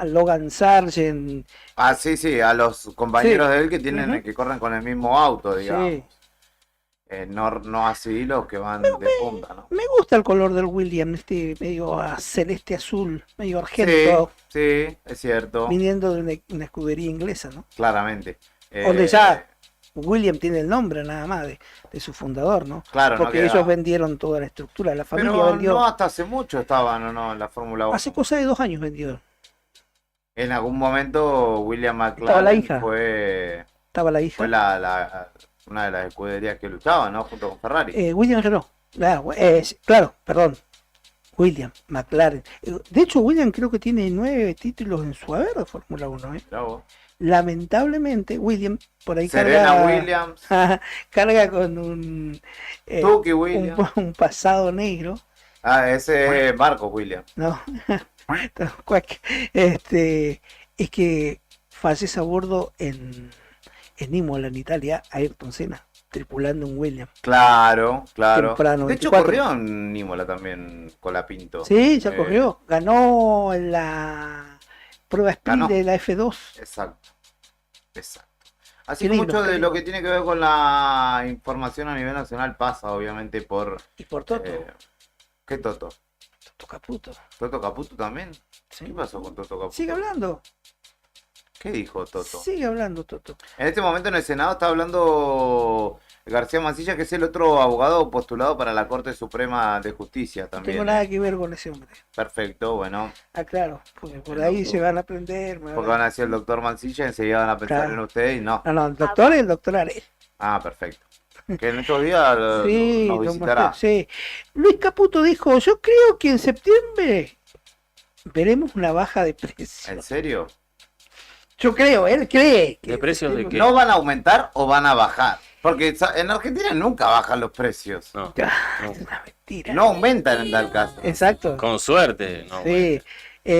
Logan Sargent. Ah, sí, a los compañeros de él que tienen que corren con el mismo auto, digamos. Sí. No así los que van de punta, ¿no? Me gusta el color del William, medio celeste azul, medio argento. Sí, es cierto. Viniendo de una escudería inglesa, ¿no? Claramente. Donde ya William tiene el nombre nada más de su fundador, ¿no? Claro, porque ellos vendieron toda la estructura, la familia pero vendió. No, hasta hace mucho estaban, ¿o no? En la Fórmula 1. Hace cosa de 2 años vendió. En algún momento William McLaren Estaba la hija. fue Fue una de las escuderías que luchaban, ¿no? Junto con Ferrari. William Renault. William McLaren. De hecho, William creo que tiene 9 títulos en su haber de Fórmula 1. Bravo. Lamentablemente, William por ahí Serena Williams. carga con un pasado negro. Ese es Marcos Williams. No. Es que fallece a bordo en Imola, en Italia, Ayrton Senna, tripulando un Williams. Claro. Temprano, de hecho, 24. corrió en Imola también Colapinto. Sí, ya corrió. Ganó en la prueba sprint de la F2. Exacto. Así que mucho de lo que tiene que ver con la información a nivel nacional pasa, obviamente, por... Y por Toto. ¿Qué Toto? Toto Caputo. ¿Toto Caputo también? Sí. ¿Qué pasó con Toto Caputo? Sigue hablando. ¿Qué dijo Toto? Sigue hablando Toto. En este momento en el Senado está hablando García Mancilla, que es el otro abogado postulado para la Corte Suprema de Justicia No también. tengo nada que ver con ese hombre. Perfecto, bueno. Claro, porque por ahí se van a aprender. Porque van a decir el doctor Mancilla, enseguida van a pensar en usted y no. No, el doctor es el doctor Arel. Ah, perfecto. Que en estos días nos visitará. Sí. Luis Caputo dijo, yo creo que en septiembre veremos una baja de precios. ¿En serio? Yo creo, él cree. ¿De precios de qué? ¿No van a aumentar o van a bajar? Porque en Argentina nunca bajan los precios. No. Es una mentira. No aumentan en tal caso. Exacto. Con suerte. No, sí.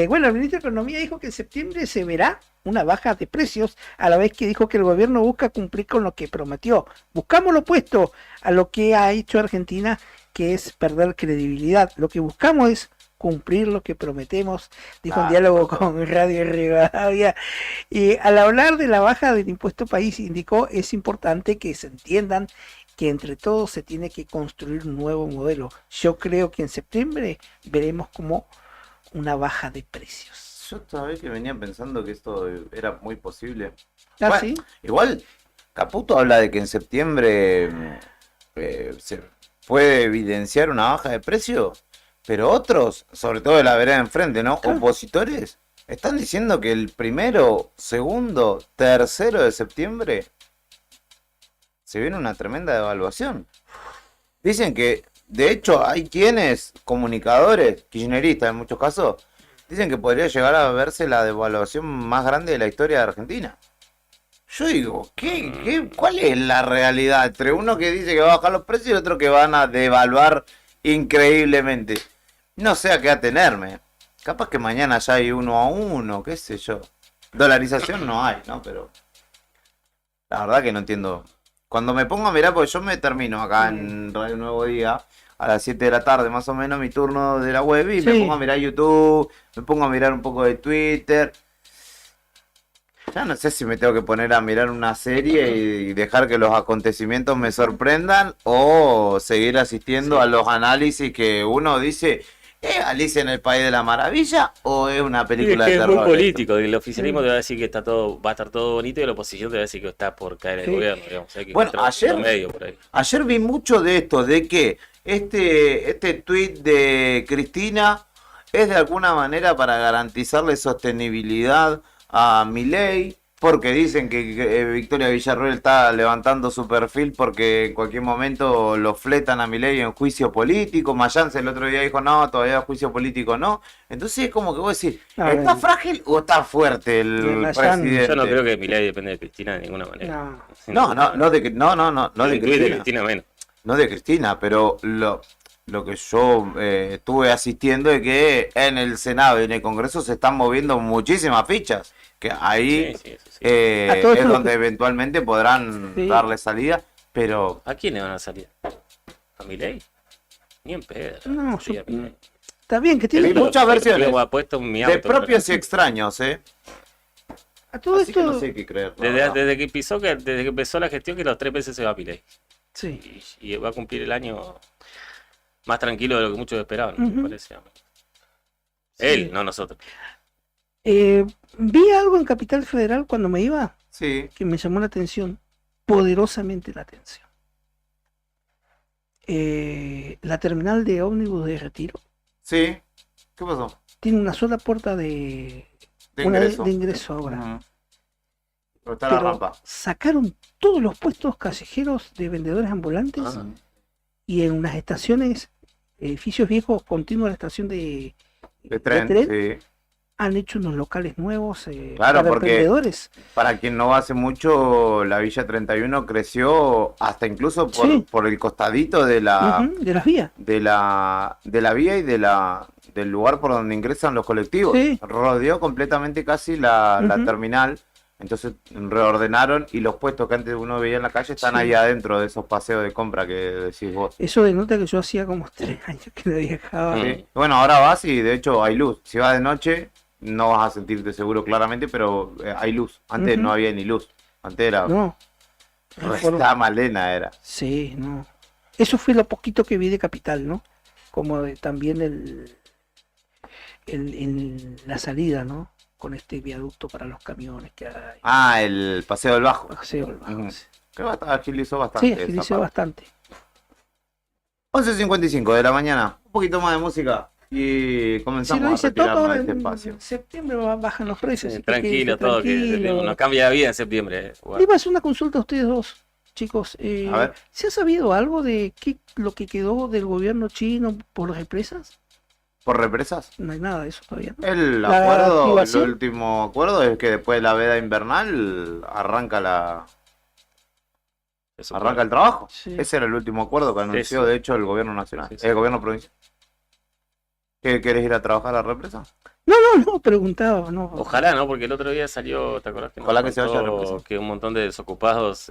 Bueno, el ministro de Economía dijo que en septiembre se verá una baja de precios, a la vez que dijo que el gobierno busca cumplir con lo que prometió. Buscamos lo opuesto a lo que ha hecho Argentina, que es perder credibilidad. Lo que buscamos es cumplir lo que prometemos, dijo en Ah, diálogo con Radio Rivadavia. Y al hablar de la baja del impuesto país, indicó es importante que se entiendan que entre todos se tiene que construir un nuevo modelo. Yo creo que en septiembre veremos como una baja de precios. Yo todavía que venía pensando que esto era muy posible. ¿Ah, Bueno, sí? igual, Caputo habla de que en septiembre se puede evidenciar una baja de precio, pero otros, sobre todo de la vereda enfrente, ¿no? Opositores, están diciendo que el 1, 2, 3 de septiembre se viene una tremenda devaluación. Dicen que, de hecho, hay quienes, comunicadores, kirchneristas en muchos casos, dicen que podría llegar a verse la devaluación más grande de la historia de Argentina. Yo digo, ¿cuál es la realidad entre uno que dice que va a bajar los precios y otro que van a devaluar increíblemente? No sé a qué atenerme. Capaz que mañana ya hay 1-1, qué sé yo. Dolarización no hay, ¿no? Pero la verdad que no entiendo. Cuando me pongo a mirar, porque yo me termino acá en Radio Nuevo Día, a las 7 de la tarde más o menos, mi turno de la web, y me Sí. pongo a mirar YouTube, me pongo a mirar un poco de Twitter. Ya no sé si me tengo que poner a mirar una serie y dejar que los acontecimientos me sorprendan o seguir asistiendo a los análisis que uno dice, ¿es Alicia en el País de la Maravilla o es una Sí, película es de que es terror? muy político. El oficialismo te va a decir que está todo, va a estar todo bonito y la oposición te va a decir que está por caer el Sí. gobierno. Digamos. Hay que Bueno, encontrar un ayer, punto medio por ahí. ayer vi mucho de esto, de que este tuit de Cristina es de alguna manera para garantizarle sostenibilidad a Milei, porque dicen que Victoria Villarroel está levantando su perfil porque en cualquier momento lo fletan a Milei en juicio político. Mayance el otro día dijo, no, todavía juicio político no. Entonces es como que vos decís, A ¿está ver. frágil o está fuerte el presidente? Yo no creo que Milei depende de Cristina de ninguna manera. No, no de El Cristina. tuit de Cristina menos. No de Cristina, pero lo que yo estuve asistiendo es que en el Senado y en el Congreso se están moviendo muchísimas fichas, que ahí A todo es eso lo donde que- eventualmente podrán Sí. darle salida, pero ¿A quién le van a salir? ¿A Milei? Ni en pedo. No, Sí, yo- a Milei. Está bien que hay tiene muchas versiones Yo apuesto mi de auto, propios y pero- extraños, a todo Así que esto. no sé qué creer. la verdad. Desde que empezó la gestión, que los 3 meses se va a Milei. Sí. Y va a cumplir el año más tranquilo de lo que muchos esperaban, Ujú. me parece. a mí. Él, no nosotros. Vi algo en Capital Federal cuando me iba Sí. que me llamó la atención, poderosamente la atención. La terminal de ómnibus de Retiro Sí. ¿Qué pasó? tiene una sola puerta de ingreso ahora. Ujú. Pero está la Pero rampa. sacaron todos los puestos callejeros de vendedores ambulantes Ah. y en unas estaciones, edificios viejos continuos a la estación de tren, sí. han hecho unos locales nuevos Claro, para porque emprendedores. para quien no va hace mucho, la Villa 31 creció hasta incluso Sí. por el costadito de la, Ujú, de las vías. de la vía y del lugar por donde ingresan los colectivos. Sí. Rodeó completamente casi la Ujú. terminal. Entonces reordenaron y los puestos que antes uno veía en la calle están Sí. ahí adentro de esos paseos de compra que decís vos. Eso denota que yo hacía como 3 años que no viajaba. Sí. Bueno, ahora vas y de hecho hay luz. Si vas de noche no vas a sentirte seguro claramente, pero hay luz. Antes Ujú. no había ni luz. Antes era No. Resta Malena era. Sí, no. Eso fue lo poquito que vi de Capital, ¿no? Como también la salida, ¿no? Con este viaducto para los camiones que hay. Ah, el Paseo del Bajo. Paseo del Bajo, Ujú. sí. Creo que agilizó bastante. Sí, esa agilizó parte. bastante. 11:55 de la mañana. Un poquito más de música y Si comenzamos lo a dice Toto, retirarnos de ahora este en espacio. septiembre bajan los precios. así que Tranquilo, quédense todo, que tranquilo. nos cambia la vida en septiembre. Le iba a hacer una consulta a ustedes dos, chicos. A ver. ¿Se ha sabido algo de lo que quedó del gobierno chino por represas? ¿Por represas? No hay nada de eso todavía, ¿no? El ¿La acuerdo, el activación? último acuerdo es que después de la veda invernal arranca el trabajo. Sí. Ese era el último acuerdo que anunció, sí. de hecho, el gobierno nacional, el gobierno provincial. ¿Qué querés ir a trabajar a la represa? No, preguntaba, no. Ojalá, ¿no? Porque el otro día salió, ¿te acuerdas que nos Ojalá que se vaya a contó represa. que un montón de desocupados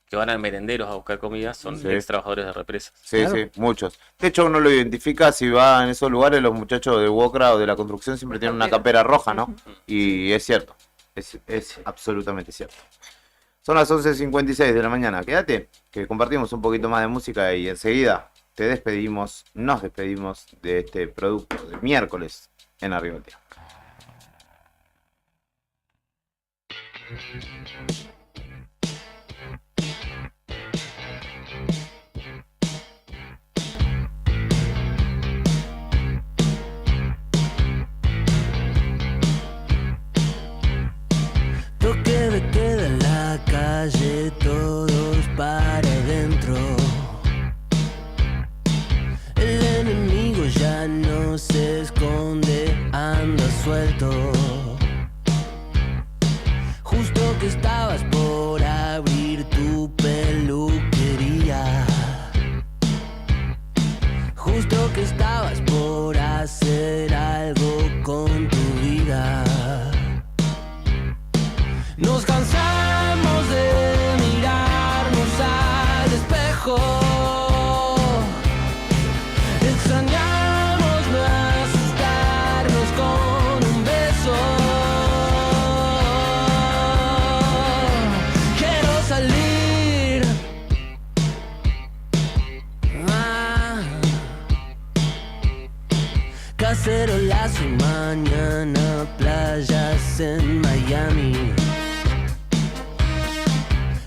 que van a merenderos a buscar comida son ex trabajadores de represas. Sí, sí, muchos. De hecho, uno lo identifica si va en esos lugares, los muchachos de Wokra o de la construcción siempre tienen una campera roja, ¿no? Y es cierto, es absolutamente cierto. Son las 11:56 de la mañana. Quédate, que compartimos un poquito más de música y enseguida nos despedimos de este producto de miércoles en Arriba el Día. Toque de queda en la calle, todos para adentro. El enemigo ya no se esconde, anda suelto. Justo que estabas por abrir tu peluquería. Justo que estabas por hacer algo con tu vida. Nos cansamos de mirarnos al espejo. Extrañamos no asustarnos con un beso. Quiero salir. Cacerolazo y mañana playas en Miami.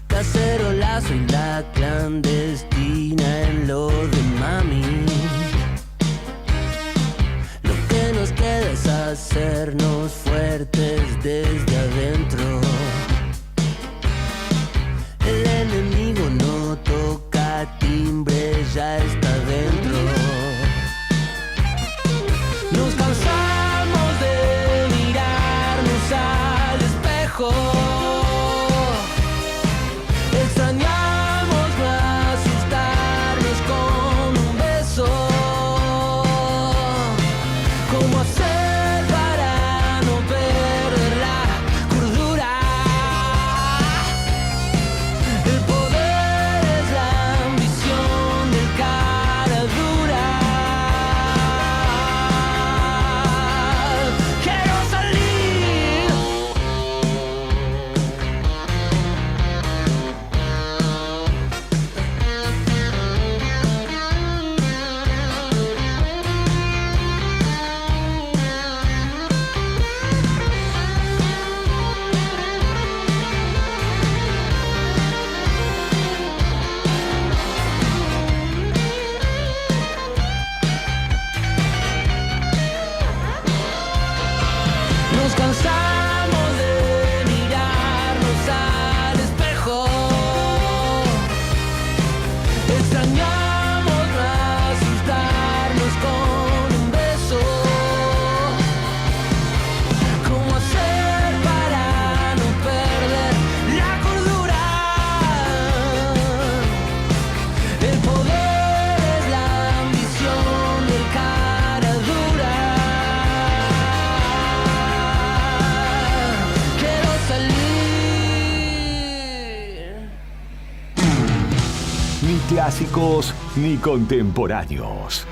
Cacerolazo y la clandestina en lo de mami. Lo que nos queda es hacernos fuertes desde adentro. El enemigo no toca timbre, ya está dentro. Nos cansamos de mirarnos al espejo. Extrañamos no asustarnos con un beso. ¿Cómo hacer para no perder la cordura? El poder es la ambición del cara dura. Quiero salir. Nos cansamos de mirarnos al espejo. Extrañamos no asustarnos con un beso. ¿Cómo hacer para no perder la cordura? El poder es la ambición del cara dura. Quiero salir. Ni clásicos ni contemporáneos.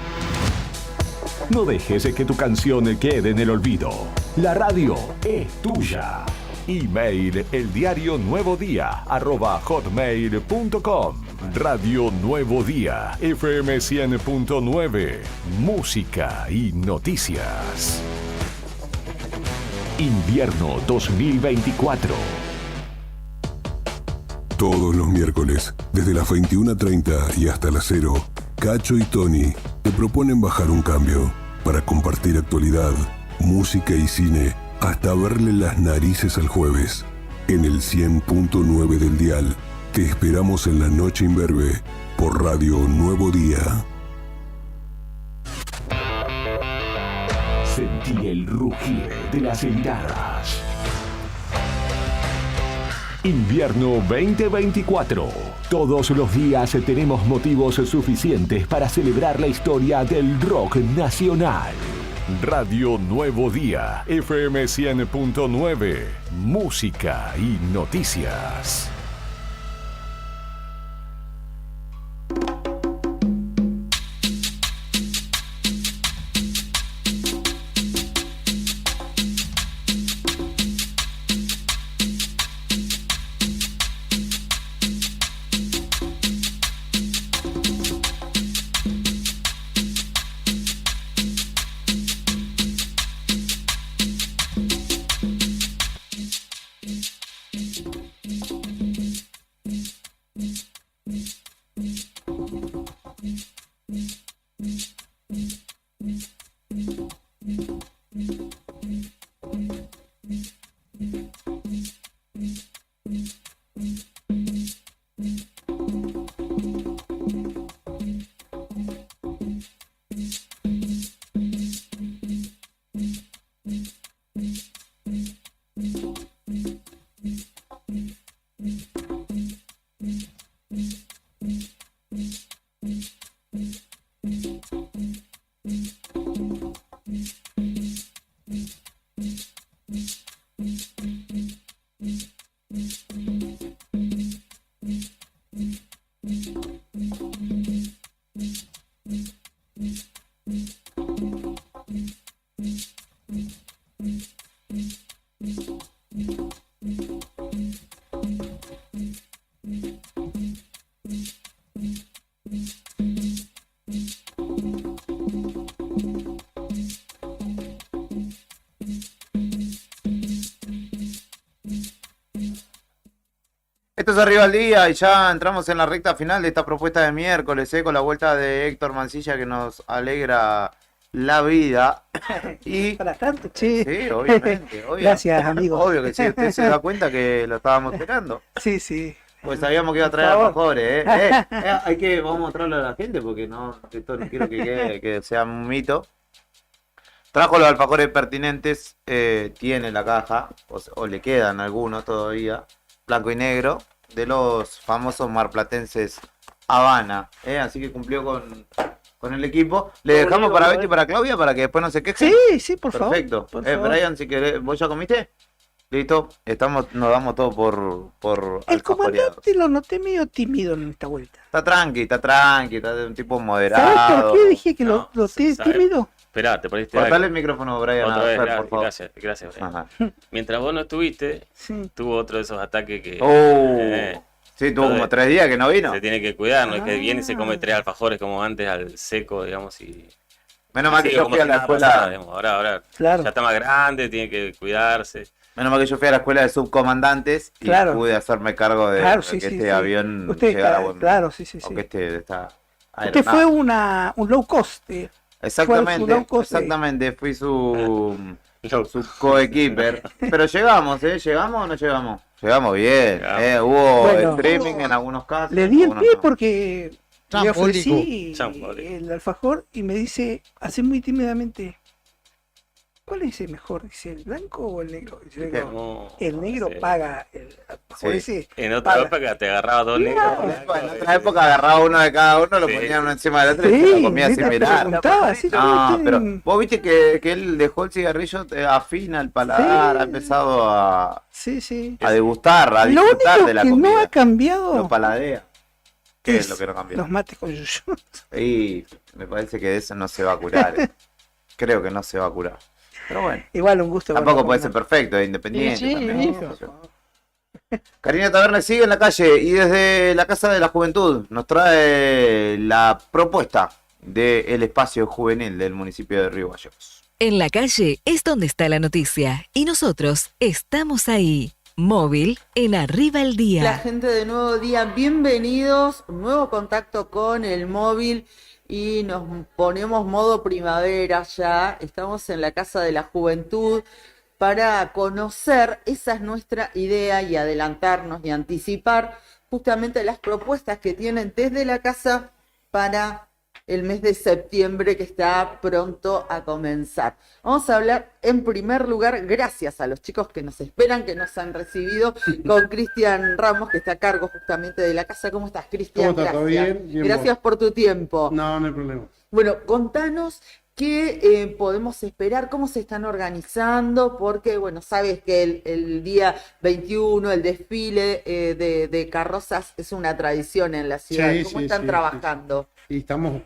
No dejes que tu canción quede en el olvido. La radio es tuya. Email eldiarionuevodía@hotmail.com. Radio Nuevo Día, FM 100.9. Música y noticias. Invierno 2024. Todos los miércoles, desde las 21:30 y hasta las 0, Cacho y Tony te proponen bajar un cambio para compartir actualidad, música y cine, hasta verle las narices al jueves. En el 100.9 del dial, te esperamos en la noche imberbe por Radio Nuevo Día. Sentí el rugir de las guitarras. Invierno 2024. Todos los días tenemos motivos suficientes para celebrar la historia del rock nacional. Radio Nuevo Día, FM 100.9. Música y noticias. Esto es Arriba al Día y ya entramos en la recta final de esta propuesta de miércoles, con la vuelta de Héctor Mancilla que nos alegra la vida. Y para tanto, che. sí, obviamente. Gracias, amigo. Obvio que sí, usted se da cuenta que lo estábamos esperando. Sí, sí. Pues sabíamos que iba a traer Por favor. alfajores, hay que, vamos a mostrarlo a la gente porque no, esto no quiero que sea un mito. Trajo los alfajores pertinentes, tiene la caja, o le quedan algunos todavía, blanco y negro, de los famosos marplatenses Habana, así que cumplió con el equipo. Le dejamos para Betty y para Claudia para que después no se quejen. Sí, sí, por favor. Perfecto. Por favor. Brian, si querés, ¿vos ya comiste? Listo, nos damos todo por El alfajoreado. comandante lo noté medio tímido en esta vuelta. Está tranqui, está de un tipo ¿Sabes moderado. por qué dije que lo tímido? Esperá, te perdiste Cortale algo. el micrófono, Brian, Otra a vez, Fer, por favor. gracias, Brian. Ajá. Mientras vos no estuviste, tuvo otro de esos ataques que... Sí, tuvo como 3 días que no vino. Se tiene que cuidar, no es que viene y se come 3 alfajores como antes al seco, digamos, y... Menos mal que sigue yo como fui a si la nada escuela. pasara, digamos. Ahora Claro. ya está más grande, tiene que cuidarse. Menos mal que yo fui a la escuela de subcomandantes y Claro. pude hacerme cargo de, Claro, de sí, que sí, este sí. avión Usted, llegara buen. claro, sí, sí, O sí. que este de esta Usted fue aeronave. un low cost. Exactamente, fui su coequiper. Pero llegamos, ¿llegamos o no llegamos? Llegamos bien, hubo Bueno, streaming en algunos casos. Le di el algunos pie no. porque le Champólico. ofrecí Champólico. el alfajor y me dice, así muy tímidamente, ¿cuál es el mejor? Dice, ¿el blanco o el negro? Y yo digo, No, el negro paga, el alfajor ese En otra paga. época te agarraba 2 negros. En otra época agarraba uno de cada uno, lo ponían uno encima del otro y se Sí, lo comía sin mira, mirar. preguntaba, sí, No, sí, pero sí. vos viste que él dejó el cigarrillo, afina el paladar, Sí. ha empezado a Sí. degustar, a Lo disfrutar único de la que comida. no ha cambiado Lo paladea. ¿Qué es lo que no cambió? los mates con yuyu. Y me parece que de eso no se va a curar. Creo que no se va a curar. Pero bueno. Igual un gusto. Tampoco bueno, puede bueno. ser perfecto, es independiente. Sí, también. hijo. Karina Taberna sigue en la calle y desde la Casa de la Juventud nos trae la propuesta del espacio juvenil del municipio de Río Gallegos. En la calle es donde está la noticia y nosotros estamos ahí. Móvil en Arriba el La Día. gente de Nuevo Día, bienvenidos. Un nuevo contacto con el móvil y nos ponemos modo primavera ya. Estamos en la Casa de la Juventud para conocer, esa es nuestra idea, y adelantarnos y anticipar justamente las propuestas que tienen desde la casa para el mes de septiembre que está pronto a comenzar. Vamos a hablar en primer lugar, gracias a los chicos que nos esperan, que nos han recibido, con Cristian Ramos, que está a cargo justamente de la casa. ¿Cómo estás, Cristian? ¿Cómo estás? ¿Todo Gracias. bien? Bien, Gracias vos. por tu tiempo. No hay problema. Bueno, contanos qué podemos esperar, cómo se están organizando, porque, bueno, sabes que el día 21, el desfile de carrozas es una tradición en la ciudad. Sí, ¿Cómo sí, están sí, trabajando? Y estamos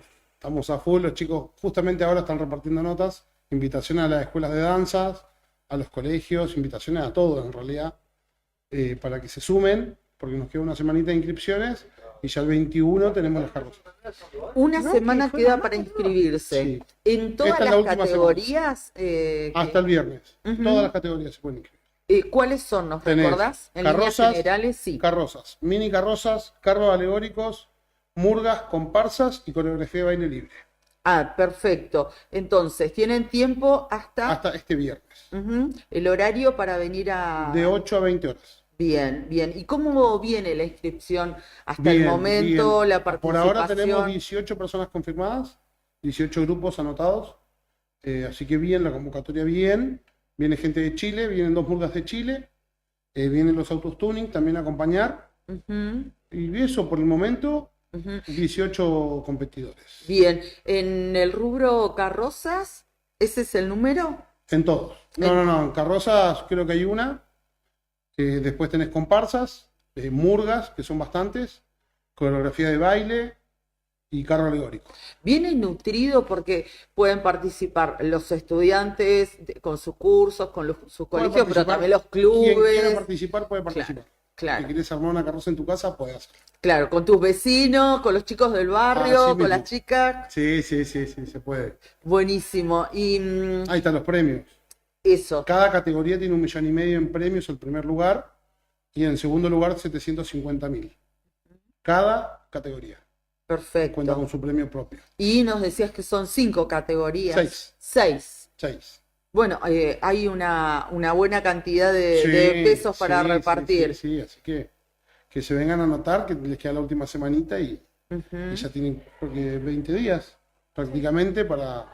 a full, los chicos justamente ahora están repartiendo notas, invitaciones a las escuelas de danzas, a los colegios, invitaciones a todos en realidad, para que se sumen, porque nos queda una semanita de inscripciones y ya el 21 tenemos las carrozas. Una semana queda para inscribirse. ¿En todas Esta es la las última categorías? Hasta el viernes. Ujú. Todas las categorías se pueden inscribir. ¿Cuáles son? ¿Nos Tenés recordás? En líneas carrozas, generales, sí. carrozas, mini carrozas, carros alegóricos, murgas, comparsas y coreografía de baile libre. Ah, perfecto. Entonces, ¿tienen tiempo Hasta este viernes. Ujú. El horario para venir a... De 8 a 20 horas. Bien, bien. ¿Y cómo viene la inscripción hasta el Bien, momento, bien. la Por participación? ahora tenemos 18 personas confirmadas, 18 grupos anotados, así que bien, la convocatoria bien. Viene gente de Chile, vienen 2 murgas de Chile, vienen los autos tuning también a acompañar. Ujú, Y eso por el momento, ujú. 18 competidores. Bien. ¿En el rubro carrozas, ese es el número? En todos. No, en carrozas creo que hay una. Después tenés comparsas, murgas, que son bastantes, coreografía de baile y carro alegórico. Viene nutrido porque pueden participar los estudiantes con sus cursos, con sus Puede colegios, pero participar. también los Quien quiera clubes. participar puede participar. Claro. Si quieres armar una carroza en tu casa, puedes hacerlo. Claro, con tus vecinos, con los chicos del barrio, Así con mismo. las chicas. Sí, se puede. Buenísimo. Y Ahí están los premios. eso. Cada categoría tiene 1,5 millones en premios el primer lugar. Y en segundo lugar, 750.000. Cada categoría. Perfecto. Cuenta con su premio propio. Y nos decías que son 5 categorías. 6. 6. Bueno, hay una buena cantidad de pesos para repartir. Sí, así que se vengan a anotar, que les queda la última semanita y ya tienen porque 20 días prácticamente para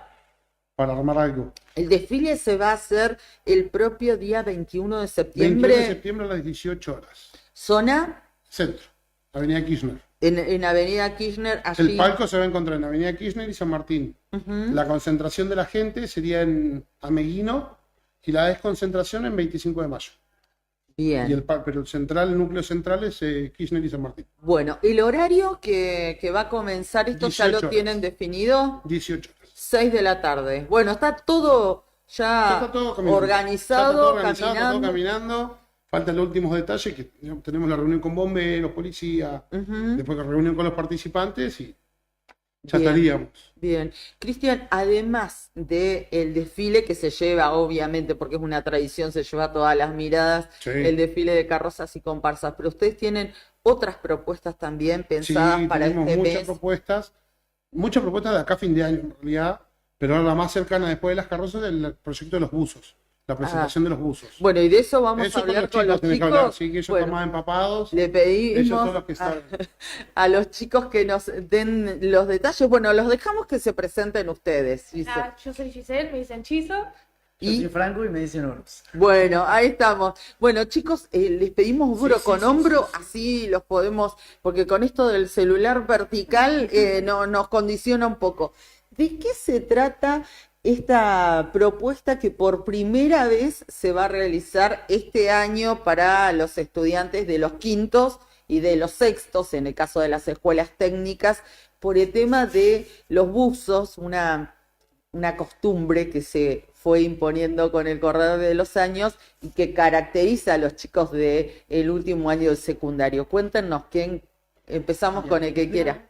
armar algo. El desfile se va a hacer el propio día 21 de septiembre. 21 de septiembre a las 18 horas. ¿Zona? Centro, Avenida Kirchner. En Avenida Kirchner, allí. El palco se va a encontrar en Avenida Kirchner y San Martín. La concentración de la gente sería en Ameguino y la desconcentración en 25 de mayo. Bien. Pero el núcleo central es Kirchner y San Martín. Bueno, el horario que va a comenzar, ¿esto ya lo 18 tienen definido? 18 horas. 6 de la tarde. Bueno, está todo ya Está todo caminando. organizado, Ya está todo organizado, está todo caminando. caminando. Faltan los últimos detalles, que tenemos la reunión con bomberos, policía, después la reunión con los participantes y ya Bien, estaríamos. Bien. Cristian, además del desfile que se lleva, obviamente, porque es una tradición, se lleva todas las miradas, Sí. el desfile de carrozas y comparsas, pero ustedes tienen otras propuestas también pensadas para tenemos este muchas mes. muchas propuestas de acá a fin de año en realidad, pero ahora la más cercana después de las carrozas es el proyecto de los buzos, la presentación de los buzos. Bueno, y de eso vamos Eso a hablar con los tenés que chicos. hablar, sí, que ellos Bueno, están más empapados. le Ellos son pedimos los que saben. a los chicos que nos den los detalles. Bueno, los dejamos que se presenten ustedes. Giselle. Yo soy Giselle, me dicen Chizo. Yo soy Franco y me dicen Orbs. Bueno, ahí estamos. Bueno, chicos, les pedimos duro con hombro, así los podemos, porque con esto del celular vertical no, nos condiciona un poco. ¿De qué se trata esta propuesta que por primera vez se va a realizar este año para los estudiantes de los quintos y de los sextos, en el caso de las escuelas técnicas, por el tema de los buzos, una costumbre que se fue imponiendo con el correr de los años y que caracteriza a los chicos del último año del secundario? Cuéntenos, ¿quién? Empezamos con el que quiera.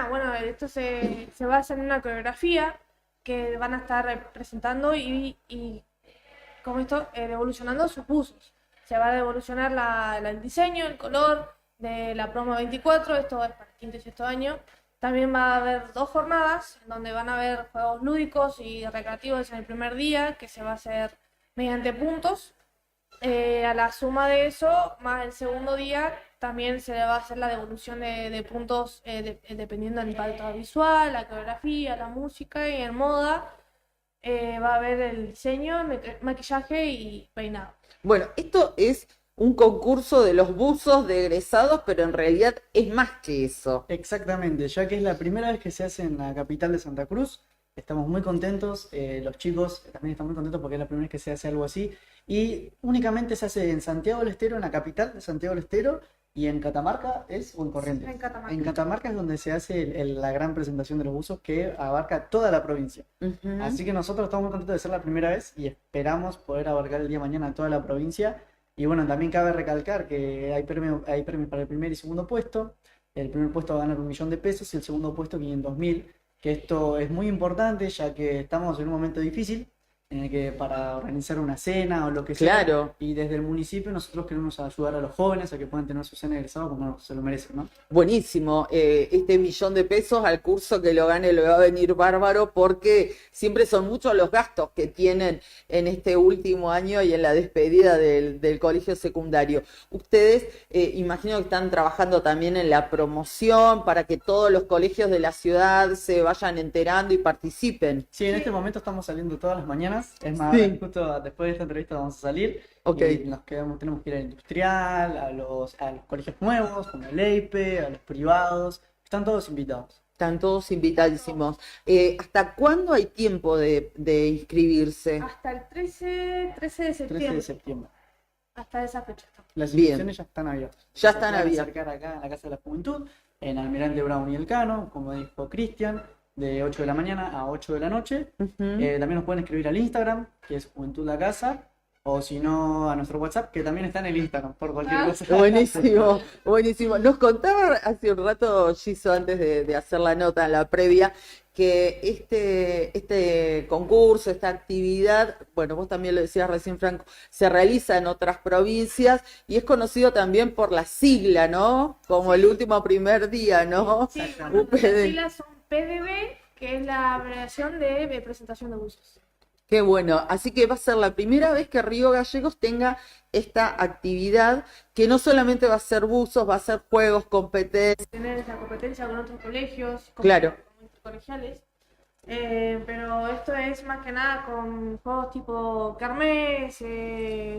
Bueno, esto se basa en una coreografía que van a estar representando y como esto, evolucionando sus buzos. Se va a evolucionar el diseño, el color de la promo 24, esto es para quinto y sexto año. También va a haber 2 jornadas, donde van a haber juegos lúdicos y recreativos en el primer día, que se va a hacer mediante puntos. A la suma de eso, más el segundo día, también se le va a hacer la devolución de puntos dependiendo del impacto visual, la coreografía, la música, y en moda va a haber el diseño, maquillaje y peinado. Bueno, esto es un concurso de los buzos de egresados, pero en realidad es más que eso. Exactamente, ya que es la primera vez que se hace en la capital de Santa Cruz, estamos muy contentos, los chicos también están muy contentos porque es la primera vez que se hace algo así, y únicamente se hace en Santiago del Estero, en la capital de Santiago del Estero, y en Catamarca o en Corrientes. En Catamarca. En Catamarca es donde se hace la gran presentación de los buzos que abarca toda la provincia. Así que nosotros estamos muy contentos de ser la primera vez y esperamos poder abarcar el día de mañana toda la provincia. Y bueno, también cabe recalcar que hay premios para el primer y segundo puesto. El primer puesto va a ganar 1 millón de pesos y el segundo puesto 500.000. Que esto es muy importante ya que estamos en un momento difícil en el que para organizar una cena o lo que sea. Claro. Y desde el municipio nosotros queremos ayudar a los jóvenes a que puedan tener su cena de egresado como se lo merecen, ¿no? Buenísimo. Este 1 millón de pesos al curso que lo gane le va a venir bárbaro, porque siempre son muchos los gastos que tienen en este último año y en la despedida del colegio secundario. Ustedes imagino que están trabajando también en la promoción para que todos los colegios de la ciudad se vayan enterando y participen. Sí, en este momento estamos saliendo todas las mañanas. Es más, Sí. justo después de esta entrevista vamos a salir. Ok. Y tenemos que ir al industrial, a los colegios nuevos, como el EIPE, a los privados. Están todos invitados. Están todos invitadísimos. ¿Hasta cuándo hay tiempo de inscribirse? Hasta el 13 de septiembre. 13 de septiembre. Hasta esa fecha. Las Bien. inscripciones ya están abiertas. Ya Se están pueden abiertas. acercar acá en la Casa de la Juventud, en Almirante Brown y Elcano, como dijo Cristian, de 8 de la mañana a 8 de la noche. También nos pueden escribir al Instagram, que es Juventud La Casa, o si no a nuestro WhatsApp, que también está en el Instagram, por cualquier cosa. Buenísimo, buenísimo. Nos contaba hace un rato, Giso, antes de hacer la nota en la previa, que este concurso, esta actividad, bueno, vos también lo decías recién, Franco, se realiza en otras provincias y es conocido también por la sigla, ¿no? Como el último primer día, ¿no? Sí, bueno, las siglas son PDB, que es la abreviación de presentación de buzos. Qué bueno, así que va a ser la primera vez que Río Gallegos tenga esta actividad, que no solamente va a ser buzos, va a ser juegos, competencias. Tener esa competencia con otros colegios, Claro. con colegiales. Pero esto es más que nada con juegos tipo kermés,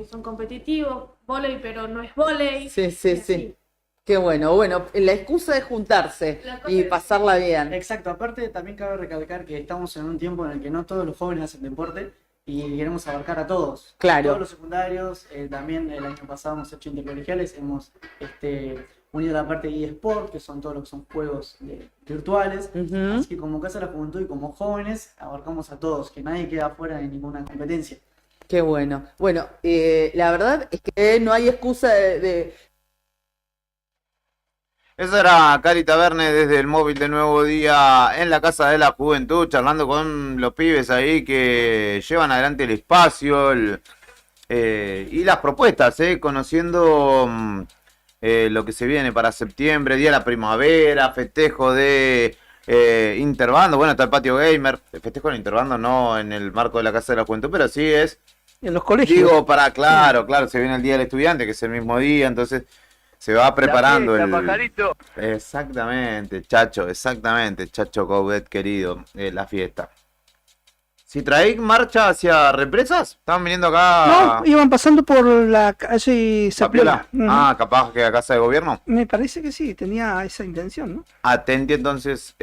son competitivos, vóley, pero no es vóley. Sí. Qué bueno, la excusa es juntarse y pasarla bien. Exacto, aparte también cabe recalcar que estamos en un tiempo en el que no todos los jóvenes hacen deporte y queremos abarcar a todos. Claro. Todos los secundarios, también el año pasado hemos hecho intercolegiales, hemos unido la parte de eSport, que son todos los que son juegos virtuales. Así que como Casa de la Juventud y como jóvenes abarcamos a todos, que nadie queda fuera de ninguna competencia. Qué bueno. Bueno, la verdad es que no hay excusa de... Eso era Cari Taverne desde el móvil de Nuevo Día en la Casa de la Juventud, charlando con los pibes ahí que llevan adelante el espacio y las propuestas, conociendo lo que se viene para septiembre, Día de la Primavera, festejo de Interbando, bueno, está el patio gamer, festejo de Interbando no en el marco de la Casa de la Juventud, pero sí es... En los colegios. Digo, claro, se viene el Día del Estudiante, que es el mismo día, entonces... Se va preparando Exactamente, Chacho Coudet, querido, la fiesta. ¿Citraíc marcha hacia Represas? ¿Estaban viniendo acá? No, iban pasando por la calle Zapiola. Capaz que a Casa de Gobierno. Me parece que sí, tenía esa intención, ¿no? Atenti entonces,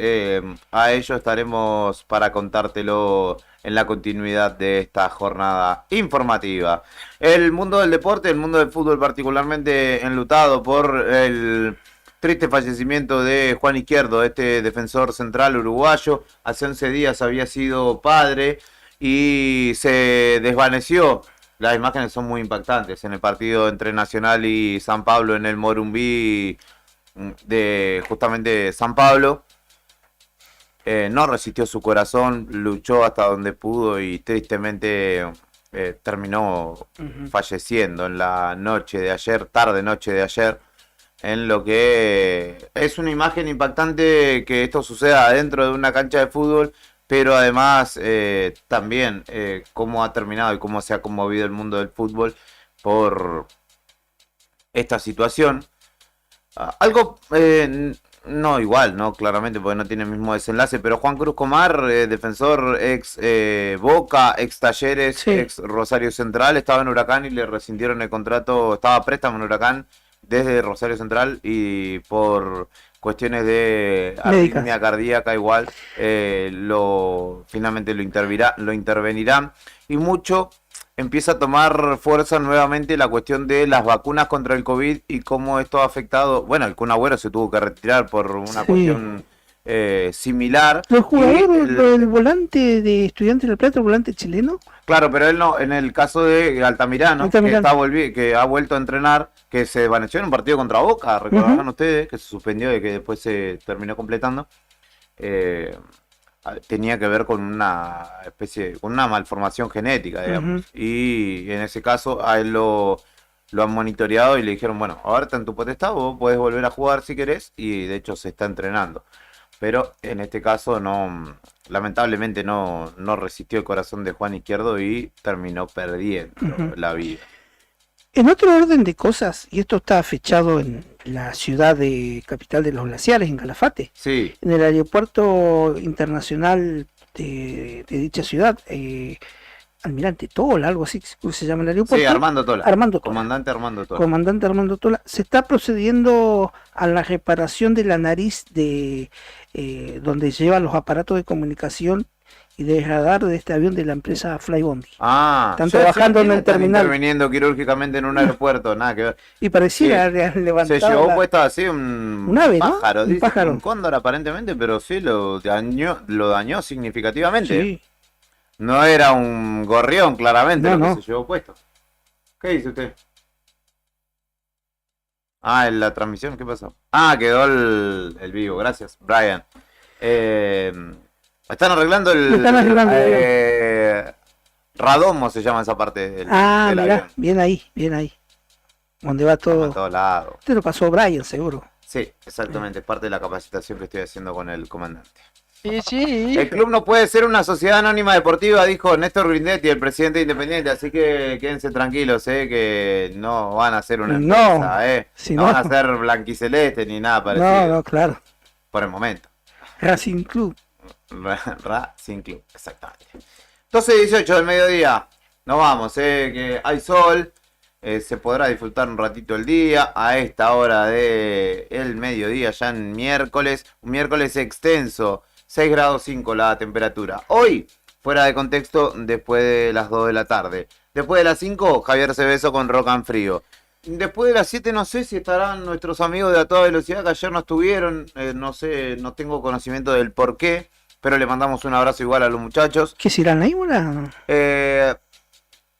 a ello estaremos para contártelo en la continuidad de esta jornada informativa. El mundo del deporte, el mundo del fútbol particularmente enlutado por el triste fallecimiento de Juan Izquierdo, este defensor central uruguayo. Hace 11 días había sido padre y se desvaneció. Las imágenes son muy impactantes en el partido entre Nacional y San Pablo en el Morumbí de justamente San Pablo. No resistió su corazón, luchó hasta donde pudo y tristemente terminó falleciendo en la noche de ayer, tarde noche de ayer, en lo que es una imagen impactante que esto suceda dentro de una cancha de fútbol, pero además también cómo ha terminado y cómo se ha conmovido el mundo del fútbol por esta situación. Algo... no igual, no claramente porque no tiene el mismo desenlace, pero Juan Cruz Comar, defensor ex Boca, ex Talleres, ex Rosario Central, estaba en Huracán y le rescindieron el contrato, estaba a préstamo en Huracán desde Rosario Central y por cuestiones de arritmia cardíaca igual finalmente lo intervenirán y mucho. Empieza a tomar fuerza nuevamente la cuestión de las vacunas contra el COVID y cómo esto ha afectado. Bueno, el Kun Agüero se tuvo que retirar por una cuestión similar. ¿El jugador, el volante de Estudiantes del Plata, el volante chileno? Claro, pero él no. En el caso de Altamirano, que ha vuelto a entrenar, que se desvaneció en un partido contra Boca, recordarán ustedes, que se suspendió y que después se terminó completando. Tenía que ver con una con una malformación genética, digamos. Y en ese caso a él lo han monitoreado y le dijeron, bueno, ahora está en tu potestad, vos podés volver a jugar si querés, y de hecho se está entrenando. Pero en este caso lamentablemente no resistió el corazón de Juan Izquierdo y terminó perdiendo la vida. En otro orden de cosas, y esto está fechado en la ciudad de capital de los glaciares, en Calafate, sí, en el aeropuerto internacional de dicha ciudad, Almirante Tola, algo así se llama el aeropuerto. Sí, Armando Tola. Comandante Armando Tola. Se está procediendo a la reparación de la nariz de donde lleva los aparatos de comunicación y de radar de este avión de la empresa Flybondi. Están trabajando en el terminal. Interviniendo quirúrgicamente en un aeropuerto, nada que ver. Y pareciera levantar. Se llevó puesta así un ave, pájaro, ¿no? Un pájaro. Un cóndor aparentemente, pero sí lo dañó significativamente. Sí. No era un gorrión, claramente, no. Que se llevó puesto. ¿Qué dice usted? En la transmisión, ¿qué pasó? Quedó el vivo, gracias, Brian. Están arreglando el... Están arreglando Radomo se llama esa parte del, Ah, del mirá, avión. bien ahí, bien ahí. Donde va todo. A todos lados. Te lo pasó Brian, seguro. Sí, exactamente. Es parte de la capacitación que estoy haciendo con el comandante. Sí. El club no puede ser una sociedad anónima deportiva, dijo Néstor Grindetti, el presidente Independiente. Así que quédense tranquilos, que no van a ser una empresa, si no no- van a ser blanquiceleste ni nada parecido. No, no, claro. Por el momento. Racing Club. Racing Club, exactamente. 12:18 del mediodía. Nos vamos, que hay sol. Se podrá disfrutar un ratito el día a esta hora del mediodía, ya en miércoles. Un miércoles extenso. 6 grados 5 la temperatura. Hoy, fuera de contexto, después de las 2 de la tarde. Después de las 5, Javier Cebeso con Rock and Frío. Después de las 7 no sé si estarán nuestros amigos de A Toda Velocidad que ayer no estuvieron. No sé, no tengo conocimiento del por qué. Pero le mandamos un abrazo igual a los muchachos. ¿Qué será Neymar?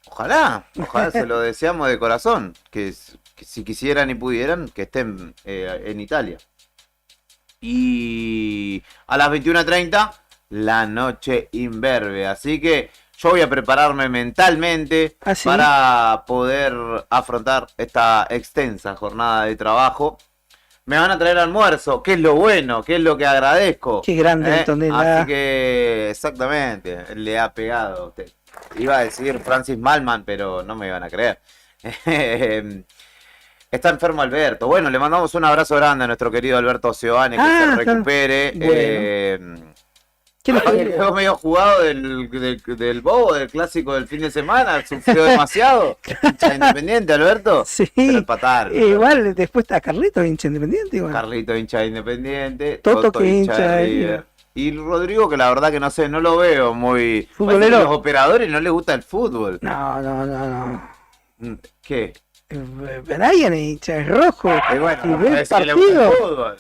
Ojalá se lo deseamos de corazón. Que si quisieran y pudieran, que estén en Italia. Y a las 21:30, la noche imberbe. Así que yo voy a prepararme mentalmente para poder afrontar esta extensa jornada de trabajo. Me van a traer almuerzo, que es lo bueno, que es lo que agradezco. Qué grande el Tonela. Así que, exactamente, le ha pegado a usted. Iba a decir Francis Malman, pero no me iban a creer. Está enfermo Alberto. Bueno, le mandamos un abrazo grande a nuestro querido Alberto Oceane, que se recupere. ¿Qué le pasó? Quedó medio jugado del bobo, del clásico del fin de semana. Sufrió demasiado. Hincha Independiente, Alberto. Sí. Pero empataron. Igual después está Carlito, hincha Independiente. Igual. Carlito hincha de Independiente. Toto que hincha de de River. Y Rodrigo, que la verdad que no sé, no lo veo muy... Futbolero. Parece que los operadores no les gusta el fútbol. No. ¿Qué? Brian es hincha, es rojo. Y bueno, y ve el es que le gusta el partido. fútbol.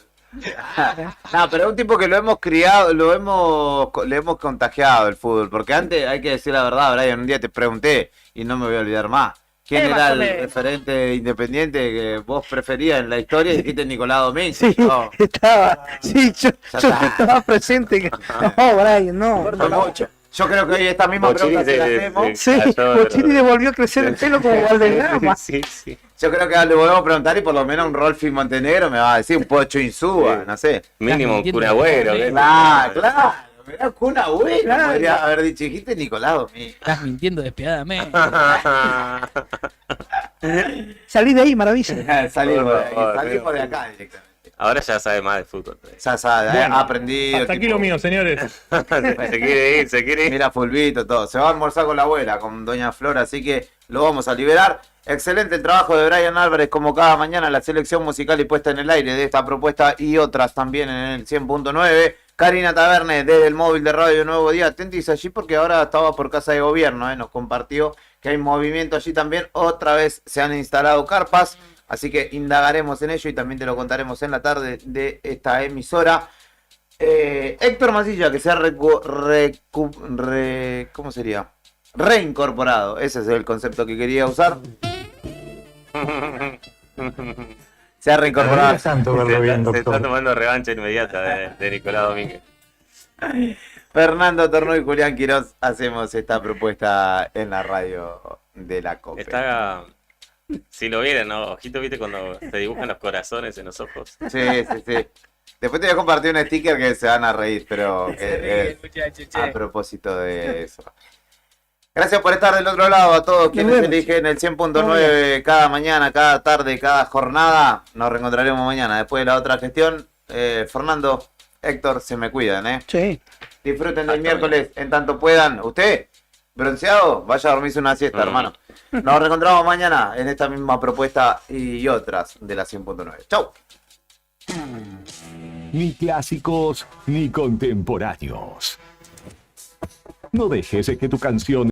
No, pero es un tipo que lo hemos criado, le hemos contagiado el fútbol. Porque antes, hay que decir la verdad, Brian, un día te pregunté y no me voy a olvidar más. ¿Quién era el referente independiente que vos preferías en la historia? Y dijiste Nicolás Domínguez. Sí, No, estaba. Sí, yo está. estaba presente. No, Brian, no. fue mucho. Yo creo que hoy esta misma pregunta se la hacemos. Sí, Bochini le volvió a crecer el pelo como Valderrama. Sí. Yo creo que le volvemos a preguntar y por lo menos un Rolfi Montenegro me va a decir un Pocho Insúa, no sé. Mínimo Kun Agüero. Claro. Mirá, Kun Agüero. Claro. Podría haber dicho, dijiste Nicolás Domínguez. Estás mintiendo despiadadamente. Salí de ahí, maravilla. Salimos de acá directamente. Ahora ya sabe más de fútbol. Ya sabe, Bueno, ha aprendido. hasta aquí lo mío, señores. se quiere ir. Mira, Fulvito, todo. Se va a almorzar con la abuela, con Doña Flora, así que lo vamos a liberar. Excelente el trabajo de Brian Álvarez, como cada mañana, la selección musical y puesta en el aire de esta propuesta y otras también en el 100.9. Karina Taverne, desde el móvil de Radio Nuevo Día. Atentis allí porque ahora estaba por Casa de Gobierno, nos compartió que hay movimiento allí también. Otra vez se han instalado carpas, así que indagaremos en ello y también te lo contaremos en la tarde de esta emisora. Héctor Masilla, que se ha ¿cómo sería? Reincorporado, ese es el concepto que quería usar. Se ha reincorporado. Se está tomando revancha inmediata de Nicolás Domínguez. Fernando Tornó y Julián Quirós hacemos esta propuesta en la radio de la COPE. Está... Si lo vieran, ¿no? Ojito, ¿viste? Cuando te dibujan los corazones en los ojos. Sí. Después te voy a compartir un sticker que se van a reír, pero a propósito de eso. Gracias por estar del otro lado, a todos quienes eligen el 100.9 cada mañana, cada tarde, cada jornada. Nos reencontraremos mañana después de la otra gestión. Fernando, Héctor, se me cuidan, Sí. Disfruten del miércoles en tanto puedan. ¿Usted, bronceado? Vaya a dormirse una siesta, hermano. Nos reencontramos mañana en esta misma propuesta y otras de la 100.9. ¡Chau! Ni clásicos ni contemporáneos. No dejes que tu canción